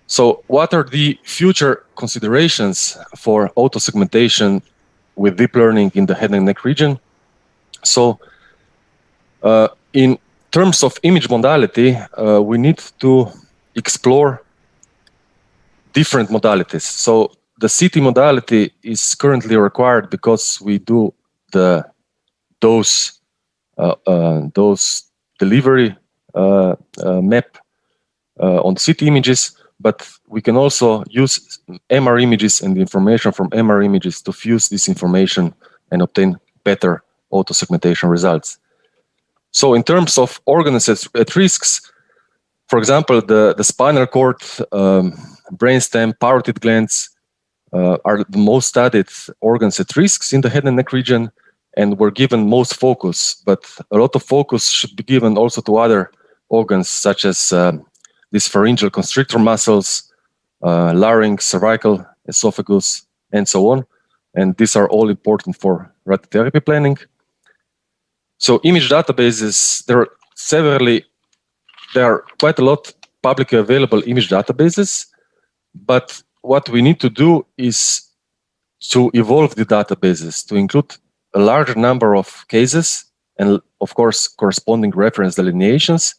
So what are the future considerations for auto-segmentation with deep learning in the head and neck region? So in terms of image modality, we need to explore different modalities. So the CT modality is currently required because we do the dose delivery map on CT images, but we can also use MR images and the information from MR images to fuse this information and obtain better auto-segmentation results. So in terms of organs at risks, for example, the spinal cord, brainstem, parotid glands are the most studied organs at risks in the head and neck region, and were given most focus, but a lot of focus should be given also to other organs such as these pharyngeal constrictor muscles, larynx, cervical, esophagus, and so on. And these are all important for radiotherapy planning. So image databases, there are quite a lot publicly available image databases, but what we need to do is to evolve the databases to include a larger number of cases and, of course, corresponding reference delineations,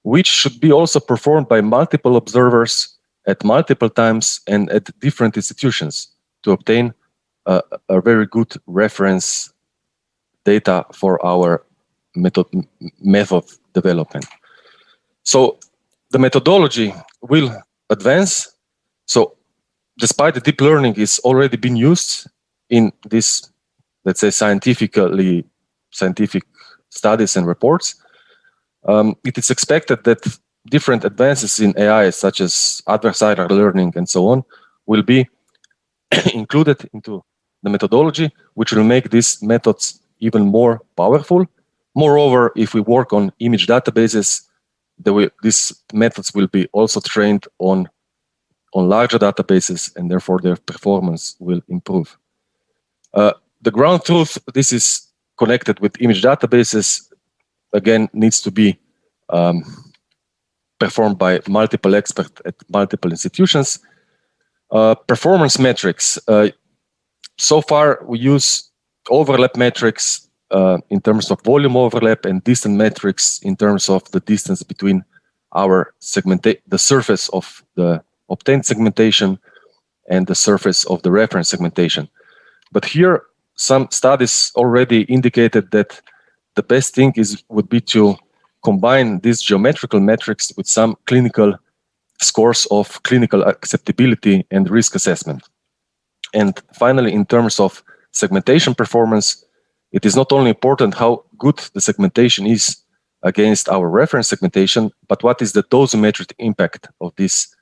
which should be also performed by multiple observers at multiple times and at different institutions to obtain a very good reference data for our method development. So the methodology will advance. So despite the deep learning is already been used in this, let's say, scientific studies and reports, it is expected that different advances in AI, such as adversarial learning and so on, will be included into the methodology, which will make these methods even more powerful. Moreover, if we work on image databases, these methods will be also trained on larger databases, and therefore their performance will improve. The ground truth, this is connected with image databases, again, needs to be performed by multiple experts at multiple institutions. Performance metrics. So far, we use overlap metrics in terms of volume overlap and distance metrics in terms of the distance between our the surface of the obtained segmentation and the surface of the reference segmentation. But here, some studies already indicated that the best thing would be to combine these geometrical metrics with some clinical scores of clinical acceptability and risk assessment. And finally, in terms of segmentation performance, it is not only important how good the segmentation is against our reference segmentation, but what is the dosimetric impact of this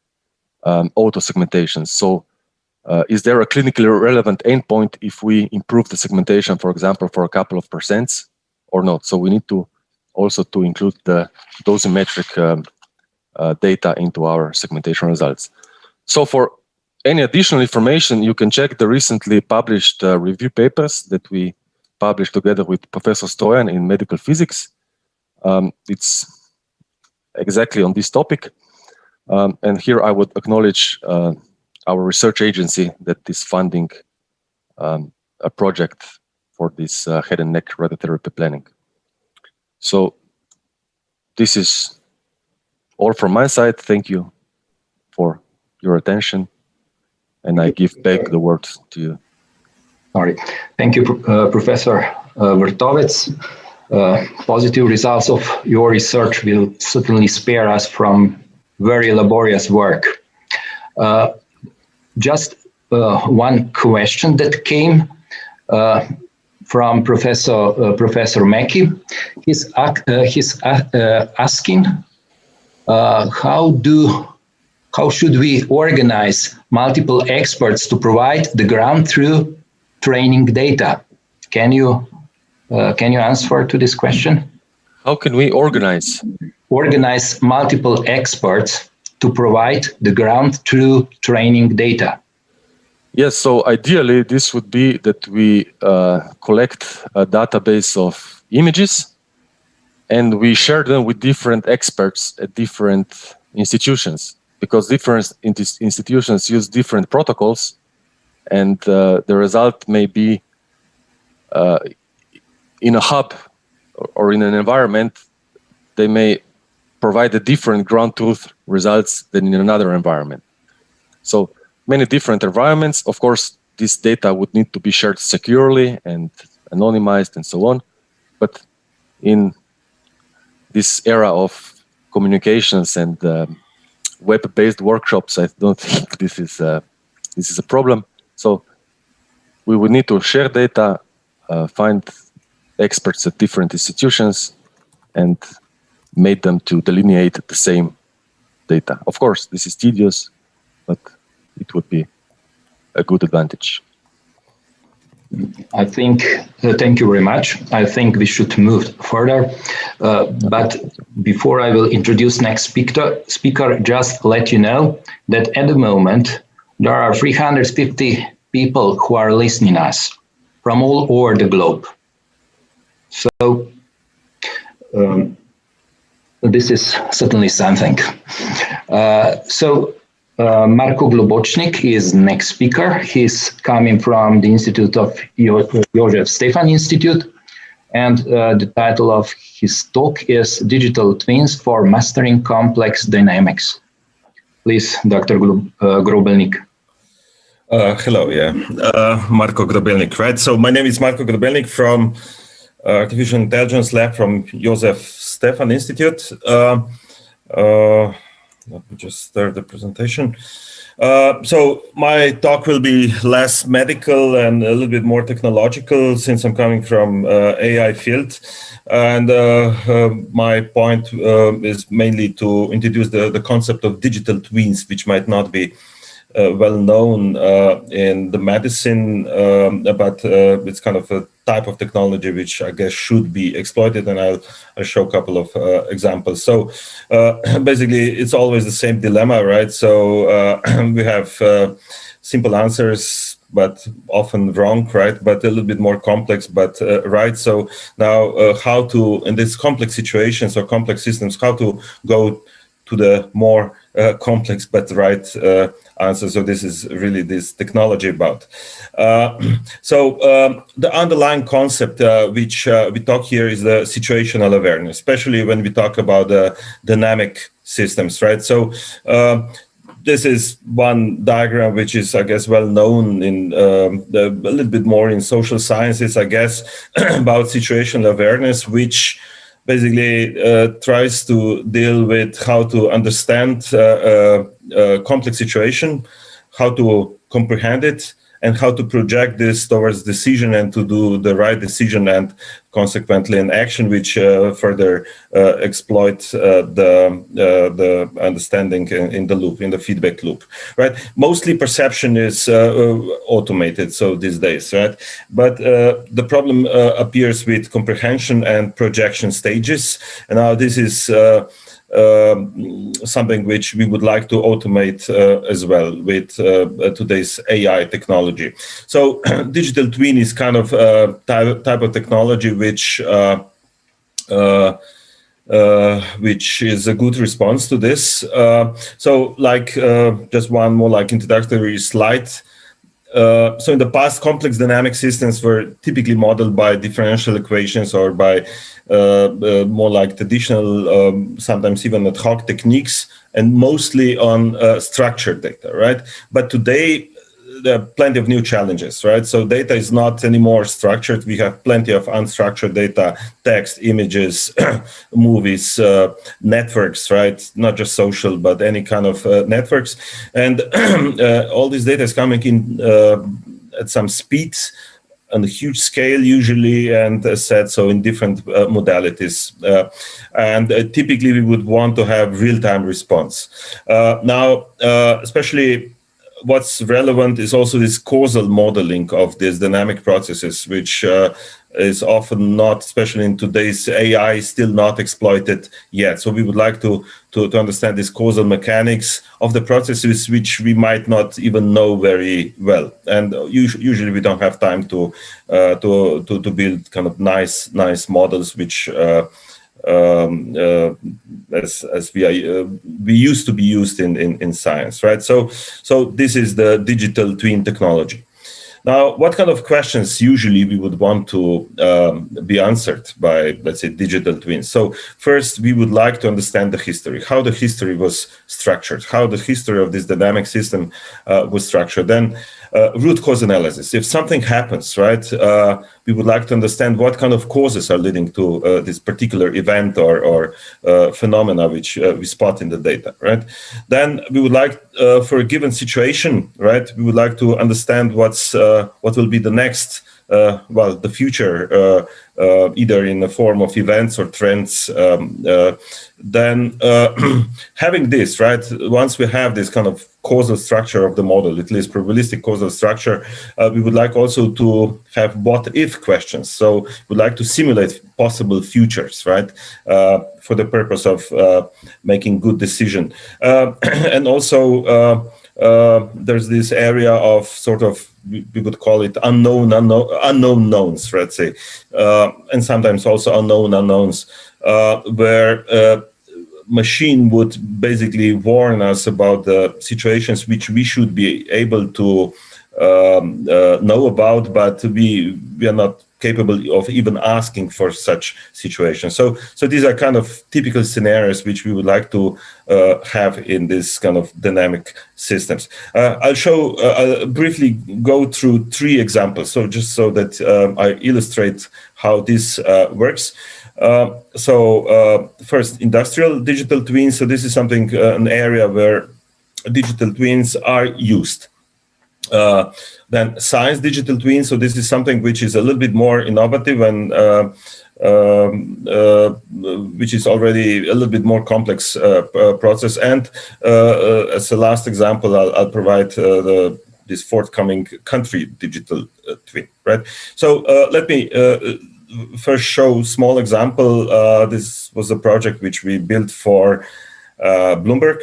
auto-segmentation. So is there a clinically relevant endpoint if we improve the segmentation, for example, for a couple of percents or not? So we need to also to include the dosimetric data into our segmentation results. So for any additional information, you can check the recently published review papers that we published together with Professor Stoyan in medical physics. It's exactly on this topic. And here I would acknowledge our research agency that is funding a project for this head and neck radiotherapy planning. So this is all from my side. Thank you for your attention. And I give back the word to you.
Sorry. Thank you, Professor Vrtovec. Positive results of your research will certainly spare us from very laborious work. Just one question that came from Professor Mackey. He's asking how should we organize multiple experts to provide the ground truth training data? Can you answer to this question?
How can we organize
multiple experts to provide the ground truth training data?
Yes, so ideally this would be that we collect a database of images and we share them with different experts at different institutions, because different institutions use different protocols, and the result may be in a hub or in an environment, they may provide a different ground truth results than in another environment. So many different environments. Of course, this data would need to be shared securely and anonymized and so on. But in this era of communications and web-based workshops, I don't think this is a problem. So we would need to share data, find experts at different institutions, and make them to delineate the same data. Of course, this is tedious, but it would be a good advantage.
I think, thank you very much. I think we should move further. But before I will introduce next speaker, just let you know that at the moment, there are 350 people who are listening us from all over the globe. So this is certainly something. Marko Globočnik is next speaker. He's coming from the Institute of Josef Stefan Institute, and the title of his talk is Digital Twins for Mastering Complex Dynamics. Please, Dr. Grobelnik.
Hello, Marko Grobelnik, right? So my name is Marko Grobelnik from Artificial Intelligence Lab from Josef Stefan Institute. Let me just start the presentation. So my talk will be less medical and a little bit more technological, since I'm coming from AI field. And my point is mainly to introduce the concept of digital twins, which might not be well known in the medicine, but it's kind of a type of technology which I guess should be exploited, and I'll show a couple of examples. So basically, it's always the same dilemma, right? So we have simple answers, but often wrong, right? But a little bit more complex, but right. So now how to, in these complex situations or complex systems, how to go to the more complex but right answer. So this is really this technology about. The underlying concept which we talk here is the situational awareness, especially when we talk about dynamic systems, right? So this is one diagram which is, I guess, well known in a little bit more in social sciences, I guess, about situational awareness, which basically tries to deal with how to understand a complex situation, how to comprehend it, and how to project this towards decision and to do the right decision and consequently an action which further exploits the understanding in the loop, in the feedback loop, right? Mostly perception is automated, so these days, right? But the problem appears with comprehension and projection stages. And now this is something which we would like to automate as well with today's AI technology. So digital twin is kind of type of technology which is a good response to this. So like just one more like introductory slide. So in the past, complex dynamic systems were typically modeled by differential equations or by more like traditional, sometimes even ad hoc techniques, and mostly on structured data, right? But today, there are plenty of new challenges, right? So data is not anymore structured. We have plenty of unstructured data, text, images, movies, networks, right? Not just social, but any kind of networks. And all this data is coming in at some speed on a huge scale usually, and as said, so in different modalities. And typically we would want to have real-time response. Now, especially what's relevant is also this causal modeling of these dynamic processes, which is often not, especially in today's AI, still not exploited yet. So we would like to understand this causal mechanics of the processes, which we might not even know very well. And usually we don't have time to build kind of nice models, which as we used to be used in science, right? So this is the digital twin technology. Now, what kind of questions usually we would want to be answered by, let's say, digital twins? So first, we would like to understand the history, how the history was structured, how the history of this dynamic system was structured. Then root cause analysis. If something happens, right, we would like to understand what kind of causes are leading to this particular event or phenomena which we spot in the data, right? Then we would like, for a given situation, right, we would like to understand what will be the next, the future, either in the form of events or trends. Then having this, right, once we have this kind of causal structure of the model, at least probabilistic causal structure, we would like also to have what-if questions. So we'd like to simulate possible futures, right, for the purpose of making good decision. And also there's this area of sort of, we would call it unknown knowns, let's say, and sometimes also unknown unknowns, where machine would basically warn us about the situations which we should be able to know about, but we are not capable of even asking for such situations. So these are kind of typical scenarios which we would like to have in this kind of dynamic systems. I'll briefly go through 3 examples, so just so that I illustrate how this works. First, industrial digital twins. So this is something, an area where digital twins are used. Then science digital twins. So this is something which is a little bit more innovative and which is already a little bit more complex process. And as a last example, I'll provide this forthcoming country digital twin, right? So let me first show small example. This was a project which we built for Bloomberg.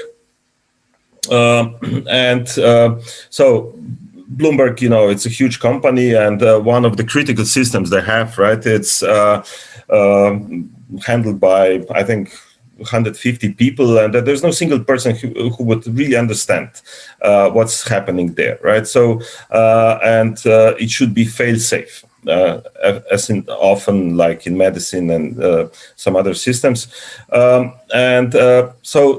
So Bloomberg, it's a huge company, and one of the critical systems they have, right, it's handled by, I think, 150 people, and there's no single person who would really understand what's happening there, right? So, it should be fail-safe. As in often like in medicine and some other systems. So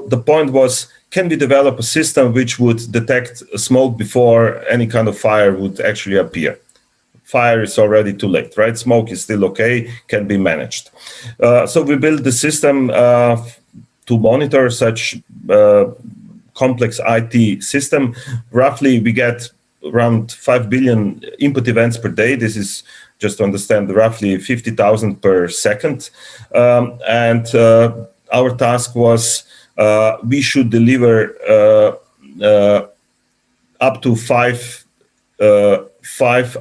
the point was, can we develop a system which would detect smoke before any kind of fire would actually appear? Fire is already too late, right? Smoke is still okay, can be managed. So we built the system to monitor such complex IT system. Roughly, we get around 5 billion input events per day. This is just to understand roughly 50,000 per second. And our task was we should deliver up to five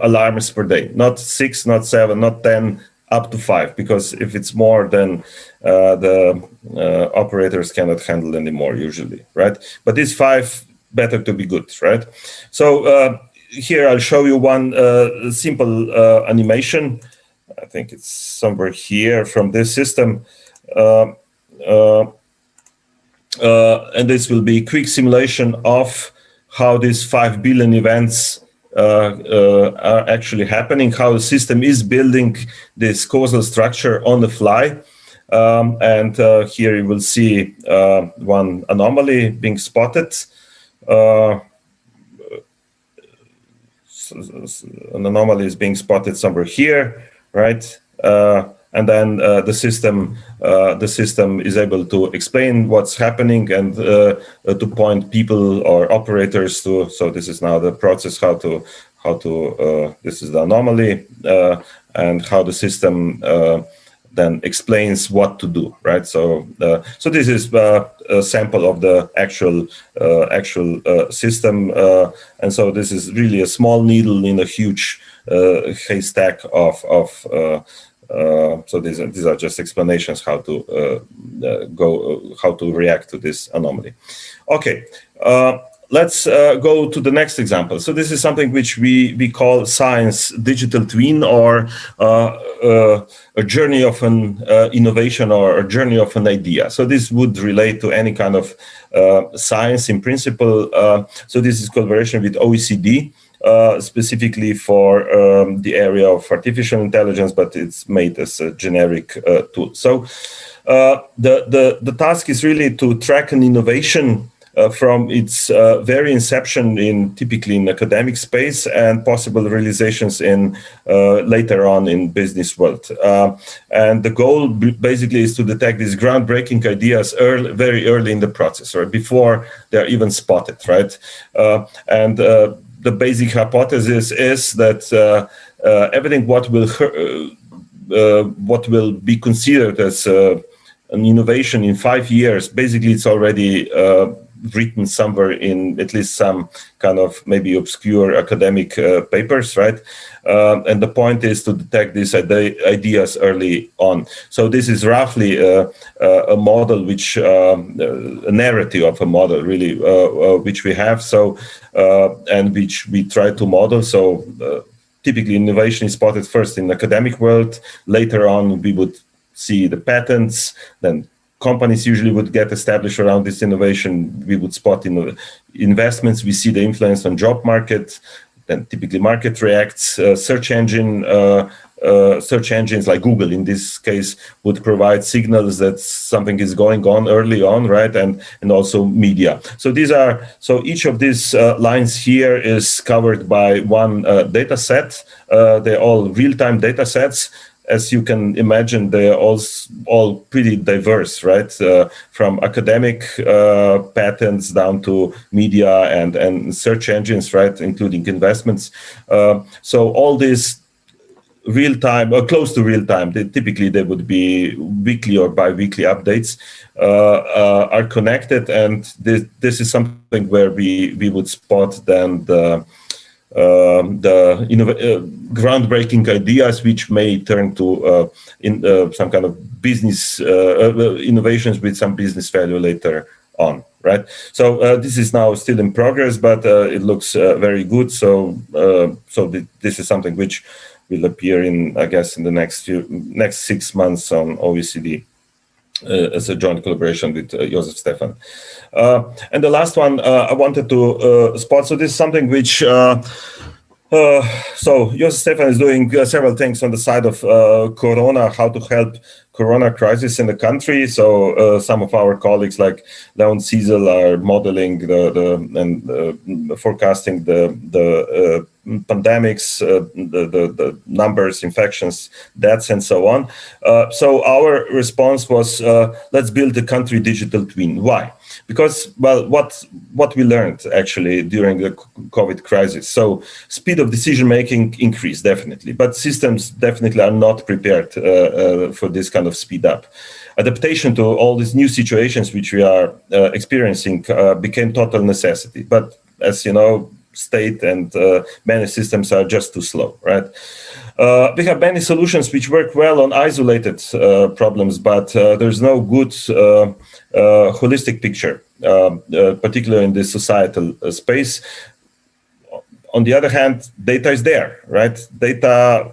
alarms per day, not 6, not 7, not 10, up to 5, because if it's more, then the operators cannot handle anymore usually, right? But these 5, better to be good, right? So here I'll show you one simple animation. I think it's somewhere here from this system. And this will be a quick simulation of how these 5 billion events are actually happening, how the system is building this causal structure on the fly. And here you will see one anomaly being spotted. An anomaly is being spotted somewhere here, right? And then the system is able to explain what's happening and to point people or operators to. So this is now the process how to this is the anomaly and how the system then explains what to do, right? So so this is a sample of the actual system, and so this is really a small needle in a huge haystack of so these are just explanations how to how to react to this anomaly. Okay, let's go to the next example. So this is something which we call science digital twin, or a journey of an innovation, or a journey of an idea. So this would relate to any kind of science in principle. So this is collaboration with OECD. Specifically for the area of artificial intelligence, but it's made as a generic tool. So the task is really to track an innovation from its very inception typically in academic space and possible realizations in later on in business world. And the goal basically is to detect these groundbreaking ideas very early in the process, or before they're even spotted, right? The basic hypothesis is that everything what will be considered as an innovation in 5 years, basically it's already written somewhere in at least some kind of maybe obscure academic papers, right? And the point is to detect these ideas early on. So this is roughly a model, which a narrative of a model, really, which we have. So and which we try to model. So typically, innovation is spotted first in the academic world. Later on, we would see the patents. Then companies usually would get established around this innovation. We would spot in investments. We see the influence on job market. Then typically market reacts. Search engines like Google in this case would provide signals that something is going on early on, right? And also media. So each of these lines here is covered by one data set. They're all real-time data sets. As you can imagine, they're all pretty diverse, right? From academic patents down to media and search engines, right? Including investments. So all these real-time or close to real-time, typically they would be weekly or bi-weekly updates, are connected, and this is something where we would spot then the groundbreaking ideas which may turn to some kind of business innovations with some business value later on, right? So this is now still in progress, but it looks very good. So this is something which will appear in, I guess, in the next 6 months on OECD. As a joint collaboration with Josef Stefan. And the last one I wanted to spot, so this is something which, so Josef Stefan is doing several things on the side of Corona, how to help Corona crisis in the country. So some of our colleagues like Leon Ciesel are modeling and forecasting the pandemics, the numbers, infections, deaths, and so on. So our response was, let's build a country digital twin. Why? Because, well, what we learned actually during the COVID crisis. So speed of decision making increased definitely, but systems definitely are not prepared for this kind of speed up. Adaptation to all these new situations which we are experiencing became total necessity. But as you know, state and many systems are just too slow, right? We have many solutions which work well on isolated problems, but there's no good holistic picture, particularly in the societal space. On the other hand, data is there, right? Data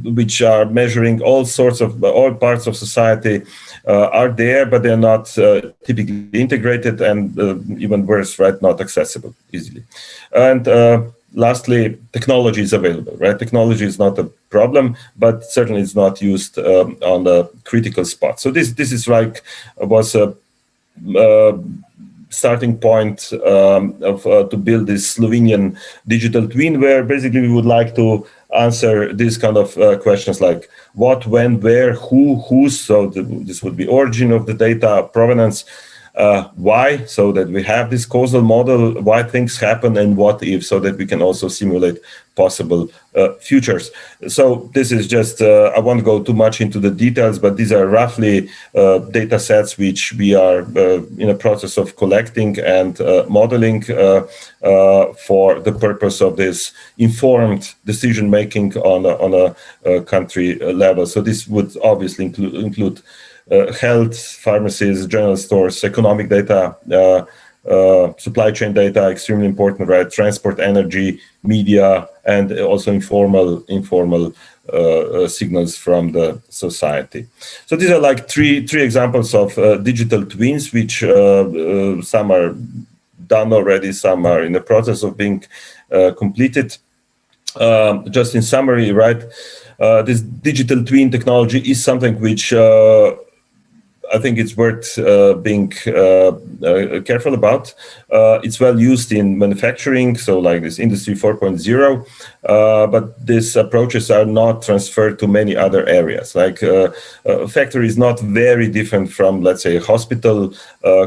which are measuring all parts of society are there, but they're not typically integrated, and even worse, right, not accessible easily. And lastly, technology is available, right? Technology is not a problem, but certainly it's not used on the critical spot. So this is like was a starting point to build this Slovenian digital twin, where basically we would like to answer these kind of questions like what, when, where, who, whose. So this would be origin of the data, provenance, why, so that we have this causal model, why things happen, and what if, so that we can also simulate possible futures. So this is just, I won't go too much into the details, but these are roughly data sets which we are in a process of collecting and modeling for the purpose of this informed decision making on a country level. So this would obviously include health, pharmacies, general stores, economic data, supply chain data, extremely important, right? Transport, energy, media, and also informal signals from the society. So these are like three examples of digital twins, which some are done already, some are in the process of being completed. Just in summary, right? This digital twin technology is something which I think it's worth being careful about. It's well used in manufacturing, so like this Industry 4.0, but these approaches are not transferred to many other areas. Like a factory is not very different from, let's say, a hospital,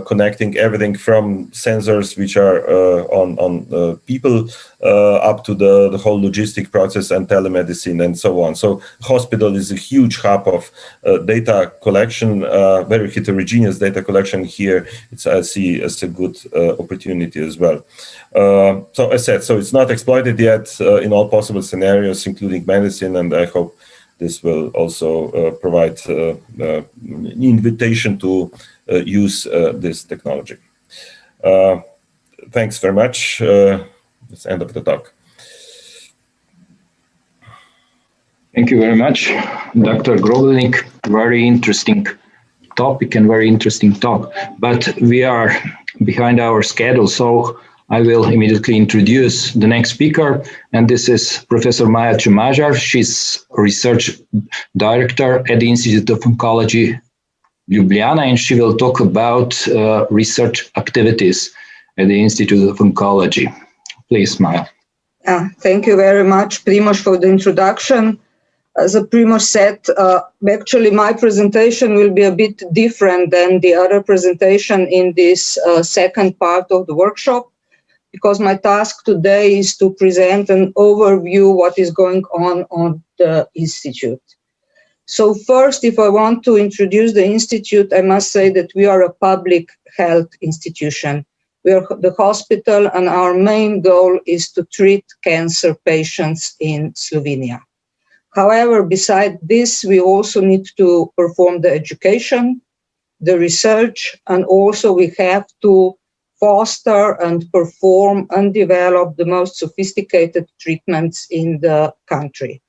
connecting everything from sensors which are on people up to the whole logistic process and telemedicine and so on. So hospital is a huge hub of data collection, very heterogeneous data collection here. I see as a good opportunity as well. So as said, so it's not exploited yet in all possible scenarios, including medicine, and I hope this will also provide an invitation to use this technology. Thanks very much. That's the end of the talk.
Thank you very much, Dr. Grobelnik. Very interesting topic and very interesting talk. But we are behind our schedule, so I will immediately introduce the next speaker, and this is Professor Maja Čemažar. She's research director at the Institute of Oncology, Ljubljana, and she will talk about research activities at the Institute of Oncology. Please, Maja.
Thank you very much, Primož, for the introduction. As Primož said, actually my presentation will be a bit different than the other presentation in this second part of the workshop, because my task today is to present an overview what is going on the Institute. So first, if I want to introduce the Institute, I must say that we are a public health institution. We are the hospital, and our main goal is to treat cancer patients in Slovenia. However, beside this, we also need to perform the education, the research, and also we have to foster and perform and develop the most sophisticated treatments in the country.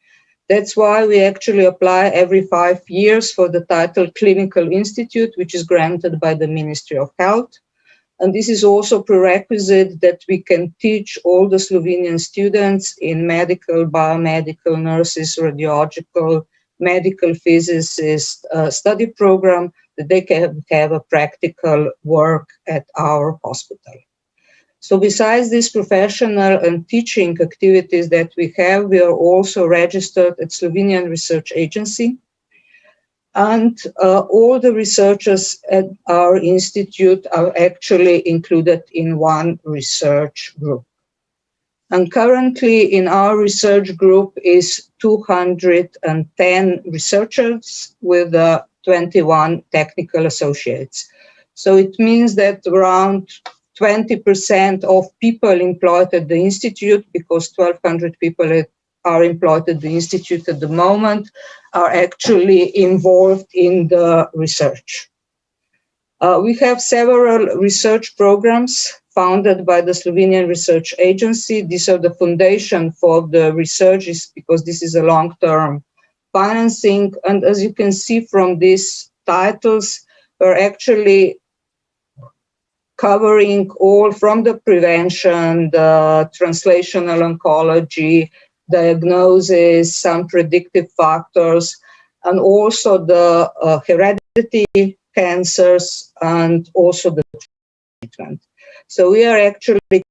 That's why we actually apply every 5 years for the title Clinical Institute, which is granted by the Ministry of Health. And this is also prerequisite that we can teach all the Slovenian students in medical, biomedical, nurses, radiological, medical physicists study program, that they can have a practical work at our hospital. So besides these professional and teaching activities that we have, we are also registered at Slovenian Research Agency. And all the researchers at our institute are actually included in one research group. And currently in our research group is 210 researchers with 21 technical associates. So it means that around 20% of people employed at the institute, because 1,200 people are employed at the institute at the moment, are actually involved in the research. We have several research programs founded by the Slovenian Research Agency. These are the foundation for the research, because this is a long-term financing. And as you can see from these titles, we're actually covering all from the prevention, the translational oncology, diagnosis, some predictive factors, and also the heredity cancers, and also the treatment. So we are actually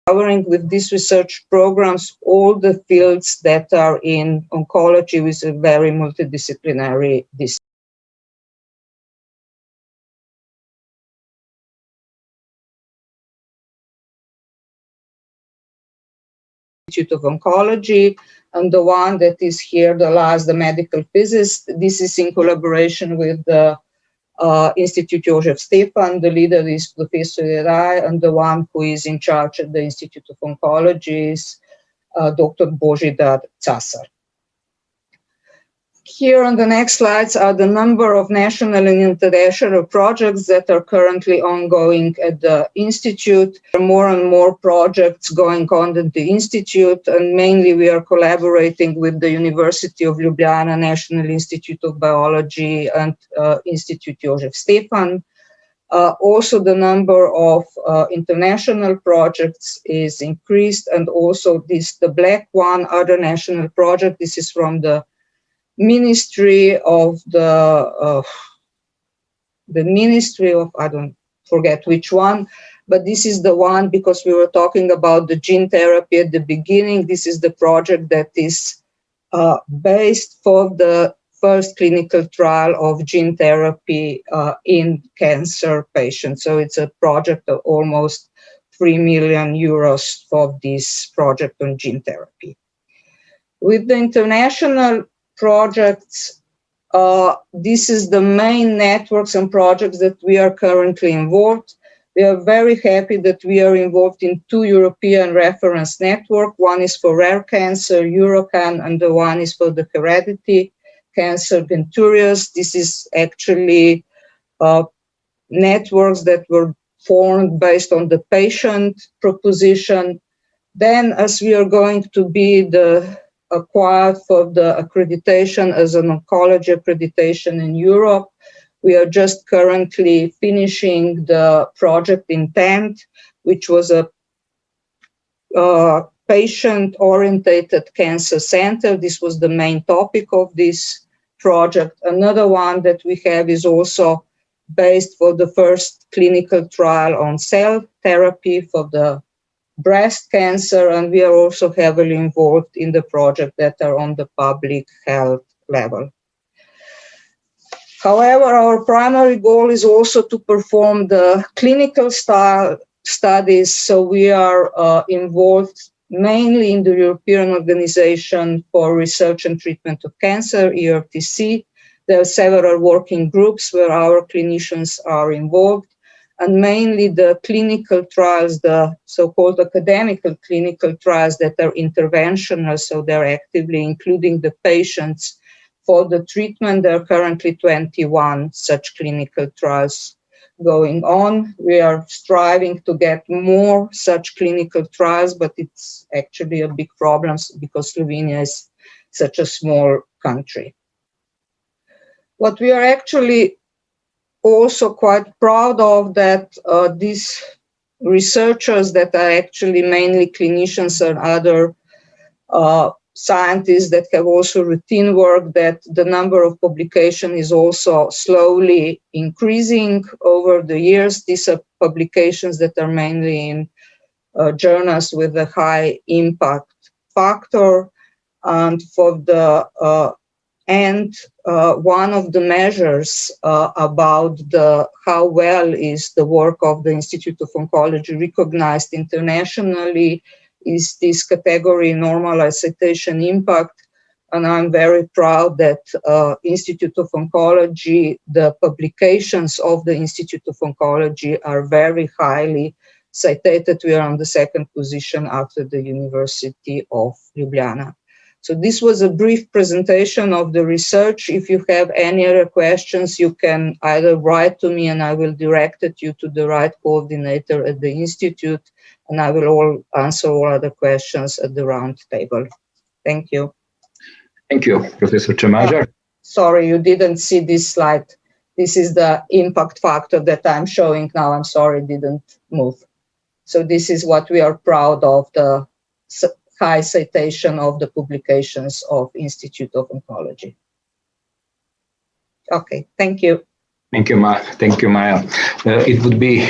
covering with these research programs all the fields that are in oncology with a very multidisciplinary discipline. Institute of Oncology, and the one that is here, the last, the medical physicist. This is in collaboration with the Institute Jožef Stefan. The leader is Professor Jeraj, and the one who is in charge at the Institute of Oncology is Dr. Božidar Casar. Here on the next slides are the number of national and international projects that are currently ongoing at the Institute. There are more and more projects going on at the Institute, and mainly we are collaborating with the University of Ljubljana, National Institute of Biology, and Institute Jožef Stefan. Also, the number of international projects is increased, and also the black one, other national project, this is from the Ministry of I don't forget which one, but this is the one, because we were talking about the gene therapy at the beginning. This is the project that is based for the first clinical trial of gene therapy in cancer patients. So it's a project of almost 3 million euros for this project on gene therapy. With the international projects, this is the main networks and projects that we are currently involved. We are very happy that we are involved in 2 European reference networks. One is for rare cancer, Eurocan, and the one is for the heredity cancer, Venturias. This is actually networks that were formed based on the patient proposition. Then, as we are going to be acquired for the accreditation as an oncology accreditation in Europe, we are just currently finishing the project intent, which was a patient-oriented cancer center. This was the main topic of this project. Another one that we have is also based for the first clinical trial on cell therapy for the breast cancer, and we are also heavily involved in the project that are on the public health level. However, our primary goal is also to perform the clinical studies, so we are involved mainly in the European Organization for Research and Treatment of Cancer, ERTC. There are several working groups where our clinicians are involved, and mainly the clinical trials, the so-called academic clinical trials that are interventional, so they're actively including the patients for the treatment. There are currently 21 such clinical trials going on. We are striving to get more such clinical trials, but it's actually a big problem because Slovenia is such a small country. What we are actually also quite proud of that these researchers that are actually mainly clinicians and other scientists that have also routine work, that the number of publications is also slowly increasing over the years. These are publications that are mainly in journals with a high impact factor. And for the one of the measures about how well is the work of the Institute of Oncology recognized internationally is this category, normalized citation impact. And I'm very proud that Institute of Oncology, the publications of the Institute of Oncology are very highly cited. We are on the second position after the University of Ljubljana. So this was a brief presentation of the research. If you have any other questions, you can either write to me and I will direct you to the right coordinator at the Institute, and I will answer all other questions at the round table. Thank you.
Thank you, Professor Čemažar.
Sorry, you didn't see this slide. This is the impact factor that I'm showing now. I'm sorry, it didn't move. So this is what we are proud of, the high citation of the publications of Institute of Oncology. Okay, thank you.
Thank you, Maya. It would be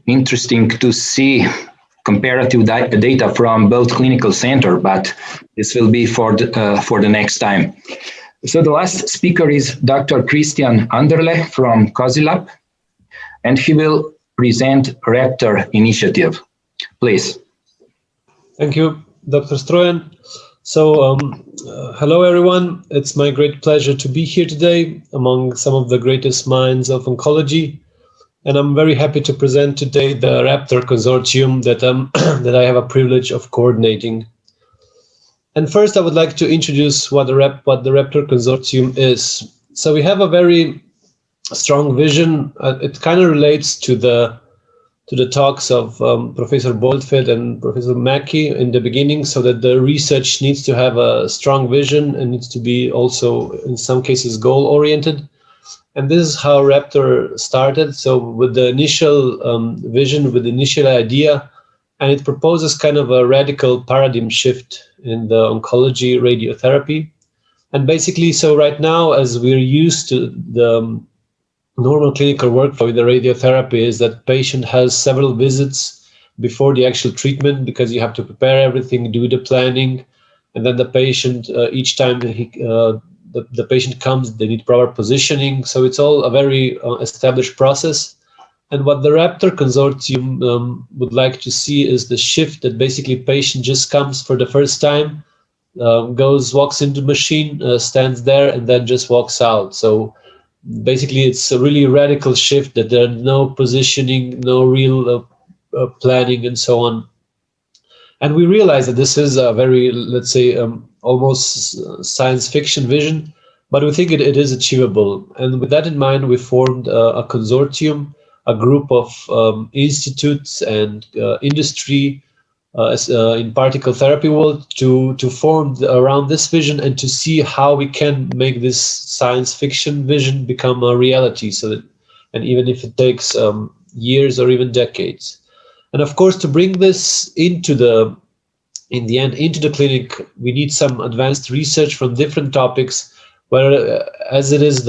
interesting to see comparative data from both clinical center, but this will be for the next time. So the last speaker is Dr. Christian Anderle from COSILAB, and he will present Raptor initiative. Please.
Thank you, Dr. Strojan. So, hello everyone. It's my great pleasure to be here today among some of the greatest minds of oncology. And I'm very happy to present today the Raptor consortium that, that I have a privilege of coordinating. And first, I would like to introduce what the Raptor consortium is. So we have a very strong vision. It kind of relates to the talks of Professor Boldfeld and Professor Mackey in the beginning, so that the research needs to have a strong vision and needs to be also, in some cases, goal-oriented. And this is how Raptor started. So with the initial vision, with the initial idea, and it proposes kind of a radical paradigm shift in the oncology radiotherapy. And basically, so right now, as we're used to the normal clinical workflow with the radiotherapy, is that patient has several visits before the actual treatment, because you have to prepare everything, do the planning, and then the patient, each time the patient comes, they need proper positioning. So it's all a very established process. And what the Raptor consortium would like to see is the shift, that basically patient just comes for the first time, walks into the machine, stands there, and then just walks out. So basically, it's a really radical shift, that there's no positioning, no real planning, and so on. And we realize that this is a very, let's say, almost science fiction vision, but we think it is achievable. And with that in mind, we formed a consortium, a group of institutes and industry in particle therapy world to form around this vision, and to see how we can make this science fiction vision become a reality. So that, and even if it takes years or even decades. And of course, to bring this in the end into the clinic, we need some advanced research from different topics, where as it is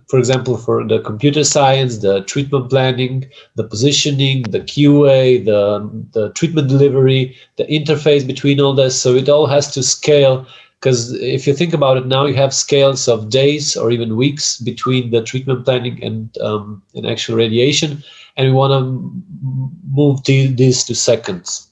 for example, for the computer science, the treatment planning, the positioning, the QA, the treatment delivery, the interface between all this. So it all has to scale, because if you think about it now, you have scales of days or even weeks between the treatment planning and actual radiation, and we want to move these to seconds.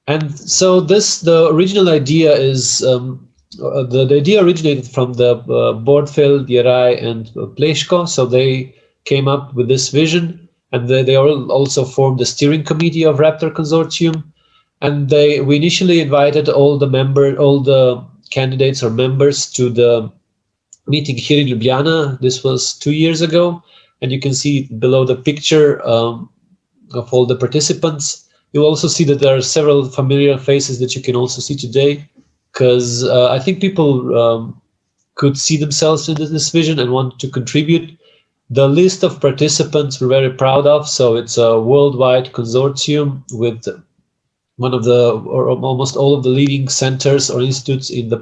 And so the original idea is, the idea originated from the Boldfeld, Jerai, and Pleško. So they came up with this vision, and they also formed the steering committee of Raptor Consortium. And we initially invited all the candidates or members to the meeting here in Ljubljana. This was 2 years ago, and you can see below the picture of all the participants. You'll also see that there are several familiar faces that you can also see today, because I think people could see themselves in this vision and want to contribute. The list of participants we're very proud of. So it's a worldwide consortium with one of the, or almost all of the leading centers or institutes in the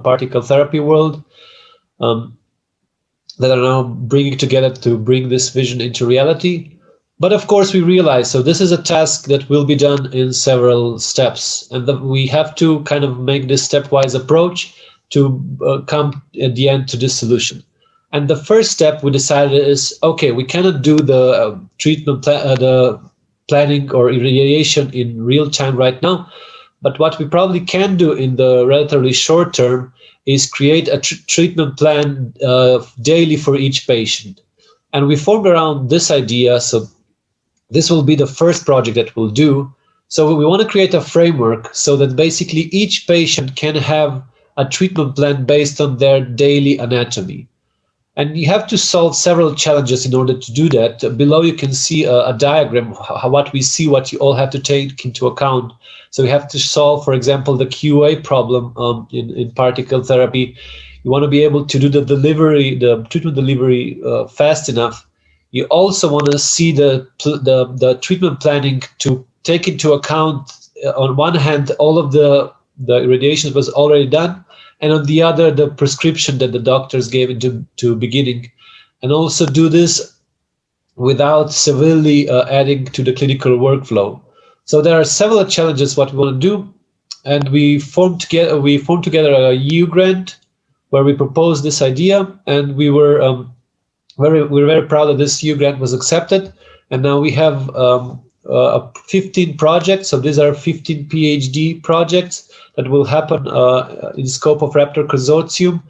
particle therapy world, that are now bringing together to bring this vision into reality. But of course, we realize, so this is a task that will be done in several steps, and that we have to kind of make this stepwise approach to come at the end to this solution. And the first step we decided is, okay, we cannot do the the planning or irradiation in real time right now, but what we probably can do in the relatively short term is create a treatment plan daily for each patient. And we formed around this idea, so this will be the first project that we'll do. So we want to create a framework so that basically each patient can have a treatment plan based on their daily anatomy. And you have to solve several challenges in order to do that. Below you can see a diagram, what we see, what you all have to take into account. So we have to solve, for example, the QA problem in particle therapy. You want to be able to do the delivery, the treatment delivery fast enough. You also want to see the treatment planning to take into account, on one hand, all of the irradiation was already done, and on the other, the prescription that the doctors gave into beginning, and also do this without severely adding to the clinical workflow. So there are several challenges what we want to do, and we formed together a EU grant where we proposed this idea, and we were very proud that this EU grant was accepted, and now we have 15 projects. So these are 15 PhD projects that will happen in scope of Raptor Consortium,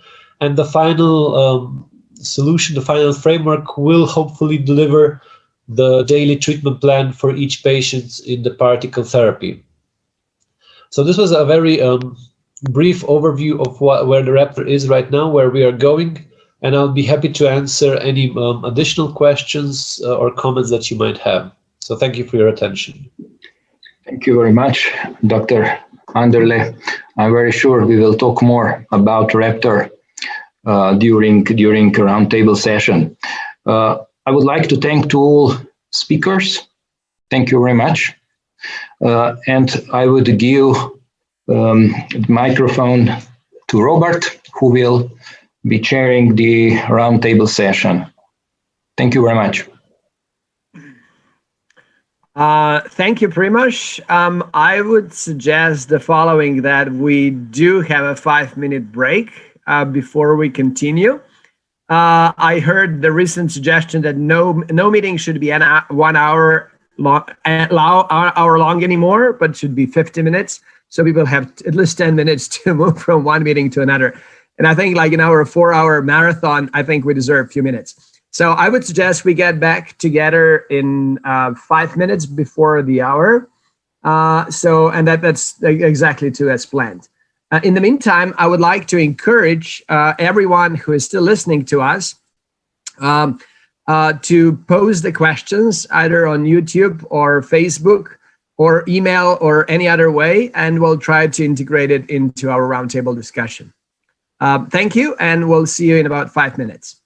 and the final solution, the final framework, will hopefully deliver the daily treatment plan for each patient in the particle therapy. So this was a very brief overview of where the Raptor is right now, where we are going, and I'll be happy to answer any additional questions or comments that you might have. So thank you for your attention.
Thank you very much, Dr. Anderle. I'm very sure we will talk more about Raptor during roundtable session. I would like to thank all speakers. Thank you very much. And I would give the microphone to Robert, who will be chairing the roundtable session. Thank you very much.
Thank you, Primoz. I would suggest the following, that we do have a 5-minute break before we continue. I heard the recent suggestion that no meeting should be 1 hour long anymore, but should be 50 minutes. So people have at least 10 minutes to move from one meeting to another. And I think, like in our 4-hour marathon, I think we deserve a few minutes. So I would suggest we get back together in 5 minutes before the hour. And that's exactly as planned. In the meantime, I would like to encourage everyone who is still listening to us to pose the questions either on YouTube or Facebook or email or any other way, and we'll try to integrate it into our roundtable discussion. Thank you, and we'll see you in about 5 minutes.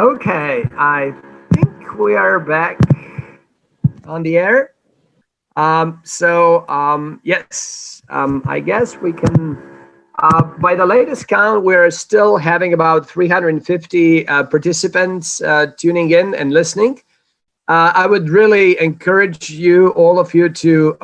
Okay, I think we are back on the air. Yes, I guess we can, by the latest count, we're still having about 350 participants tuning in and listening. I would really encourage you, all of you, to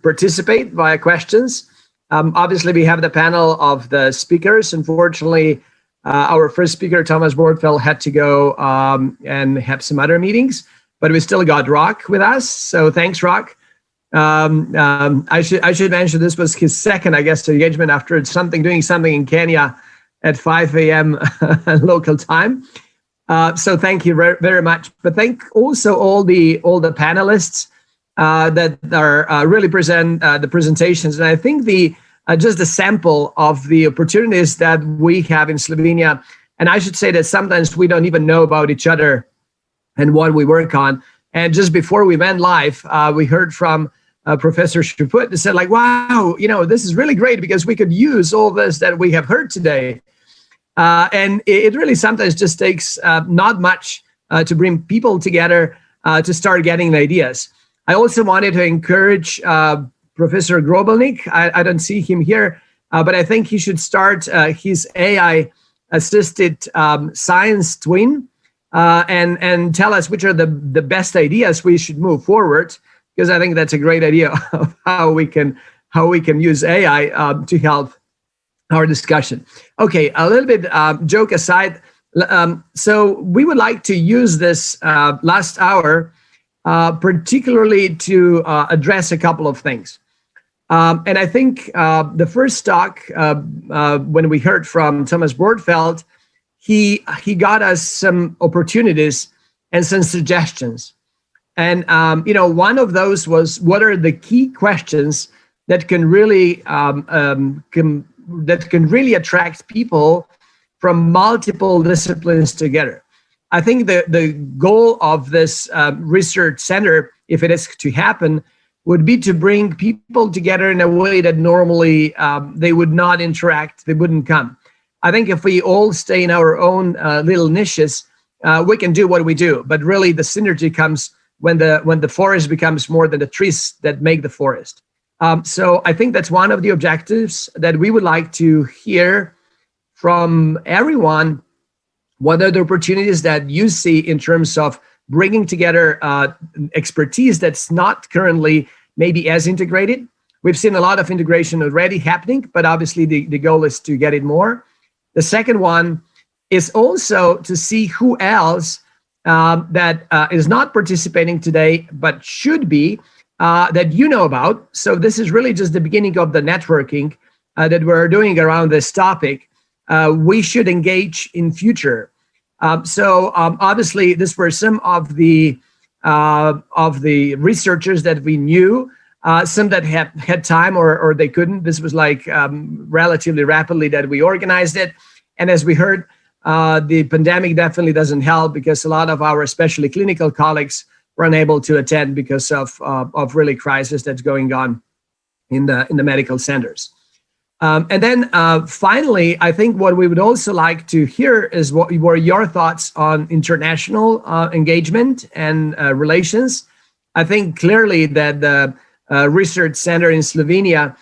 participate via questions. Obviously, we have the panel of the speakers. Unfortunately, our first speaker, Thomas Bordfeld, had to go and have some other meetings, but we still got Rock with us. So thanks, Rock. I should mention this was his second, I guess, engagement after doing something in Kenya at 5 a.m. local time. So thank you very much. But thank also all the panelists that are really present the presentations. And I think just a sample of the opportunities that we have in Slovenia. And I should say that sometimes we don't even know about each other and what we work on. And just before we went live, we heard from Professor Shuput that said, like, wow, this is really great because we could use all this that we have heard today. And it really sometimes just takes not much to bring people together to start getting ideas. I also wanted to encourage Professor Grobelnik. I don't see him here, but I think he should start his AI-assisted science twin and tell us which are the best ideas we should move forward, because I think that's a great idea of how we can use AI to help our discussion. Okay, a little bit joke aside. So we would like to use this last hour particularly to address a couple of things. And I think the first talk, when we heard from Thomas Bordfeld, he got us some opportunities and some suggestions. And one of those was, what are the key questions that can really attract people from multiple disciplines together? I think the goal of this research center, if it is to happen, would be to bring people together in a way that normally they would not interact, they wouldn't come. I think if we all stay in our own little niches, we can do what we do. But really the synergy comes when the forest becomes more than the trees that make the forest. So I think that's one of the objectives that we would like to hear from everyone. What are the opportunities that you see in terms of bringing together expertise that's not currently maybe as integrated? We've seen a lot of integration already happening, but obviously the goal is to get it more. The second one is also to see who else that is not participating today, but should be, that you know about. So this is really just the beginning of the networking that we're doing around this topic. We should engage in future. So obviously, these were some of the researchers that we knew, some that had time or they couldn't. This was like relatively rapidly that we organized it. And as we heard, the pandemic definitely doesn't help, because a lot of our especially clinical colleagues were unable to attend because of really crisis that's going on in the medical centers. And then finally, I think what we would also like to hear is what were your thoughts on international engagement and relations. I think clearly that the research center in Slovenia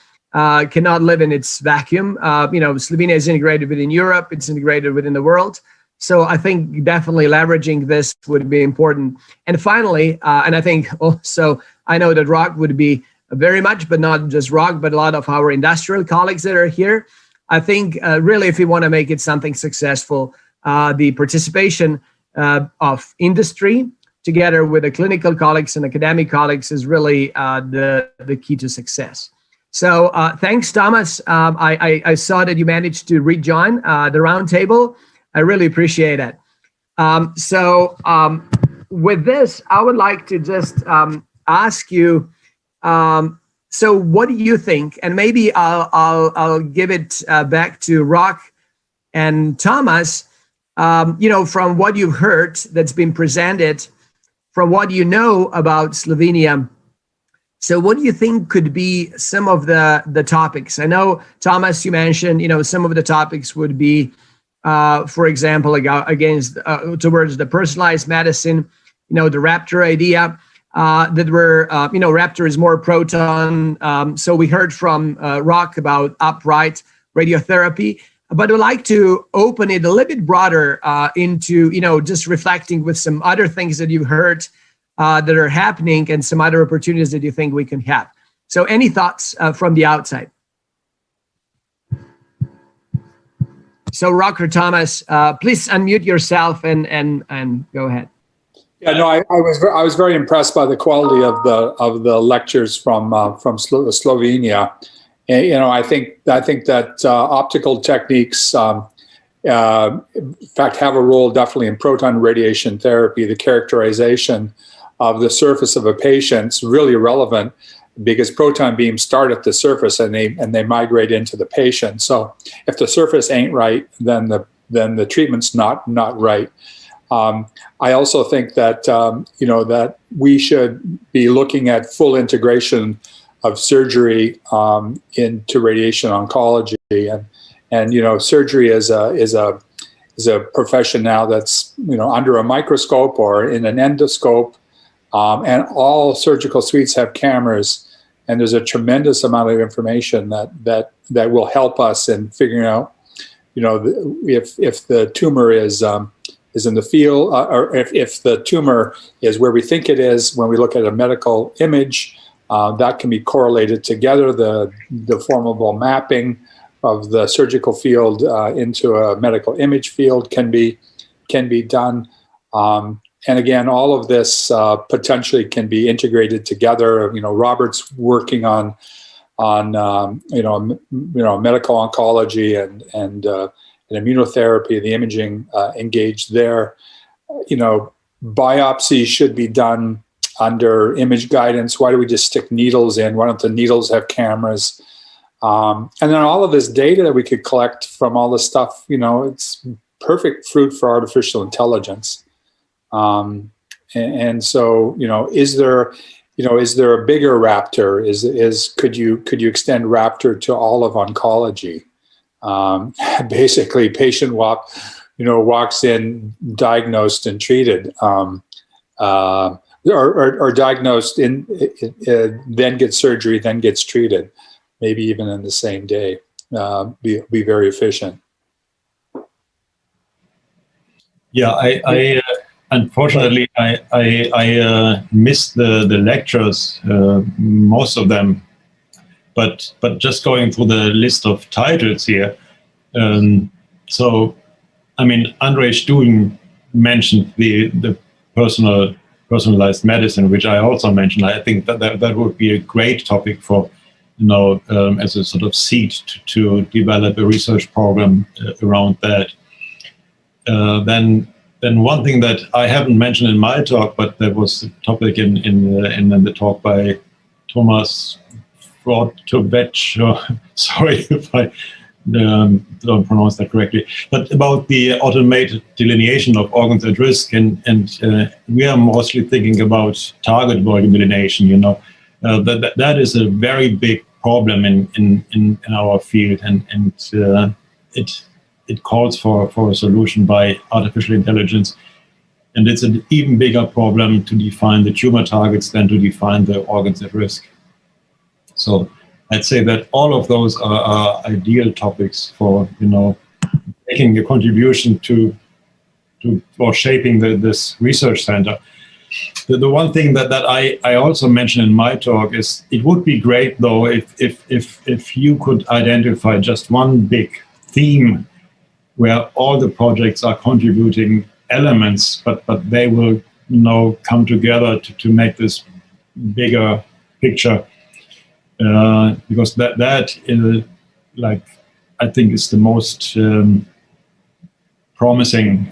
cannot live in its vacuum. Slovenia is integrated within Europe, it's integrated within the world. So I think definitely leveraging this would be important. And finally, and I think also, I know that Rock would be very much, but not just Rock, but a lot of our industrial colleagues that are here. I think really, if we want to make it something successful, the participation of industry together with the clinical colleagues and academic colleagues is really the key to success. So thanks, Thomas. I saw that you managed to rejoin the roundtable. I really appreciate it. With this, I would like to just ask you, so what do you think? And maybe I'll give it back to Rock and Thomas. From what you've heard that's been presented, from what you know about Slovenia, so what do you think could be some of the topics? I know, Thomas, you mentioned, some of the topics would be for example, against towards the personalized medicine, the Raptor idea that we're, Raptor is more proton. So we heard from Rock about upright radiotherapy, but I'd like to open it a little bit broader into, just reflecting with some other things that you've heard that are happening and some other opportunities that you think we can have. So any thoughts from the outside? So Rock or Thomas, please unmute yourself and go ahead.
Yeah, no, I was very impressed by the quality of the lectures from Slovenia. And, I think that optical techniques, in fact, have a role definitely in proton radiation therapy. The characterization of the surface of a patient is really relevant because proton beams start at the surface and they migrate into the patient. So if the surface ain't right, then the treatment's not right. I also think that that we should be looking at full integration of surgery into radiation oncology, and surgery is a profession now that's under a microscope or in an endoscope, and all surgical suites have cameras, and there's a tremendous amount of information that will help us in figuring out if the tumor is in the field, or if the tumor is where we think it is when we look at a medical image. That can be correlated together. The deformable mapping of the surgical field into a medical image field can be done. And again, all of this potentially can be integrated together. Robert's working on medical oncology and immunotherapy, the imaging engaged there. Biopsy should be done under image guidance. Why do we just stick needles in? Why don't the needles have cameras? And then all of this data that we could collect from all this stuff, it's perfect fruit for artificial intelligence. And so, is there a bigger Raptor? Could you extend Raptor to all of oncology? Basically, patient walks in diagnosed and treated, or diagnosed then gets surgery, then gets treated, maybe even in the same day. Be very efficient. Yeah,
I unfortunately I missed the lectures, most of them, but just going through the list of titles here. So, I mean, Andrej Stuhn mentioned the personalized medicine, which I also mentioned. I think that would be a great topic for, as a sort of seed to develop a research program around that. Then one thing that I haven't mentioned in my talk, but that was the topic in the talk by Thomas Frottovec, sorry if I don't pronounce that correctly, but about the automated delineation of organs at risk, and we are mostly thinking about target volume delineation. That is a very big problem in our field, and it calls for a solution by artificial intelligence, and it's an even bigger problem to define the tumor targets than to define the organs at risk. So I'd say that all of those are ideal topics for making a contribution to or shaping this research center. The one thing that I also mentioned in my talk is it would be great though if you could identify just one big theme where all the projects are contributing elements, but they will come together to make this bigger picture. Because that is, I think is the most promising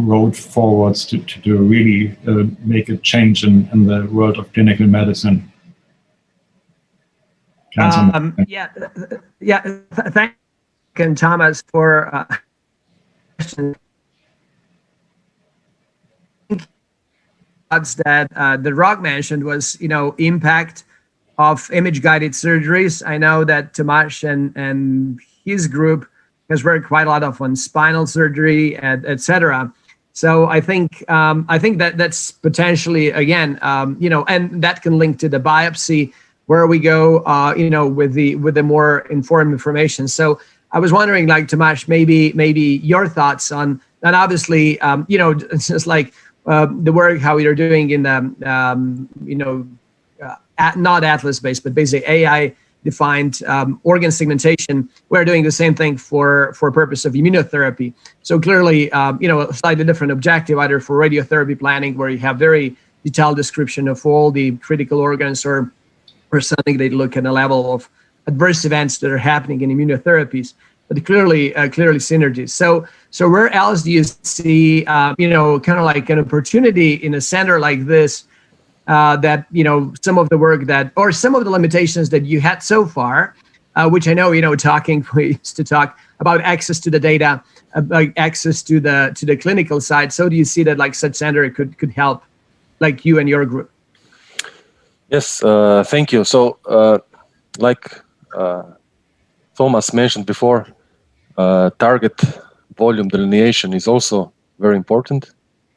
road forwards to really make a change in the world of clinical medicine.
Thank you, Thomas, for that Rock mentioned was impact of image-guided surgeries. I know that Tomasz and his group has worked quite a lot on spinal surgery, and etc. So I think that's potentially, again, and that can link to the biopsy, where we go, with the more informed information. So I was wondering, like, Tomasz, maybe your thoughts on, and obviously, it's just like the work how you're doing in the, not atlas-based, but basically AI-defined organ segmentation. We're doing the same thing for purpose of immunotherapy. So clearly, a slightly different objective, either for radiotherapy planning, where you have very detailed description of all the critical organs, or something they look at a level of adverse events that are happening in immunotherapies, but clearly synergies. So where else do you see, kind of like an opportunity in a center like this, that, some of the work that, or some of the limitations that you had so far, which I know, we used to talk about access to the data, like access to the clinical side. So do you see that like such center could help, like you and your group?
Yes, thank you. So, like Thomas mentioned before, target volume delineation is also very important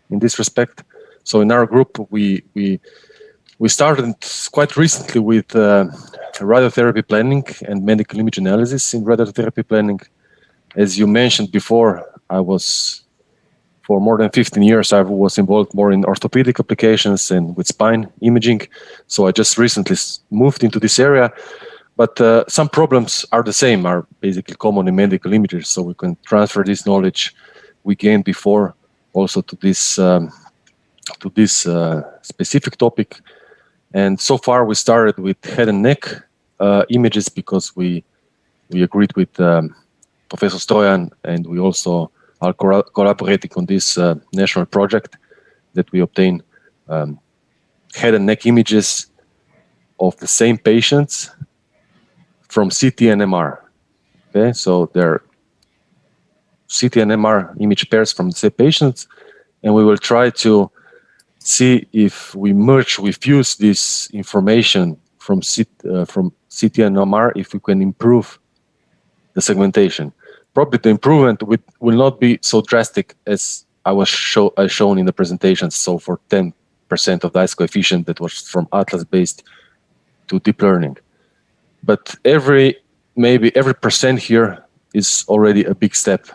in this respect. So in our group, we started quite recently with radiotherapy planning and medical image analysis in radiotherapy planning. As you mentioned before, for more than 15 years, I was involved more in orthopedic applications and with spine imaging. So I just recently moved into this area, but some problems are the same, are basically common in medical images. So we can transfer this knowledge we gained before also to this specific topic. And so far we started with head and neck images, because we agreed with Professor Strojan, and we also are collaborating on this national project that we obtain head and neck images of the same patients from CT and MR. Okay, so they're CT and MR image pairs from the same patients, and we will try to see if we fuse this information from CT and MR, if we can improve the segmentation. Probably the improvement will not be so drastic as I was shown in the presentations. So for 10% of the Dice coefficient, that was from atlas-based to deep learning. But maybe every percent here is already a big step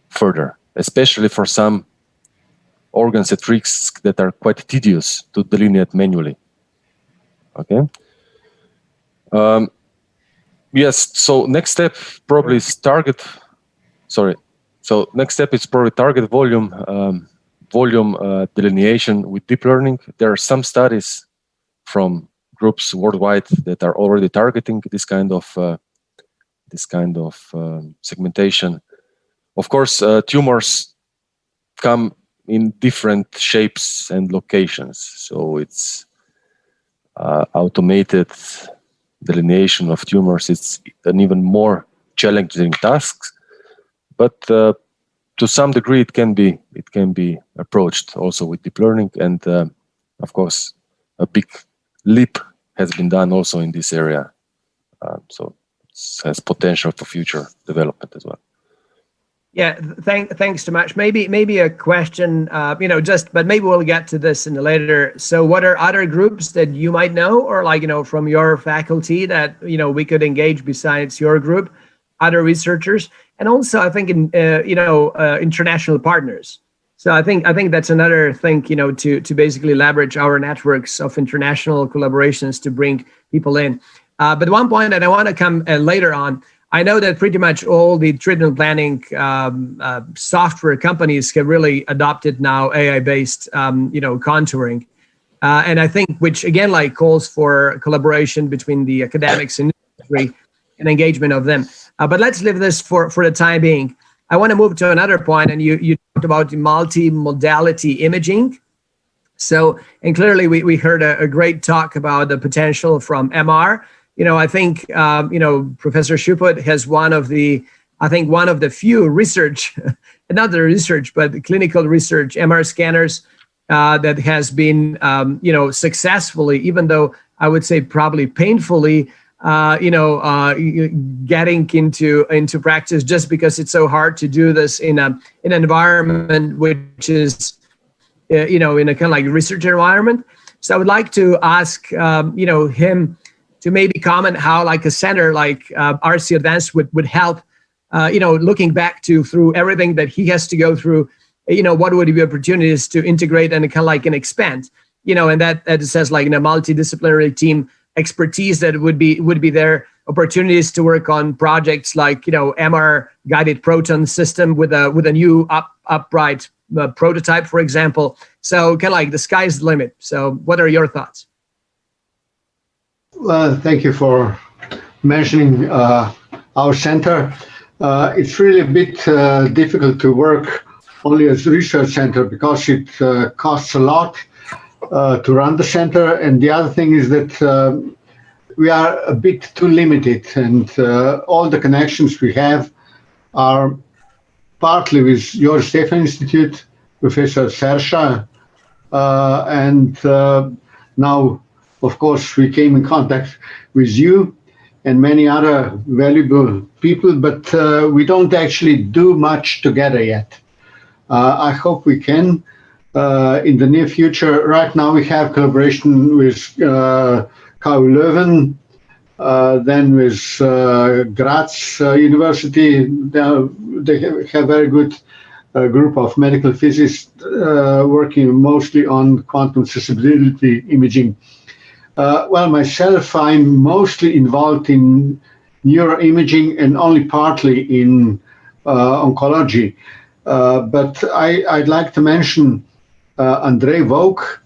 further, especially for some organs at risk that are quite tedious to delineate manually. Okay. Yes, so next step probably is target volume delineation with deep learning. There are some studies from groups worldwide that are already targeting this kind of segmentation. Of course, tumors come in different shapes and locations, so it's automated delineation of tumors. It's an even more challenging task, but to some degree it can be approached also with deep learning, and of course a big leap has been done also in this area, so it has potential for future development as well.
Yeah, thanks so much. Maybe a question, but maybe we'll get to this in the later. So what are other groups that you might know, or from your faculty that, we could engage besides your group, other researchers, and also I think in, international partners. So I think that's another thing, to basically leverage our networks of international collaborations to bring people in. But one point that I want to come later on, I know that pretty much all the treatment planning software companies have really adopted now AI-based, contouring. And I think, which again, calls for collaboration between the academics and industry and engagement of them. But let's leave this for the time being. I want to move to another point, and you talked about the multi-modality imaging. So, and clearly we heard a great talk about the potential from MR. I think, Professor Schuput has one of the few research, not the research, but the clinical research MR scanners that has been, successfully, even though I would say probably painfully, getting into practice just because it's so hard to do this in an environment which is, in a kind of like research environment. So I would like to ask, him to maybe comment how like a center like RC Advanced would help, looking back through everything that he has to go through, what would be opportunities to integrate and kind of like an expand, and that it says like in a multidisciplinary team expertise that would be there, opportunities to work on projects like, MR guided proton system with a new upright prototype, for example. So kind of like the sky's the limit. So what are your thoughts?
Well, thank you for mentioning our center. It's really a bit difficult to work only as a research center because it costs a lot to run the center. And the other thing is that we are a bit too limited, and all the connections we have are partly with George Stefan Institute, Professor Sersha, and now, of course, we came in contact with you and many other valuable people, but we don't actually do much together yet. I hope we can in the near future. Right now, we have collaboration with KU Leuven, then with Graz University. They have very good group of medical physicists working mostly on quantum susceptibility imaging. Well, myself, I'm mostly involved in neuroimaging and only partly in oncology. But I'd like to mention Andrei Vok.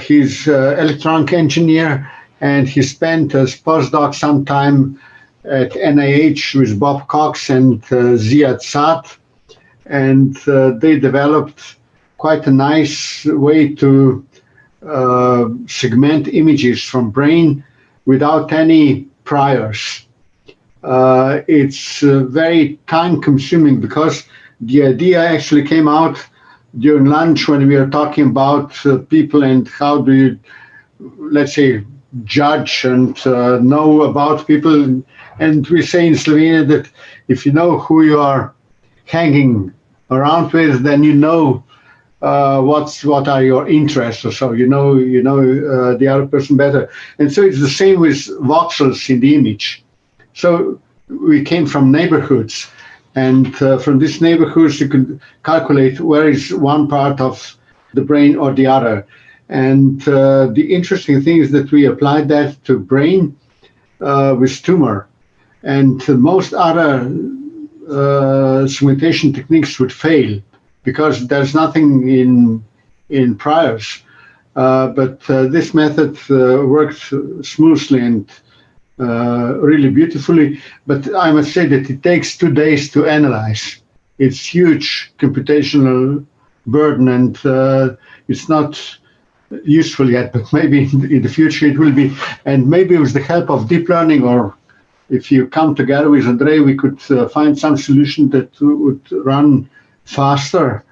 He's electronic engineer, and he spent as postdoc some time at NIH with Bob Cox and Ziad Saad. And they developed quite a nice way to segment images from brain without any priors. It's very time consuming because the idea actually came out during lunch when we were talking about people and how do you, let's say, judge and know about people. And we say in Slovenia that if you know who you are hanging around with, then you know what are your interests, or so you know the other person better. And so it's the same with voxels in the image. So we came from neighborhoods, and from these neighborhoods you could calculate where is one part of the brain or the other. And the interesting thing is that we applied that to brain with tumor, and most other segmentation techniques would fail because there's nothing in priors. But this method worked smoothly and really beautifully. But I must say that it takes 2 days to analyze. It's huge computational burden, and it's not useful yet, but maybe in the future it will be. And maybe with the help of deep learning, or if you come together with Andrei, we could find some solution that would run faster,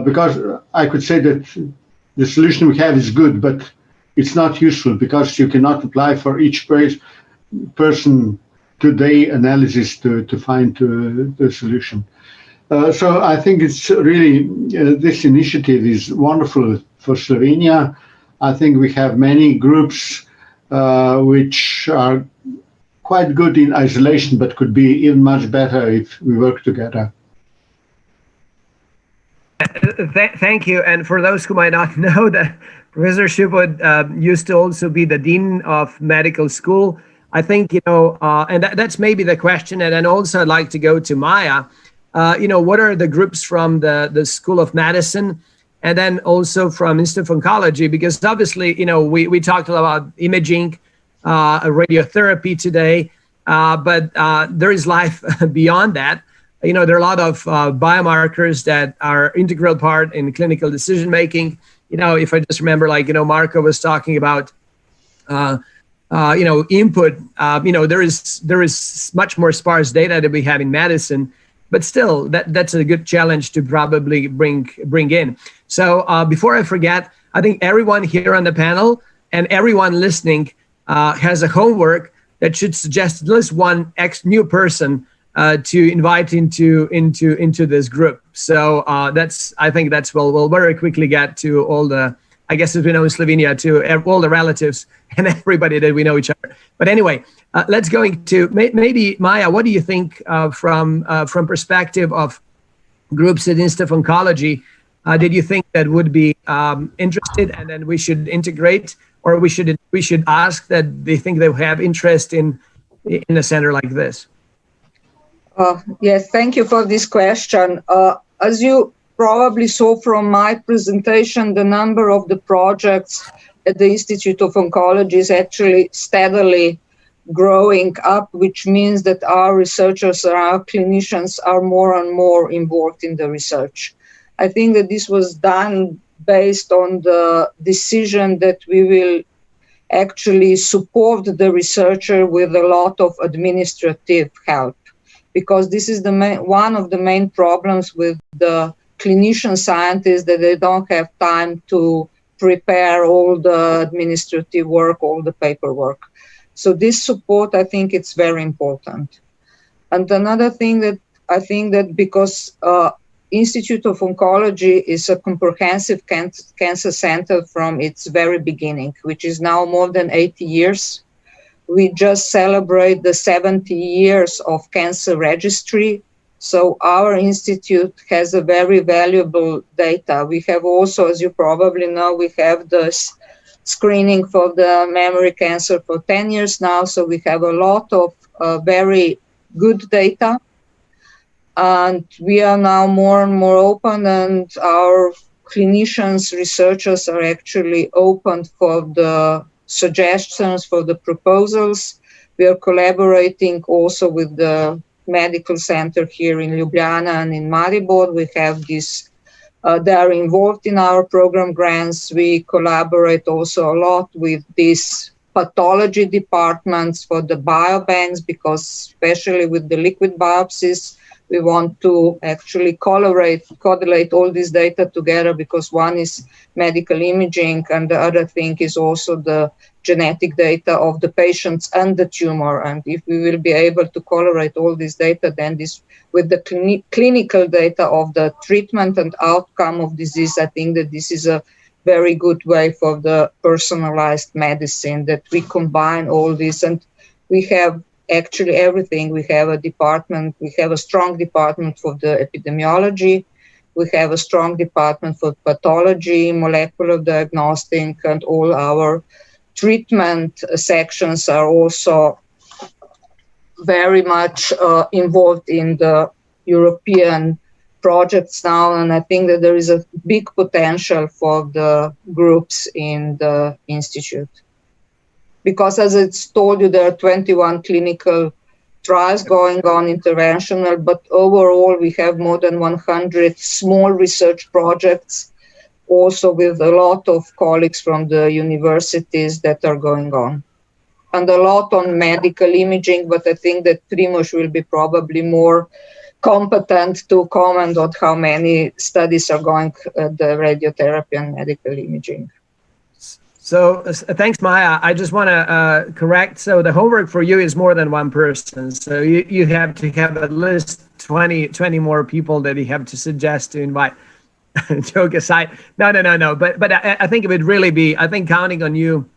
because I could say that the solution we have is good, but it's not useful because you cannot apply for each person today analysis to find the solution. So I think it's really, this initiative is wonderful for Slovenia. I think we have many groups which are quite good in isolation, but could be even much better if we work together.
Thank you. And for those who might not know, that Professor Shubod used to also be the Dean of Medical School. I think, and that's maybe the question. And then also I'd like to go to Maya. What are the groups from the School of Medicine and then also from Institute of Oncology? Because obviously, we talked about imaging, radiotherapy today, but there is life beyond that. There are a lot of biomarkers that are integral part in clinical decision making. If I just remember, Marco was talking about, input. There is much more sparse data that we have in medicine, but still, that's a good challenge to probably bring in. So before I forget, I think everyone here on the panel and everyone listening has a homework that should suggest at least one new person to invite into this group. So I think we'll very quickly get to all the, I guess as we know in Slovenia, to all the relatives and everybody that we know each other. But anyway, let's go into maybe Maya. What do you think from perspective of groups at Institute of Oncology? Did you think that would be interested, and then we should integrate, or we should ask that they think they have interest in a center like this?
Yes, thank you for this question. As you probably saw from my presentation, the number of the projects at the Institute of Oncology is actually steadily growing up, which means that our researchers and our clinicians are more and more involved in the research. I think that this was done based on the decision that we will actually support the researcher with a lot of administrative help, because this is one of the main problems with the clinician scientists, that they don't have time to prepare all the administrative work, all the paperwork. So this support, I think it's very important. And another thing that I think that because Institute of Oncology is a comprehensive cancer center from its very beginning, which is now more than 80 years. We just celebrate the 70 years of cancer registry. So our institute has a very valuable data. We have also, as you probably know, we have the screening for the memory cancer for 10 years now. So we have a lot of very good data. And we are now more and more open, and our clinicians, researchers are actually open for the suggestions, for the proposals. We are collaborating also with the medical center here in Ljubljana and in Maribor. We have this, they are involved in our program grants. We collaborate also a lot with these pathology departments for the biobanks, because especially with the liquid biopsies, we want to actually correlate all this data together, because one is medical imaging and the other thing is also the genetic data of the patients and the tumor. And if we will be able to correlate all this data, then this with the clinical data of the treatment and outcome of disease, I think that this is a very good way for the personalized medicine, that we combine all this. And we have actually everything. We have a department, we have a strong department for the epidemiology, we have a strong department for pathology, molecular diagnostic, and all our treatment sections are also very much involved in the European projects now. And I think that there is a big potential for the groups in the institute. Because as it's told you, there are 21 clinical trials going on, interventional, but overall we have more than 100 small research projects, also with a lot of colleagues from the universities that are going on. And a lot on medical imaging, but I think that Primož will be probably more competent to comment on how many studies are going at the radiotherapy and medical imaging.
So thanks, Maya. I just want to correct. So the homework for you is more than one person. So you have to have at least 20 more people that you have to suggest to invite. Joke aside. No. But I think it would really be, I think, counting on you,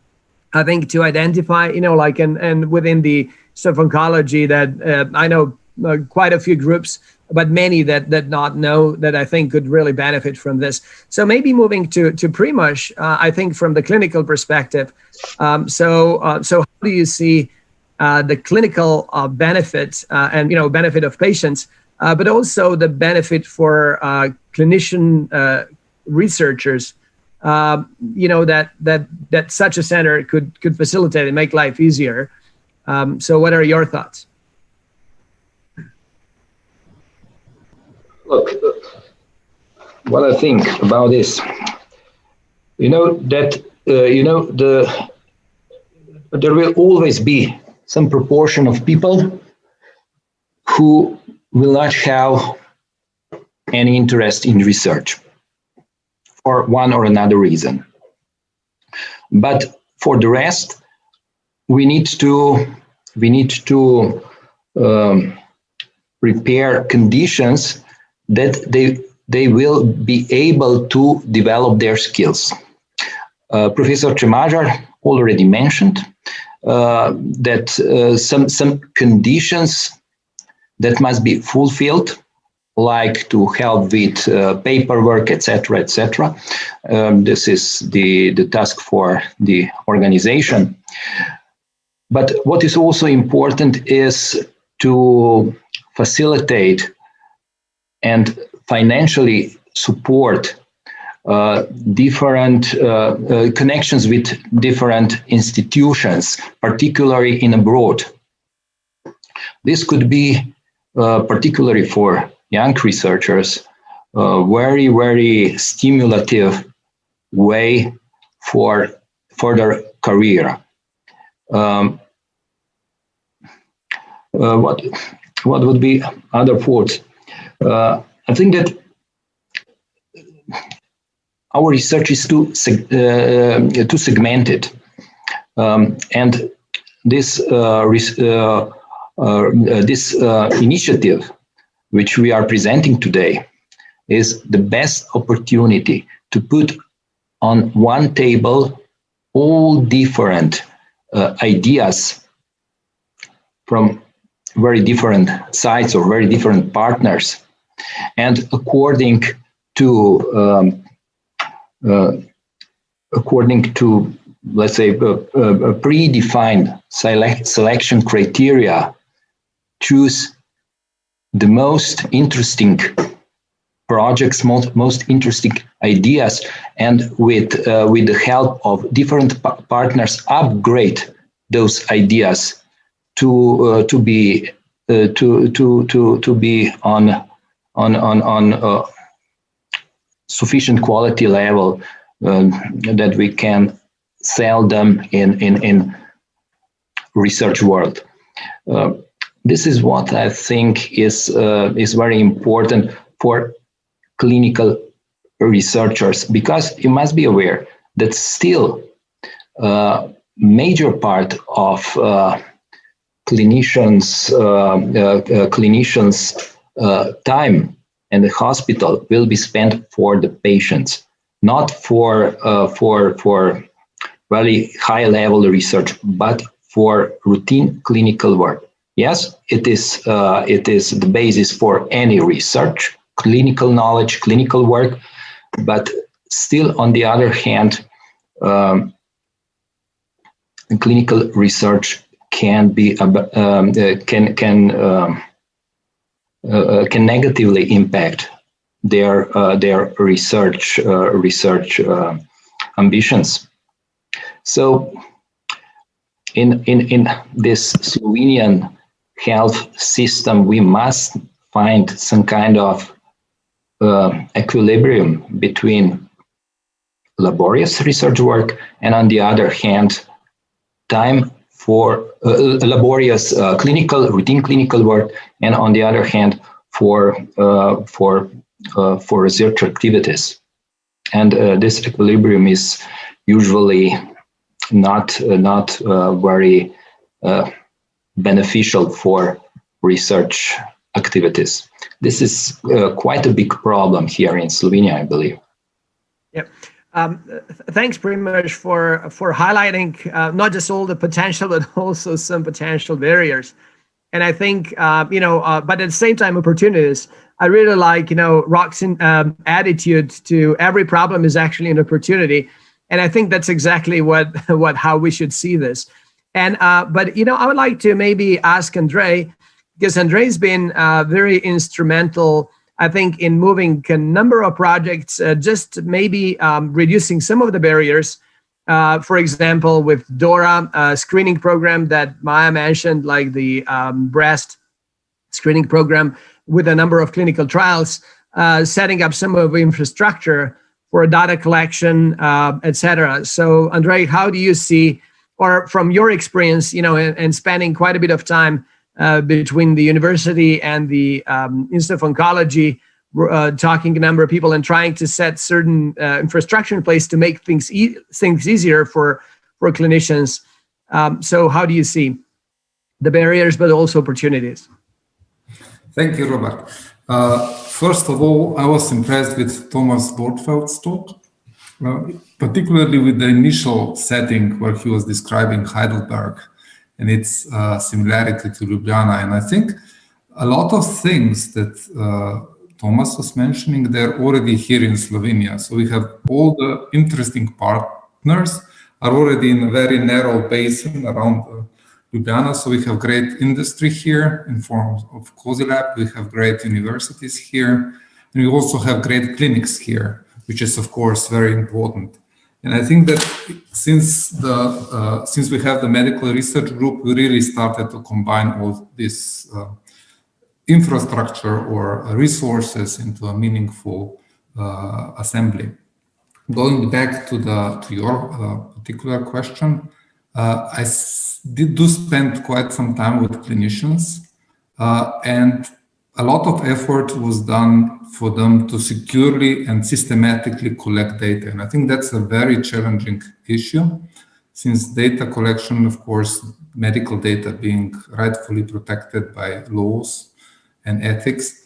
I think, to identify, like, and within the sort of oncology that I know quite a few groups, but many that not know, that I think could really benefit from this. So maybe moving to Primož, I think from the clinical perspective. So how do you see the clinical benefit and benefit of patients, but also the benefit for clinician researchers? That such a center could facilitate and make life easier. So what are your thoughts?
Look, what I think about this, that there will always be some proportion of people who will not have any interest in research for one or another reason. But for the rest, we need to we need to prepare conditions that they will be able to develop their skills. Professor Tremajar already mentioned that some conditions that must be fulfilled, like to help with paperwork, etc., etc. This is the task for the organization. But what is also important is to facilitate and financially support different connections with different institutions, particularly in abroad. This could be particularly for young researchers, very, very stimulative way for further career. What would be other thoughts? I think that our research is too segmented, and this initiative, which we are presenting today, is the best opportunity to put on one table all different ideas from very different sides or very different partners, and according to let's say a predefined selection criteria, choose the most interesting projects, most interesting ideas, and with the help of different partners, upgrade those ideas to be on sufficient quality level that we can sell them in research world. This is what I think is very important for clinical researchers, because you must be aware that still major part of clinicians' time in the hospital will be spent for the patients, not for very high level research, but for routine clinical work. Yes, it is the basis for any research, clinical knowledge, clinical work, but still, on the other hand, clinical research can be can negatively impact their research ambitions. So, in this Slovenian health system, we must find some kind of equilibrium between laborious research work and, on the other hand, time for laborious routine clinical work, and on the other hand, for research activities. And this equilibrium is usually not very beneficial for research activities. This is quite a big problem here in Slovenia, I believe.
Yep. Thanks, Primož, for highlighting not just all the potential, but also some potential barriers. And I think, but at the same time, opportunities. I really like, Rock's attitude to every problem is actually an opportunity. And I think that's exactly how we should see this. And but I would like to maybe ask Andrei, because Andrei's been very instrumental, I think, in moving a number of projects, just maybe reducing some of the barriers. For example, with DORA, a screening program that Maya mentioned, like the breast screening program with a number of clinical trials, setting up some of the infrastructure for data collection, etc. So, Andrei, how do you see, or from your experience, and spending quite a bit of time between the university and the Institute of Oncology, talking to a number of people and trying to set certain infrastructure in place to make things easier for clinicians. So how do you see? the barriers, but also opportunities.
Thank you, Robert. First of all, I was impressed with Thomas Bortfeld's talk, particularly with the initial setting where he was describing Heidelberg and its similarity to Ljubljana. And I think a lot of things that Thomas was mentioning, they're already here in Slovenia. So we have all the interesting partners are already in a very narrow basin around Ljubljana. So we have great industry here in form of COSI-Lab. We have great universities here. And we also have great clinics here, which is, of course, very important. And I think that since we have the medical research group, we really started to combine all this infrastructure or resources into a meaningful assembly. Going back to your particular question, I do spend quite some time with clinicians, and a lot of effort was done for them to securely and systematically collect data. And I think that's a very challenging issue, since data collection, of course, medical data being rightfully protected by laws and ethics,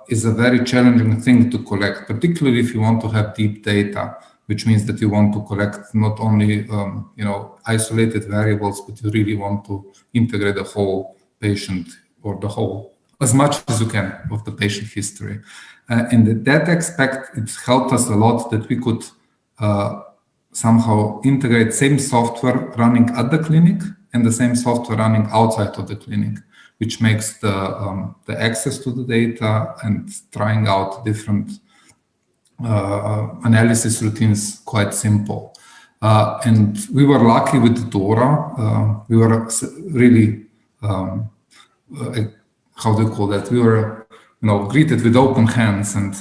is a very challenging thing to collect, particularly if you want to have deep data, which means that you want to collect not only isolated variables, but you really want to integrate the whole patient or the whole, as much as you can, of the patient history. In that aspect, it helped us a lot that we could somehow integrate same software running at the clinic and the same software running outside of the clinic, which makes the access to the data and trying out different analysis routines quite simple. And we were lucky with DORA. We were really, how do you call that? We were greeted with open hands, and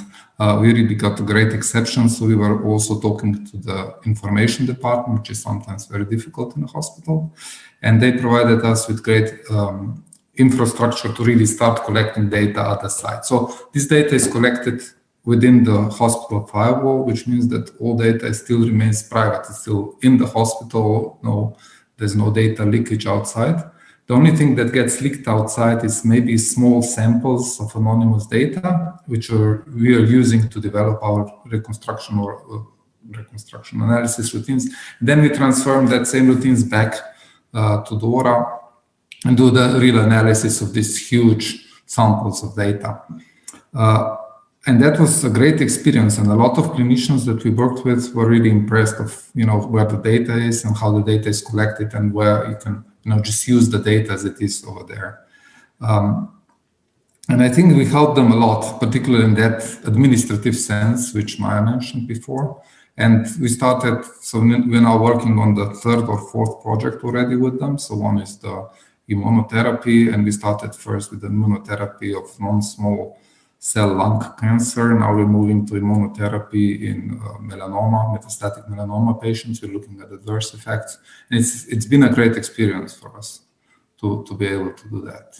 we really got a great exception. So we were also talking to the information department, which is sometimes very difficult in a hospital. And they provided us with great infrastructure to really start collecting data at the site. So this data is collected within the hospital firewall, which means that all data still remains private. It's still in the hospital. There's no data leakage outside. The only thing that gets leaked outside is maybe small samples of anonymous data, which we are using to develop our reconstruction or reconstruction analysis routines. Then we transform that same routines back to DORA and do the real analysis of these huge samples of data. And that was a great experience. And a lot of clinicians that we worked with were really impressed of, where the data is and how the data is collected and where you can, just use the data as it is over there. And I think we helped them a lot, particularly in that administrative sense, which Maya mentioned before. And we started, so we're now working on the third or fourth project already with them. So one is the immunotherapy, and we started first with the immunotherapy of non-small cell lung cancer. Now we're moving to immunotherapy in melanoma, metastatic melanoma patients. We're looking at adverse effects. And it's been a great experience for us to be able to do that.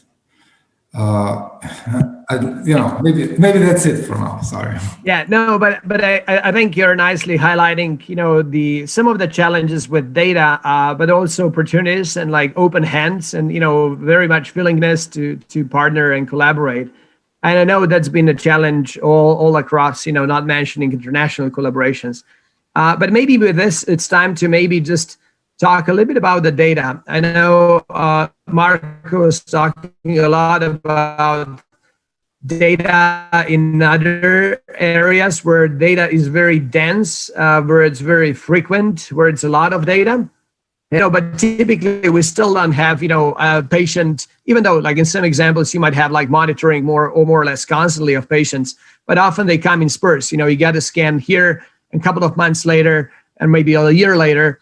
Maybe that's it for now. Sorry.
Yeah, no, but I think you're nicely highlighting, some of the challenges with data, but also opportunities and like open hands and, very much willingness to partner and collaborate. And I know that's been a challenge all across, not mentioning international collaborations. But maybe with this, it's time to maybe just talk a little bit about the data. I know Marco was talking a lot about data in other areas where data is very dense, where it's very frequent, where it's a lot of data. But typically we still don't have, a patient, even though like in some examples, you might have like monitoring more or less constantly of patients, but often they come in spurts. You get a scan here a couple of months later, and maybe a year later,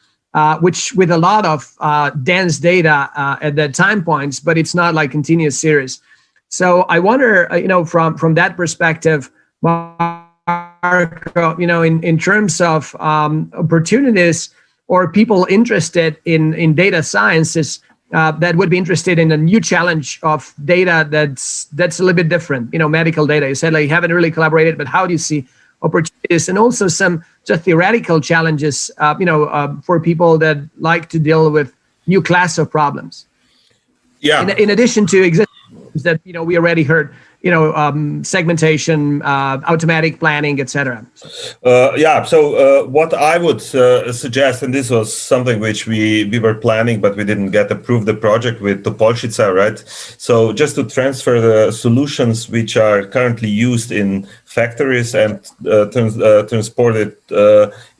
which with a lot of dense data at that time points, but it's not like continuous series. So I wonder, from that perspective, Marco, in terms of opportunities, or people interested in data sciences that would be interested in a new challenge of data that's a little bit different, medical data. You said like you haven't really collaborated, but how do you see opportunities and also some just theoretical challenges, for people that like to deal with new class of problems?
Yeah.
In addition to existing that we already heard, segmentation, automatic planning, etc.
Yeah. So what I would suggest, and this was something which we were planning, but we didn't get approved the project with Topolshica, right? So just to transfer the solutions which are currently used in factories and transport it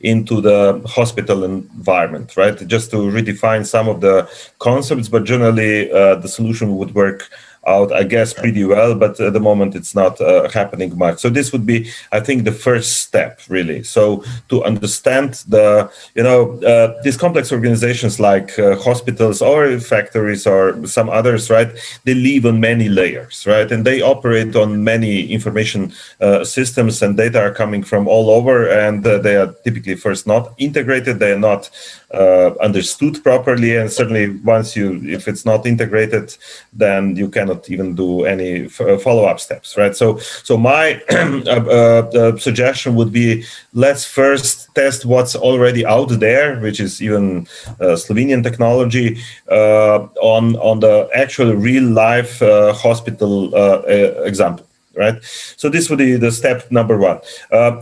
into the hospital environment, right? Just to redefine some of the concepts, but generally the solution would work out, I guess, pretty well, but at the moment it's not happening much. So this would be, I think, the first step, really. So to understand these complex organizations like hospitals or factories or some others, right? They live on many layers, right? And they operate on many information systems, and data are coming from all over, and they are typically first not integrated. They are not understood properly, and certainly if it's not integrated, then you cannot even do any follow-up steps, right? So my suggestion would be, let's first test what's already out there, which is even Slovenian technology, on the actual real-life hospital example. Right, so this would be the step number one.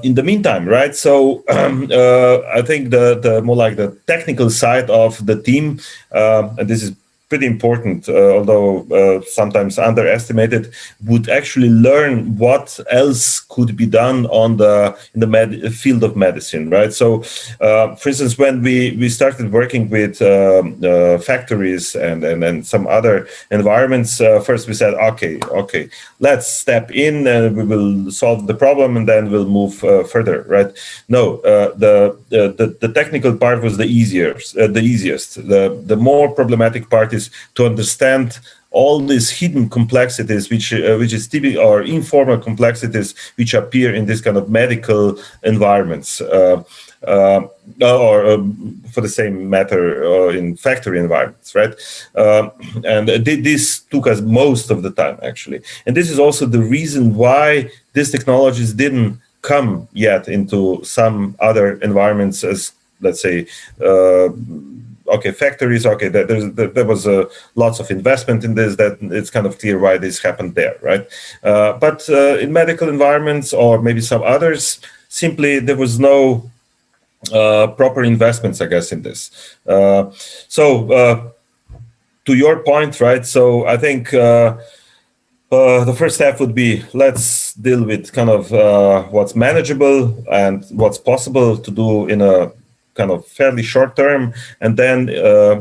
In the meantime, right, so I think the more like the technical side of the team, and this is pretty important, although sometimes underestimated, would actually learn what else could be done in the field of medicine, right? So, for instance, when we started working with factories and some other environments, first we said, okay, let's step in and we will solve the problem, and then we'll move further, right? No, the technical part was the easiest. The more problematic part is to understand all these hidden complexities, which is typical or informal complexities, which appear in this kind of medical environments, or for the same matter, in factory environments, right? And this took us most of the time, actually. And this is also the reason why these technologies didn't come yet into some other environments, as, let's say, factories. There was lots of investment in this. That it's kind of clear why this happened there, right? But in medical environments or maybe some others, simply there was no proper investments, I guess, in this. So to your point, right? So I think the first step would be, let's deal with kind of what's manageable and what's possible to do in a kind of fairly short term, and then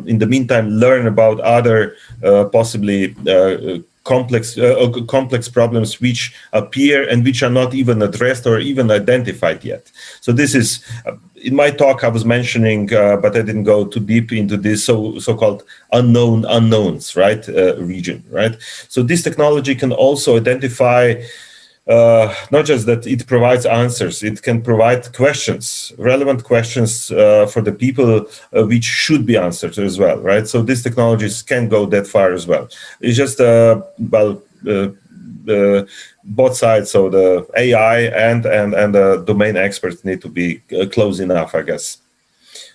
in the meantime learn about other possibly complex problems which appear and which are not even addressed or even identified yet. So this is in my talk I was mentioning, but I didn't go too deep into this so-called unknown unknowns, right? Region, right? So this technology can also identify not just that it provides answers, it can provide questions, relevant questions for the people which should be answered as well, right? So these technologies can go that far as well. It's just, both sides, so the AI and the domain experts need to be close enough, I guess.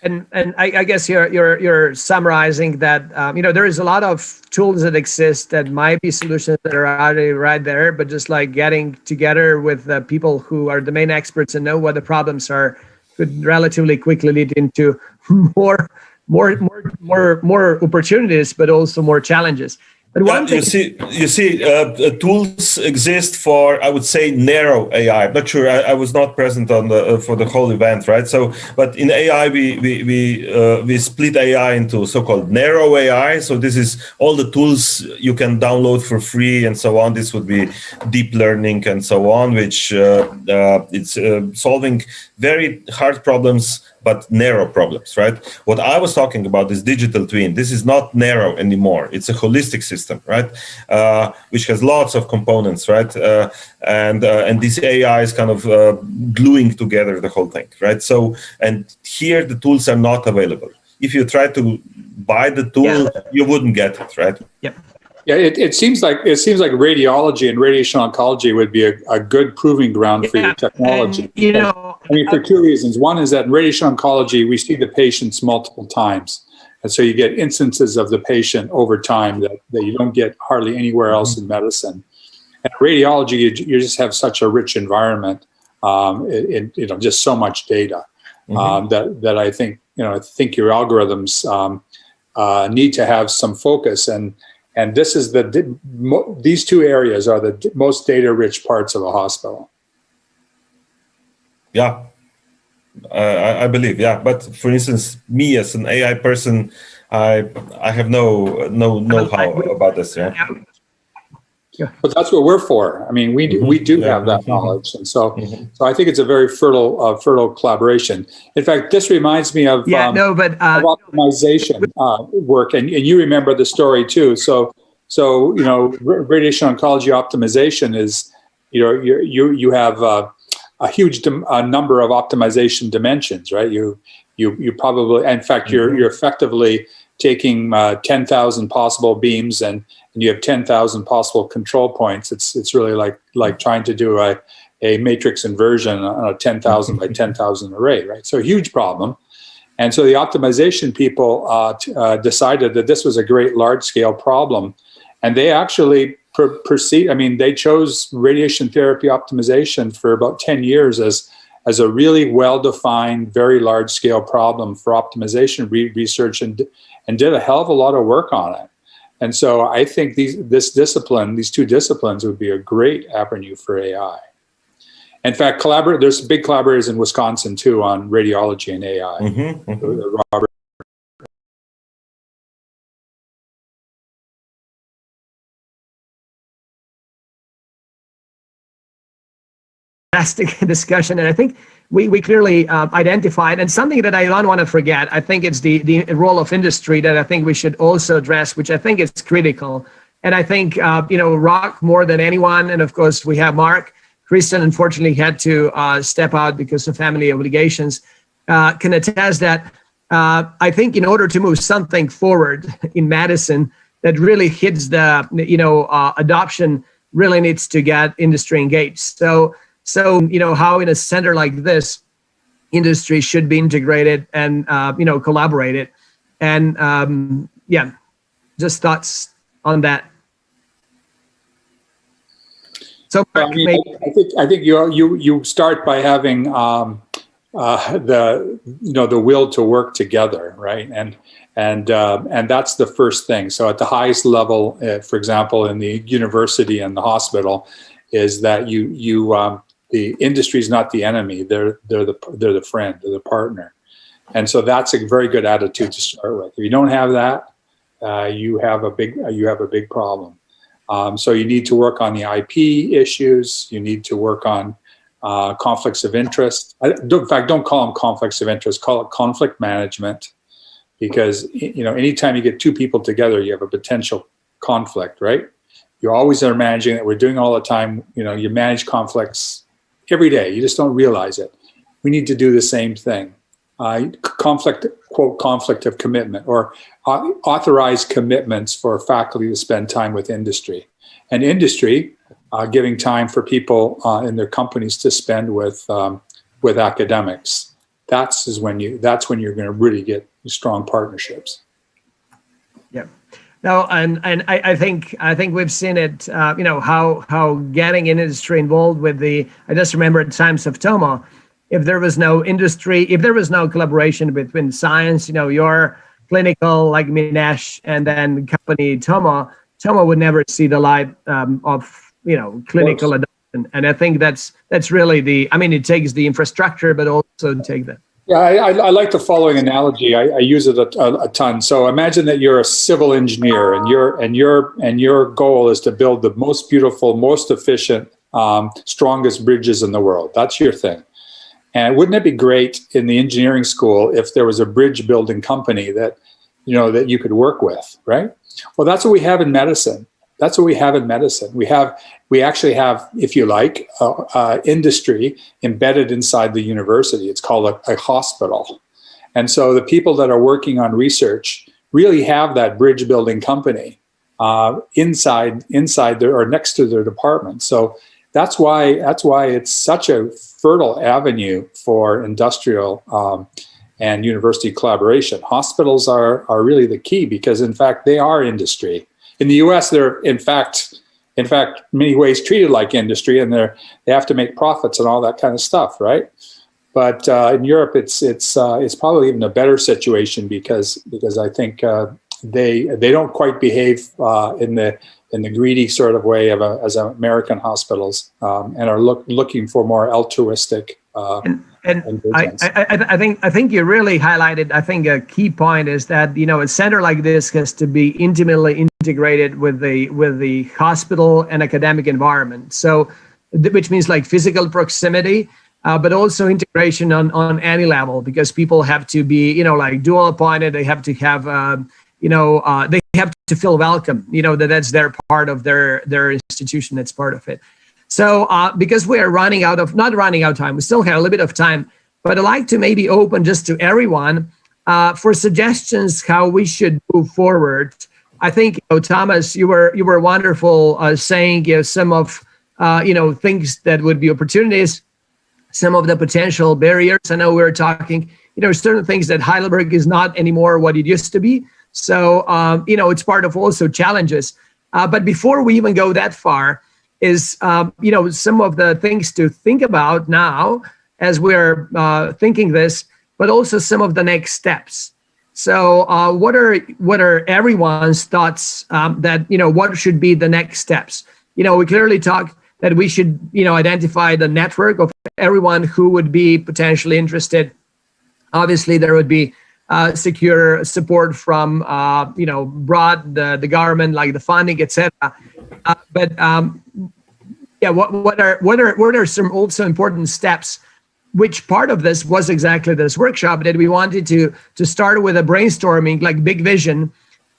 And I guess you're summarizing that there is a lot of tools that exist that might be solutions that are already right there, but just like getting together with the people who are domain experts and know what the problems are could relatively quickly lead into more opportunities, but also more challenges. But one thing
you see, tools exist for, I would say, narrow AI. I'm not sure. I was not present on for the whole event, right? So, but in AI, we split AI into so-called narrow AI. So this is all the tools you can download for free and so on. This would be deep learning and so on, which it's solving very hard problems, but narrow problems, right? What I was talking about is digital twin. This is not narrow anymore. It's a holistic system, right? Which has lots of components, right? And this AI is kind of gluing together the whole thing, right? So, and here the tools are not available. If you try to buy the tool, you wouldn't get it, right?
Yep.
Yeah, it seems like radiology and radiation oncology would be a good proving ground for your technology.
And,
I mean, for two reasons. One is that in radiation oncology, we see the patients multiple times. And so you get instances of the patient over time that you don't get hardly anywhere else in medicine. And radiology, you just have such a rich environment, just so much data that I think, I think your algorithms need to have some focus. And this is these two areas are the most data-rich parts of a hospital.
Yeah. I believe, yeah. But for instance, me as an AI person, I have no know-how about this. Yeah.
But that's what we're for. I mean, we do have that knowledge, and so I think it's a very fertile collaboration. In fact, this reminds me of optimization work, and you remember the story too. So radiation oncology optimization is you have a huge number of optimization dimensions, right? You probably, in fact, you're effectively taking 10,000 possible beams and you have 10,000 possible control points. It's really like trying to do a matrix inversion on a 10,000 by 10,000 array, right? So a huge problem. And so the optimization people decided that this was a great large-scale problem, and they actually they chose radiation therapy optimization for about 10 years as a really well-defined, very large-scale problem for optimization research, and did a hell of a lot of work on it. And so I think these two disciplines would be a great avenue for AI. In fact, there's big collaborators in Wisconsin too on radiology and AI. Robert.
Fantastic discussion, and I think we clearly identified, and something that I don't want to forget, I think it's the role of industry that I think we should also address, which I think is critical. And I think Rock more than anyone, and of course we have Mark. Kristen unfortunately had to step out because of family obligations. Can attest that I think in order to move something forward in medicine that really hits the adoption, really needs to get industry engaged. So how in a center like this, industry should be integrated and collaborated, and just thoughts on that. So
I think you start by having the will to work together, right? And that's the first thing. So at the highest level, for example, in the university and the hospital, is that the industry is not the enemy; they're the friend, they're the partner, and so that's a very good attitude to start with. If you don't have that, you have a big problem. So you need to work on the IP issues. You need to work on conflicts of interest. In fact, don't call them conflicts of interest. Call it conflict management, because anytime you get two people together, you have a potential conflict, right? You always are managing it. We're doing all the time. You manage conflicts every day. You just don't realize it. We need to do the same thing. Conflict, quote, conflict of commitment, or authorized commitments for faculty to spend time with industry. And industry giving time for people in their companies to spend with academics. That's when you're going to really get strong partnerships.
Yeah. No, and I think we've seen it. How getting industry involved with I just remember at times of Tomo, if there was no industry, if there was no collaboration between science, your clinical like Minesh and then company Tomo would never see the light of clinical adoption. And I think that's really it takes the infrastructure, but also take that.
Yeah, I like the following analogy. I use it a ton. So imagine that you're a civil engineer, and your goal is to build the most beautiful, most efficient, strongest bridges in the world. That's your thing. And wouldn't it be great in the engineering school if there was a bridge building company that you could work with, right? Well, that's what we have in medicine. That's what we have in medicine. We actually have, if you like, industry embedded inside the university. It's called a hospital. And so the people that are working on research really have that bridge building company inside their, or next to their department. So that's why it's such a fertile avenue for industrial and university collaboration. Hospitals are really the key because, in fact, they are industry. In the U.S., they're in fact, many ways treated like industry, and they have to make profits and all that kind of stuff, right? But in Europe, it's probably even a better situation because I think they don't quite behave in the greedy sort of way of as American hospitals, and are looking for more altruistic.
And I think you really highlighted, I think a key point is that, you know, a center like this has to be intimately integrated with the hospital and academic environment. So, which means like physical proximity, but also integration on any level, because people have to be, you know, like dual appointed. They have to have, they have to feel welcome, you know, that's their part of their institution, that's part of it. So because we are not running out of time, we still have a little bit of time, but I'd like to maybe open just to everyone for suggestions how we should move forward. I think, you know, Thomas, you were wonderful saying, you know, some of, things that would be opportunities, some of the potential barriers. I know we were talking, you know, certain things that Heidelberg is not anymore what it used to be. So, it's part of also challenges. But before we even go that far, is, some of the things to think about now as we're thinking this, but also some of the next steps. So what are everyone's thoughts that, what should be the next steps? We clearly talk that we should, identify the network of everyone who would be potentially interested. Obviously, there would be secure support from, broad the government, like the funding, etc. What are some also important steps? Which part of this was exactly this workshop that we wanted to start with a brainstorming, like big vision,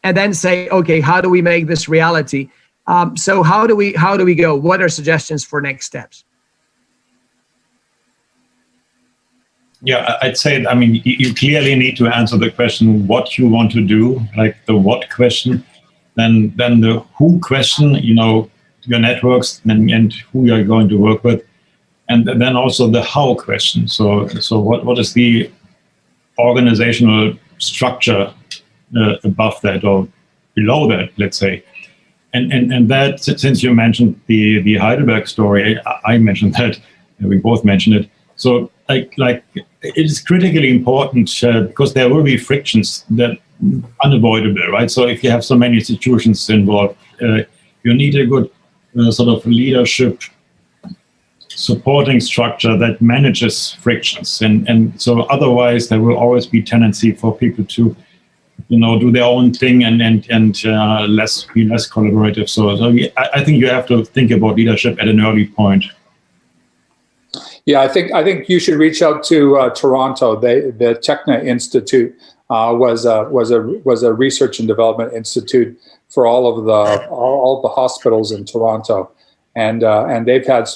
and then say, okay, how do we make this reality? So how do we go? What are suggestions for next steps?
Yeah, I'd say, you clearly need to answer the question, what you want to do, like the what question, then the who question, your networks and who you're going to work with, and then also the how question. So what is the organizational structure above that or below that, let's say. And that, since you mentioned the Heidelberg story, I mentioned that, and we both mentioned it. So like it is critically important because there will be frictions that unavoidable, right? So if you have so many institutions involved, you need a good sort of leadership supporting structure that manages frictions. And so otherwise there will always be tendency for people to, do their own thing and be less collaborative. So I think you have to think about leadership at an early point.
Yeah, I think you should reach out to Toronto. The Techna Institute was a research and development institute for all the hospitals in Toronto, and they've had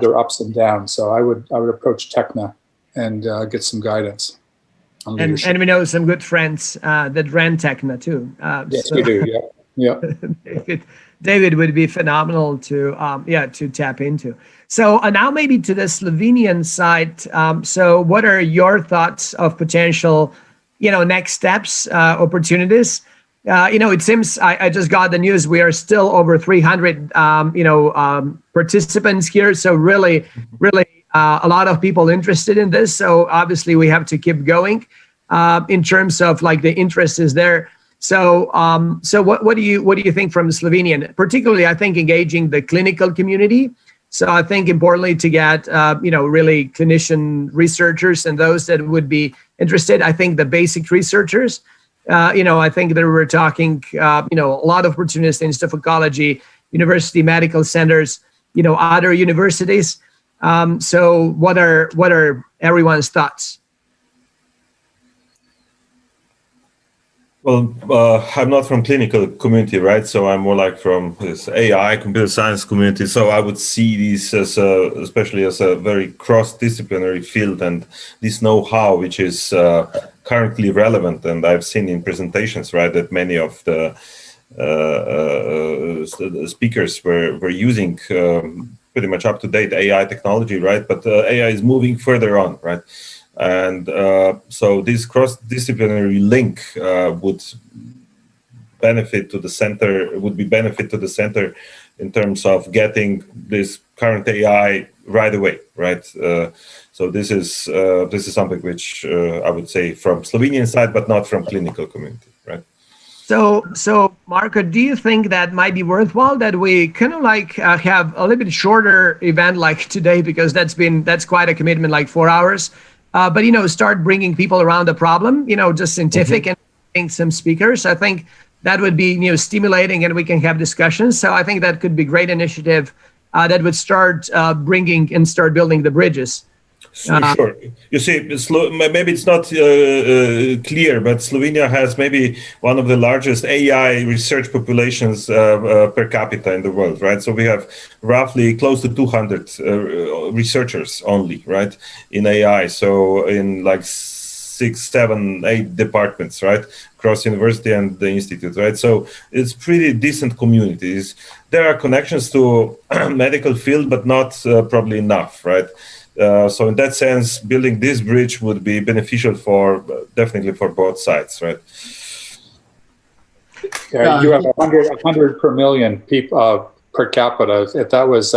their ups and downs. So I would approach Techna and get some guidance.
And we know some good friends that ran Techna too.
Yes, we do. Yeah.
David would be phenomenal to tap into. So now maybe to the Slovenian side. So what are your thoughts of potential, next steps, opportunities? It seems I just got the news. We are still over 300, participants here. So really, a lot of people interested in this. So obviously we have to keep going in terms of like the interest is there. So what do you think from Slovenian? Particularly, I think engaging the clinical community. So I think importantly to get really clinician researchers and those that would be interested. I think the basic researchers. I think that we're talking a lot of opportunities in Institute of Oncology, university medical centers, other universities. So what are everyone's thoughts?
Well, I'm not from clinical community, right? So I'm more like from this AI, computer science community. So I would see this as especially as a very cross-disciplinary field, and this know-how, which is currently relevant. And I've seen in presentations, right, that many of the speakers were using pretty much up-to-date AI technology, right? But AI is moving further on, right? And so this cross-disciplinary link would benefit to the center, in terms of getting this current AI right away, right? So this is something which I would say from Slovenian side, but not from clinical community, right?
So Marko, do you think that might be worthwhile that we kind of like have a little bit shorter event like today, because that's quite a commitment, like 4 hours, but start bringing people around the problem, just scientific and some speakers. I think that would be stimulating, and we can have discussions. So I think that could be a great initiative that would start start building the bridges.
Sure. You see, maybe it's not clear, but Slovenia has maybe one of the largest AI research populations per capita in the world, right? So we have roughly close to 200 researchers only, right, in AI. So in like 6, 7, 8 departments, right, across university and the institute, right? So it's pretty decent communities. There are connections to medical field, but not probably enough, right? So in that sense, building this bridge would be beneficial definitely for both sides, right?
Yeah, you have 100 per million people per capita. If that was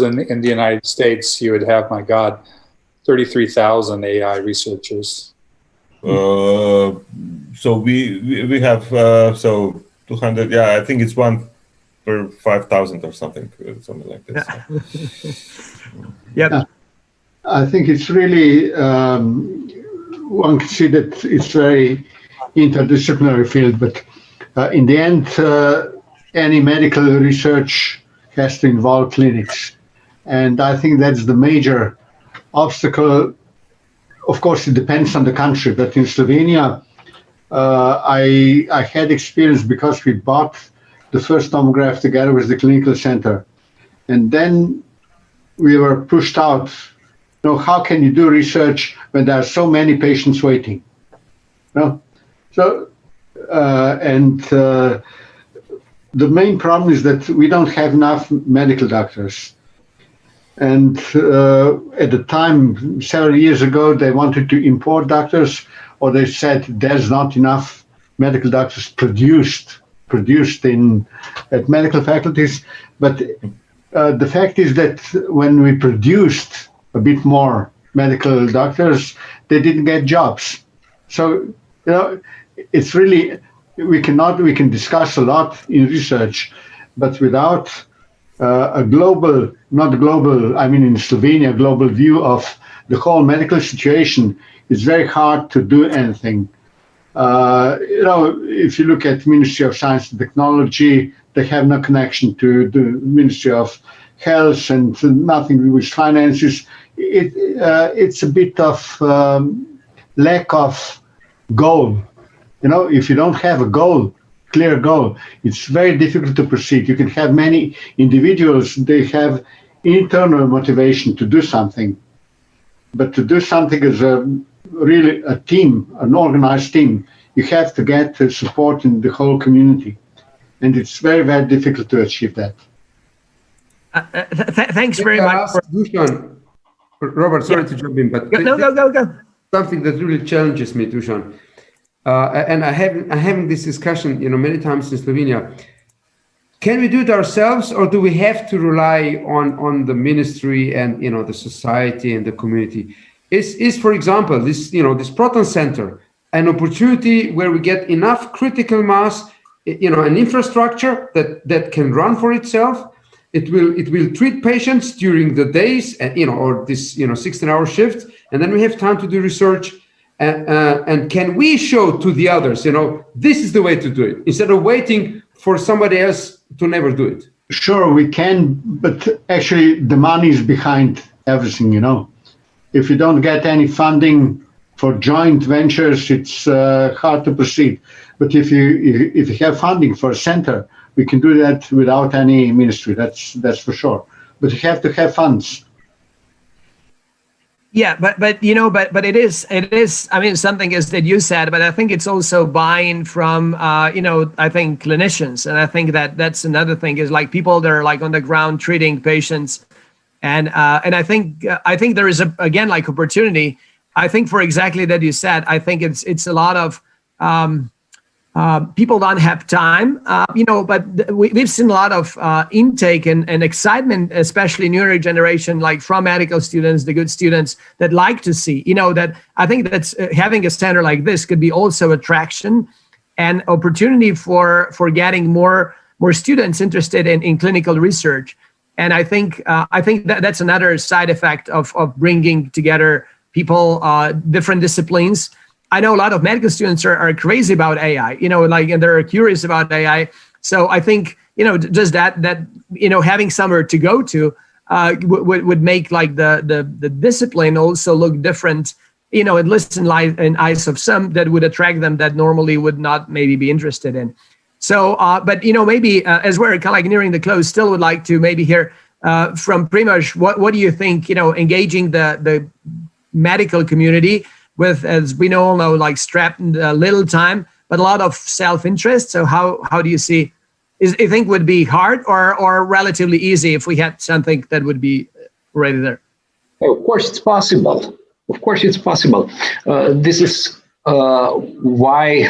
in the United States, you would have, my God, 33,000 AI researchers.
So we have 200. Yeah, I think it's 1 per 5,000 or something like this.
Yep.
I think it's really, one can see that it's very interdisciplinary field, but in the end, any medical research has to involve clinics. And I think that's the major obstacle. Of course, it depends on the country, but in Slovenia, I had experience because we bought the first tomograph together with the clinical center. And then we were pushed out. How can you do research when there are so many patients waiting? So, the main problem is that we don't have enough medical doctors. And at the time, several years ago, they wanted to import doctors, or they said there's not enough medical doctors produced at medical faculties. But the fact is that when we produced a bit more medical doctors, they didn't get jobs. So, it's really, we can discuss a lot in research, but without a global, in Slovenia, global view of the whole medical situation, it's very hard to do anything. If you look at Ministry of Science and Technology, they have no connection to the Ministry of Health and nothing with finances. It's a bit of lack of goal. If you don't have a clear goal, it's very difficult to proceed. You can have many individuals, they have internal motivation to do something. But to do something as really a team, an organized team, you have to get support in the whole community. And it's very, very difficult to achieve that.
Thanks very much.
Dushan, Robert, sorry to jump in, but
go.
Something that really challenges me, Dushan. And I'm having this discussion, many times in Slovenia. Can we do it ourselves, or do we have to rely on the ministry and the society and the community? Is for example this proton center an opportunity where we get enough critical mass, an infrastructure that can run for itself? It will treat patients during the days, or this 16-hour shift, and then we have time to do research. And can we show to the others, this is the way to do it, instead of waiting for somebody else to never do it?
Sure, we can, but actually the money is behind everything, If you don't get any funding for joint ventures, it's hard to proceed. But if you have funding for a center, we can do that without any ministry, that's for sure. But you have to have funds.
Yeah, but it is. I mean, something is that you said, but I think it's also buying from I think clinicians, and I think that's another thing is like people that are like on the ground treating patients, and I think there is again like opportunity I think for exactly that you said, I think it's a lot of people don't have time, but we've seen a lot of intake and excitement, especially newer generation, like from medical students, the good students that like to see, that I think that's having a center like this could be also attraction and opportunity for getting more students interested in clinical research. And I think that's another side effect of bringing together people, different disciplines. I know a lot of medical students are crazy about AI, and they're curious about AI. So I think, just that having somewhere to go to would make like the discipline also look different, at least in eyes of some that would attract them that normally would not maybe be interested in. So, but, maybe as we're kind of like nearing the close, still would like to maybe hear from Primož, what do you think, engaging the medical community with, as we all know, like strapped little time, but a lot of self-interest. So how do you see, you think would be hard or relatively easy if we had something that would be already there?
Of course, it's possible. Of course, it's possible. This is why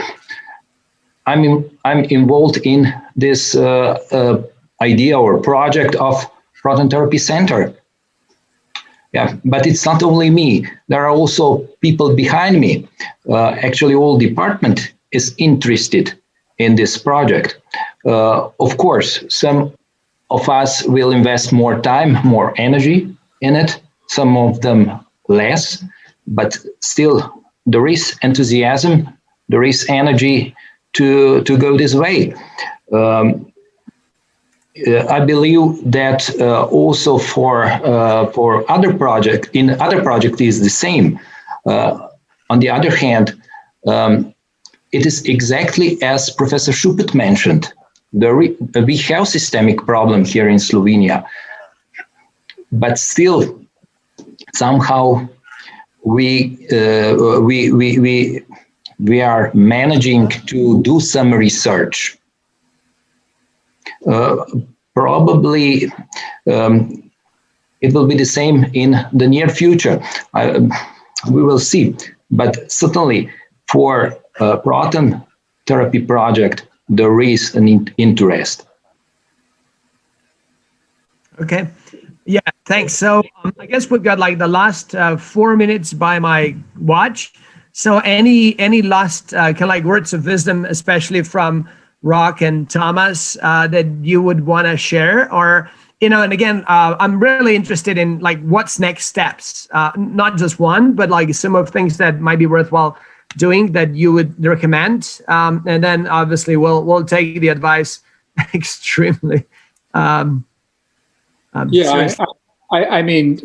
I'm involved in this idea or project of proton therapy center. Yeah, but it's not only me. There are also people behind me. Actually, all department is interested in this project. Of course, some of us will invest more time, more energy in it. Some of them less, but still there is enthusiasm, there is energy to go this way. I believe that also for other project, in other project is the same. On the other hand, it is exactly as Professor Šupet mentioned. We have systemic problem here in Slovenia, but still somehow we are managing to do some research. Probably it will be the same in the near future. We will see, but certainly for a proton therapy project, there is an interest.
Okay. Yeah, thanks. So I guess we've got like the last 4 minutes by my watch. So any last kind of like words of wisdom, especially from Rock and Thomas, that you would want to share? Or, and again, I'm really interested in like what's next steps, not just one, but like some of things that might be worthwhile doing that you would recommend. And then obviously we'll take the advice extremely.
I mean,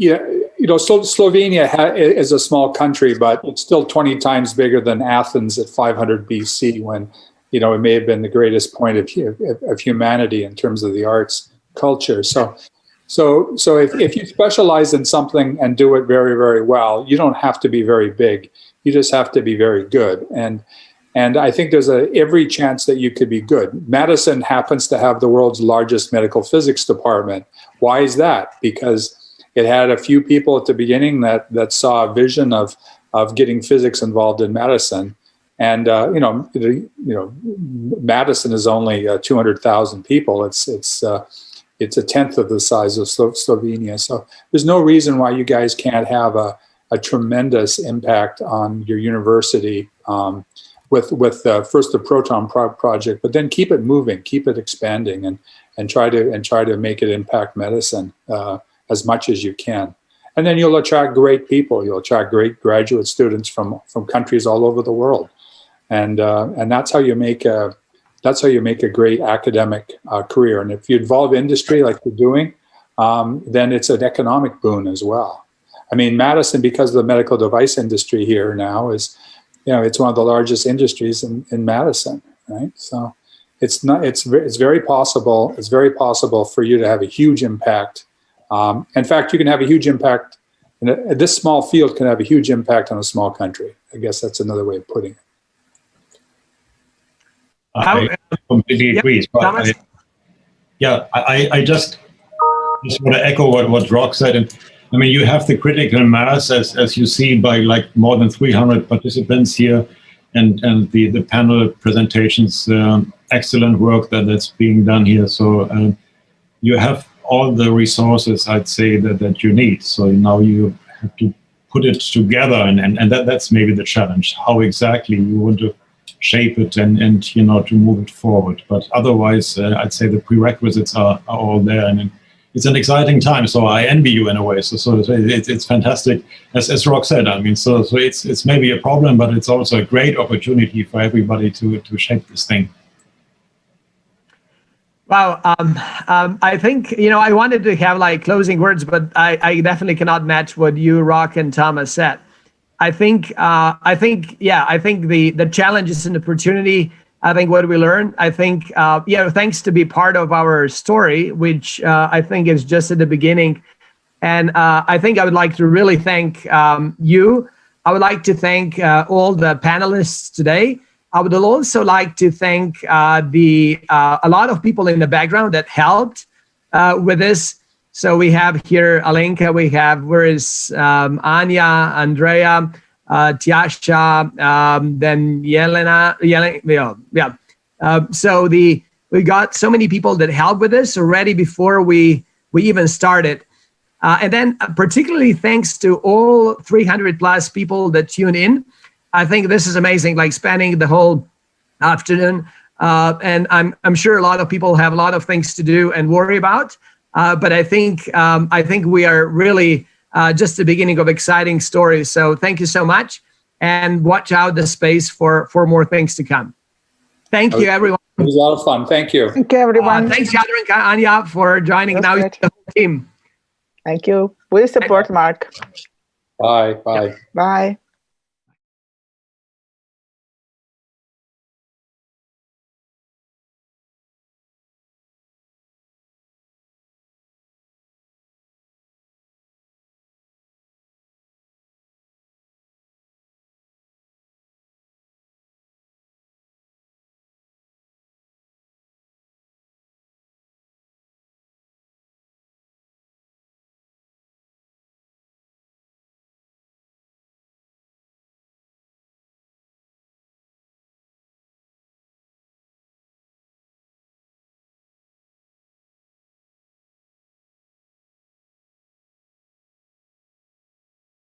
Slovenia is a small country, but it's still 20 times bigger than Athens at 500 BC when, it may have been the greatest point of humanity in terms of the arts culture. So if you specialize in something and do it very, very well, you don't have to be very big. You just have to be very good. And I think there's every chance that you could be good. Madison happens to have the world's largest medical physics department. Why is that? Because it had a few people at the beginning that saw a vision of getting physics involved in Madison. And Madison is only 200,000 people. It's a tenth of the size of Slovenia. So there's no reason why you guys can't have a tremendous impact on your university with first the proton project, but then keep it moving, keep it expanding, and try to make it impact medicine as much as you can. And then you'll attract great people. You'll attract great graduate students from countries all over the world. And that's how you make a great academic career. And if you involve industry like you're doing, then it's an economic boon as well. I mean, Madison, because of the medical device industry here now, is it's one of the largest industries in Madison, right? So it's very possible. It's very possible for you to have a huge impact. In fact, you can have a huge impact. This small field can have a huge impact on a small country. I guess that's another way of putting it.
I completely agree. I just want to echo what Rock said, and I mean, you have the critical mass, as you see, by like more than 300 participants here, and the panel presentations, excellent work that's being done here. So you have all the resources, I'd say, that you need. So now you have to put it together, and that's maybe the challenge, how exactly you want to shape it and you know, to move it forward. But otherwise, I'd say the prerequisites are all there, and it's an exciting time. So I envy you in a way. So it's fantastic, as Rock said. I mean, so it's maybe a problem, but it's also a great opportunity for everybody to shape this thing.
Wow. I think, you know, I wanted to have like closing words, but I definitely cannot match what you, Rock, and Thomas said. I think the challenge is an opportunity. I think what we learned, I think, thanks to be part of our story, which I think is just at the beginning. And I think I would like to really thank you. I would like to thank all the panelists today. I would also like to thank a lot of people in the background that helped with this. So we have here Alenka, Anya, Andrea, Tiasha, then Yelena. So we got so many people that helped with this already before we even started. And then particularly thanks to all 300 plus people that tuned in. I think this is amazing, like spending the whole afternoon. And I'm sure a lot of people have a lot of things to do and worry about. But I think we are really just the beginning of exciting stories. So thank you so much, and watch out the space for more things to come. Thank you, everyone.
It was a lot of fun. Thank you.
Thank you, everyone.
Thanks, Yadra and Anya, for joining. Now it's the whole team.
Thank you. We support Mark.
Bye. Bye.
Bye.